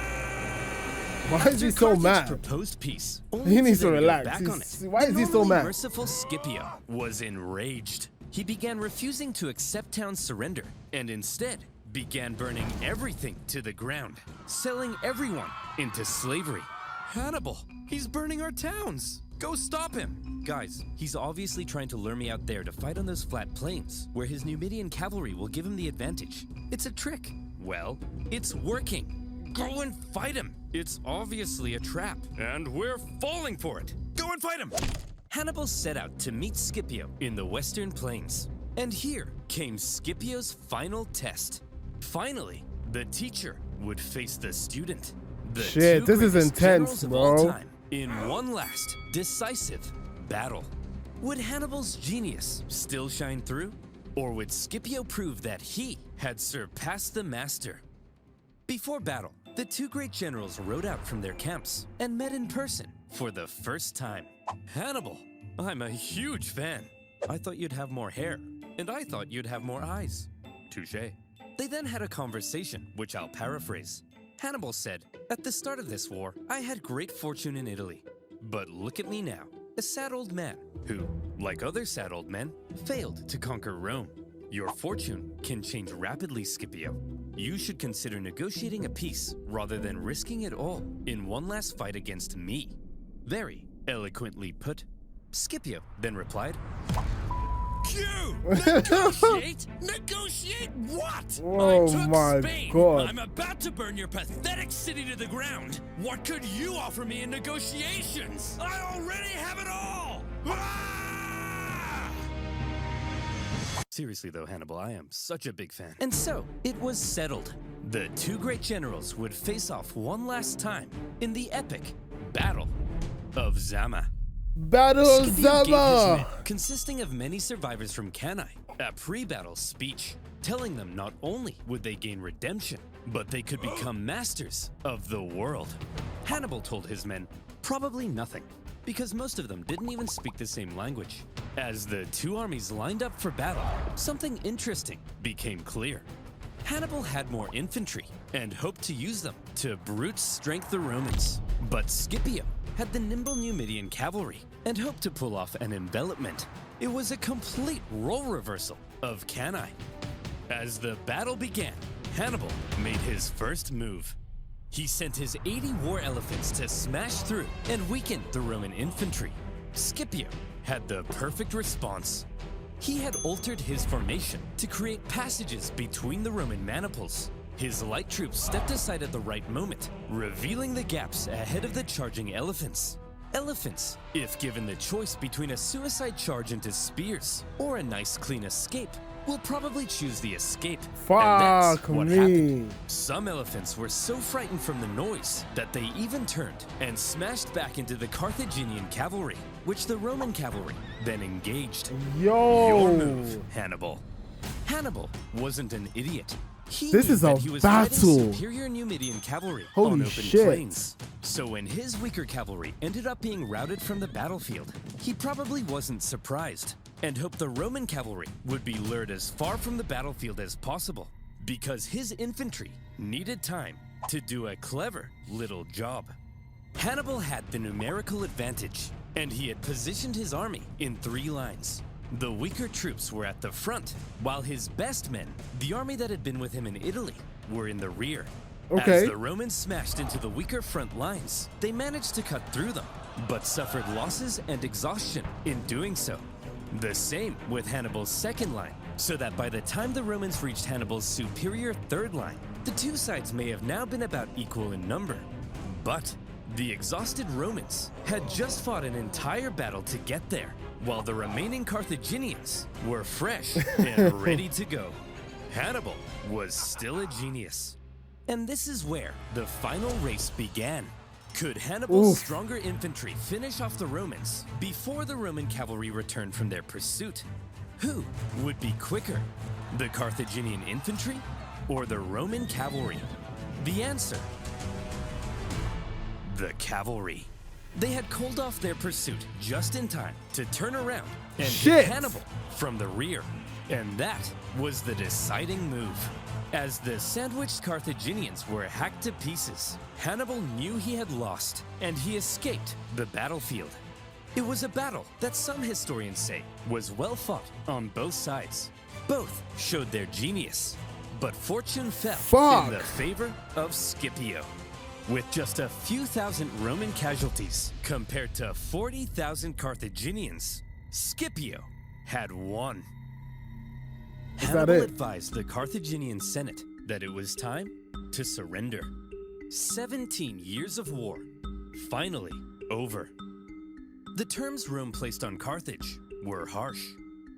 Why is he so Carthage mad? proposed peace. He needs to then go relax. back on it. Why is he so normally mad? Merciful Scipio was enraged. He began refusing to accept town surrender and instead began burning everything to the ground, selling everyone into slavery. Hannibal, he's burning our towns. Go stop him. Guys, he's obviously trying to lure me out there to fight on those flat plains, where his Numidian cavalry will give him the advantage. It's a trick. Well, it's working. Go and fight him. It's obviously a trap, and we're falling for it. Go and fight him. Hannibal set out to meet Scipio in the western plains. And here came Scipio's final test. Finally, the teacher would face the student. The Shit, two this is greatest intense, generals of all bro. time, in one last decisive battle. Would Hannibal's genius still shine through? Or would Scipio prove that he had surpassed the master? Before battle, the two great generals rode out from their camps and met in person for the first time. Hannibal, I'm a huge fan. I thought you'd have more hair, and I thought you'd have more eyes. Touché. They then had a conversation, which I'll paraphrase. Hannibal said, "At the start of this war, I had great fortune in Italy. But look at me now, a sad old man who, like other sad old men, failed to conquer Rome. Your fortune can change rapidly, Scipio. You should consider negotiating a peace rather than risking it all in one last fight against me." Very eloquently put. Scipio then replied, You! Negotiate? Negotiate what? Oh I took my Spain. God. I'm about to burn your pathetic city to the ground. What could you offer me in negotiations? I already have it all! Ah! Seriously though, Hannibal, I am such a big fan. And so, it was settled. The two great generals would face off one last time in the epic Battle of Zama. Battle of Scipio gave his Zama. men, consisting of many survivors from Cannae, a pre-battle speech, telling them not only would they gain redemption, but they could become masters of the world. Hannibal told his men probably nothing, because most of them didn't even speak the same language. As the two armies lined up for battle, something interesting became clear. Hannibal had more infantry and hoped to use them to brute strength the Romans. But Scipio had the nimble Numidian cavalry and hoped to pull off an envelopment. It was a complete role reversal of Cannae. As the battle began, Hannibal made his first move. He sent his 80 war elephants to smash through and weaken the Roman infantry. Scipio had the perfect response. He had altered his formation to create passages between the Roman maniples. His light troops stepped aside at the right moment, revealing the gaps ahead of the charging elephants. Elephants, if given the choice between a suicide charge into spears or a nice clean escape, will probably choose the escape. And that's Fuck what me. happened. Some elephants were so frightened from the noise that they even turned and smashed back into the Carthaginian cavalry, which the Roman cavalry then engaged. Yo. Your move, Hannibal. Hannibal wasn't an idiot. He This knew is that a he was battle. fighting superior Numidian cavalry Holy on open shit. plains. So when his weaker cavalry ended up being routed from the battlefield, he probably wasn't surprised and hoped the Roman cavalry would be lured as far from the battlefield as possible, because his infantry needed time to do a clever little job. Hannibal had the numerical advantage, and he had positioned his army in 3 lines. The weaker troops were at the front, while his best men, the army that had been with him in Italy, were in the rear. Okay. As the Romans smashed into the weaker front lines, they managed to cut through them, but suffered losses and exhaustion in doing so. The same with Hannibal's second line, so that by the time the Romans reached Hannibal's superior third line, the two sides may have now been about equal in number. But The exhausted Romans had just fought an entire battle to get there, while the remaining Carthaginians were fresh and ready to go. Hannibal was still a genius. And this is where the final race began. Could Hannibal's stronger infantry finish off the Romans before the Roman cavalry returned from their pursuit? Who would be quicker, the Carthaginian infantry or the Roman cavalry? The answer: the cavalry. They had called off their pursuit just in time to turn around and hit Hannibal from the rear. And that was the deciding move. As the sandwiched Carthaginians were hacked to pieces, Hannibal knew he had lost, and he escaped the battlefield. It was a battle that some historians say was well fought on both sides. Both showed their genius, but fortune fell in the favor of Scipio. With just a few thousand Roman casualties compared to 40,000 Carthaginians, Scipio had won. Hannibal advised the Carthaginian Senate that it was time to surrender. 17 years of war, finally over. The terms Rome placed on Carthage were harsh.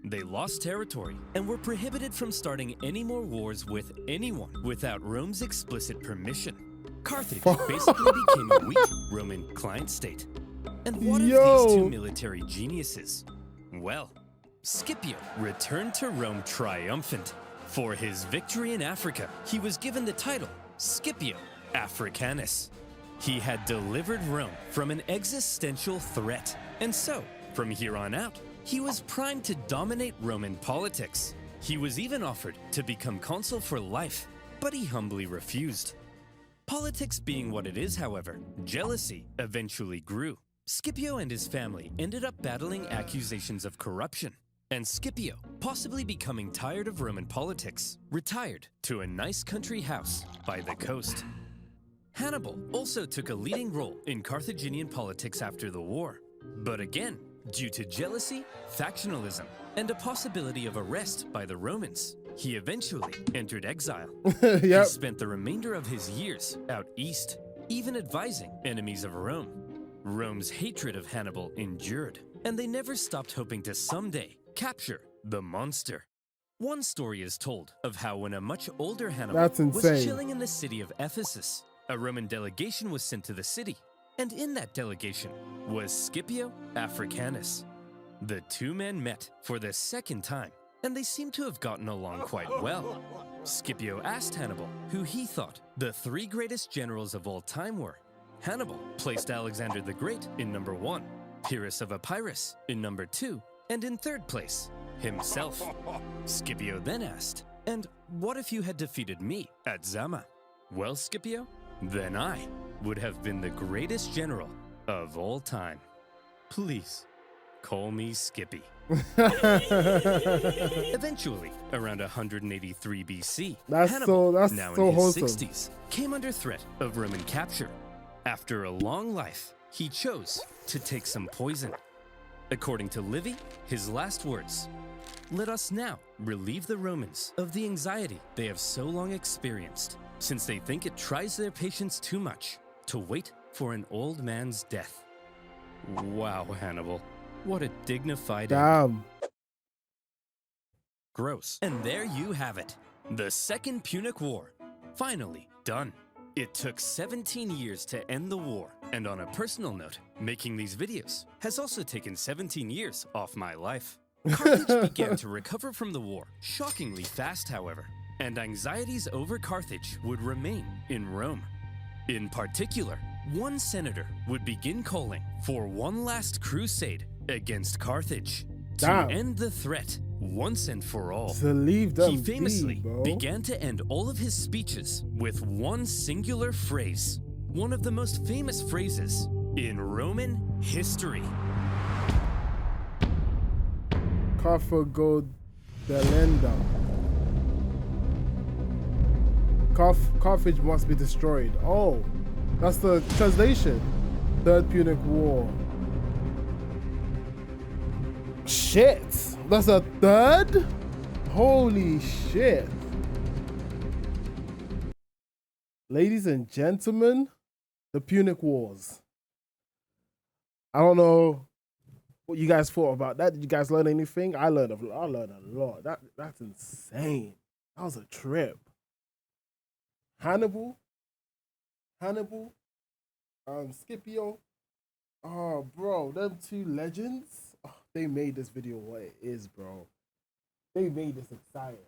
They lost territory and were prohibited from starting any more wars with anyone without Rome's explicit permission. Carthage basically became a weak Roman client state. And what of these two military geniuses? Well, Scipio returned to Rome triumphant. For his victory in Africa, he was given the title Scipio Africanus. He had delivered Rome from an existential threat, and so, from here on out, he was primed to dominate Roman politics. He was even offered to become consul for life, but he humbly refused. Politics being what it is, however, jealousy eventually grew. Scipio and his family ended up battling accusations of corruption, and Scipio, possibly becoming tired of Roman politics, retired to a nice country house by the coast. Hannibal also took a leading role in Carthaginian politics after the war, but again, due to jealousy, factionalism, and a possibility of arrest by the Romans, he eventually entered exile. He spent the remainder of his years out east, even advising enemies of Rome. Rome's hatred of Hannibal endured, and they never stopped hoping to someday capture the monster. One story is told of how when a much older Hannibal was chilling in the city of Ephesus, a Roman delegation was sent to the city, and in that delegation was Scipio Africanus. The two men met for the second time, and they seemed to have gotten along quite well. Scipio asked Hannibal who he thought the three greatest generals of all time were. Hannibal placed Alexander the Great in number 1, Pyrrhus of Epirus in number 2, and in third place, himself. Scipio then asked, "And what if you had defeated me at Zama?" "Well, Scipio, then I would have been the greatest general of all time. Please, call me Skippy." Eventually, around 183 BC, Hannibal, now in his 60s, came under threat of Roman capture. After a long life, he chose to take some poison. According to Livy, his last words: "Let us now relieve the Romans of the anxiety they have so long experienced, since they think it tries their patience too much to wait for an old man's death." Wow, Hannibal. What a dignified end. Gross. And there you have it. The Second Punic War. Finally done. It took 17 years to end the war, and on a personal note, making these videos has also taken 17 years off my life. Carthage began to recover from the war shockingly fast, however, and anxieties over Carthage would remain in Rome. In particular, one senator would begin calling for one last crusade against Carthage to end the threat once and for all. He famously began to end all of his speeches with one singular phrase, one of the most famous phrases in Roman history. Carthago delenda. Carthage must be destroyed. Oh, that's the translation. Third Punic War. Shit, that's a third? Holy shit. Ladies and gentlemen, the Punic Wars. I don't know what you guys thought about that. Did you guys learn anything? I learned a lot. That's insane. That was a trip. Hannibal, Scipio. Oh, bro, them two legends. Oh, they made this video what it is, bro. They made this exciting.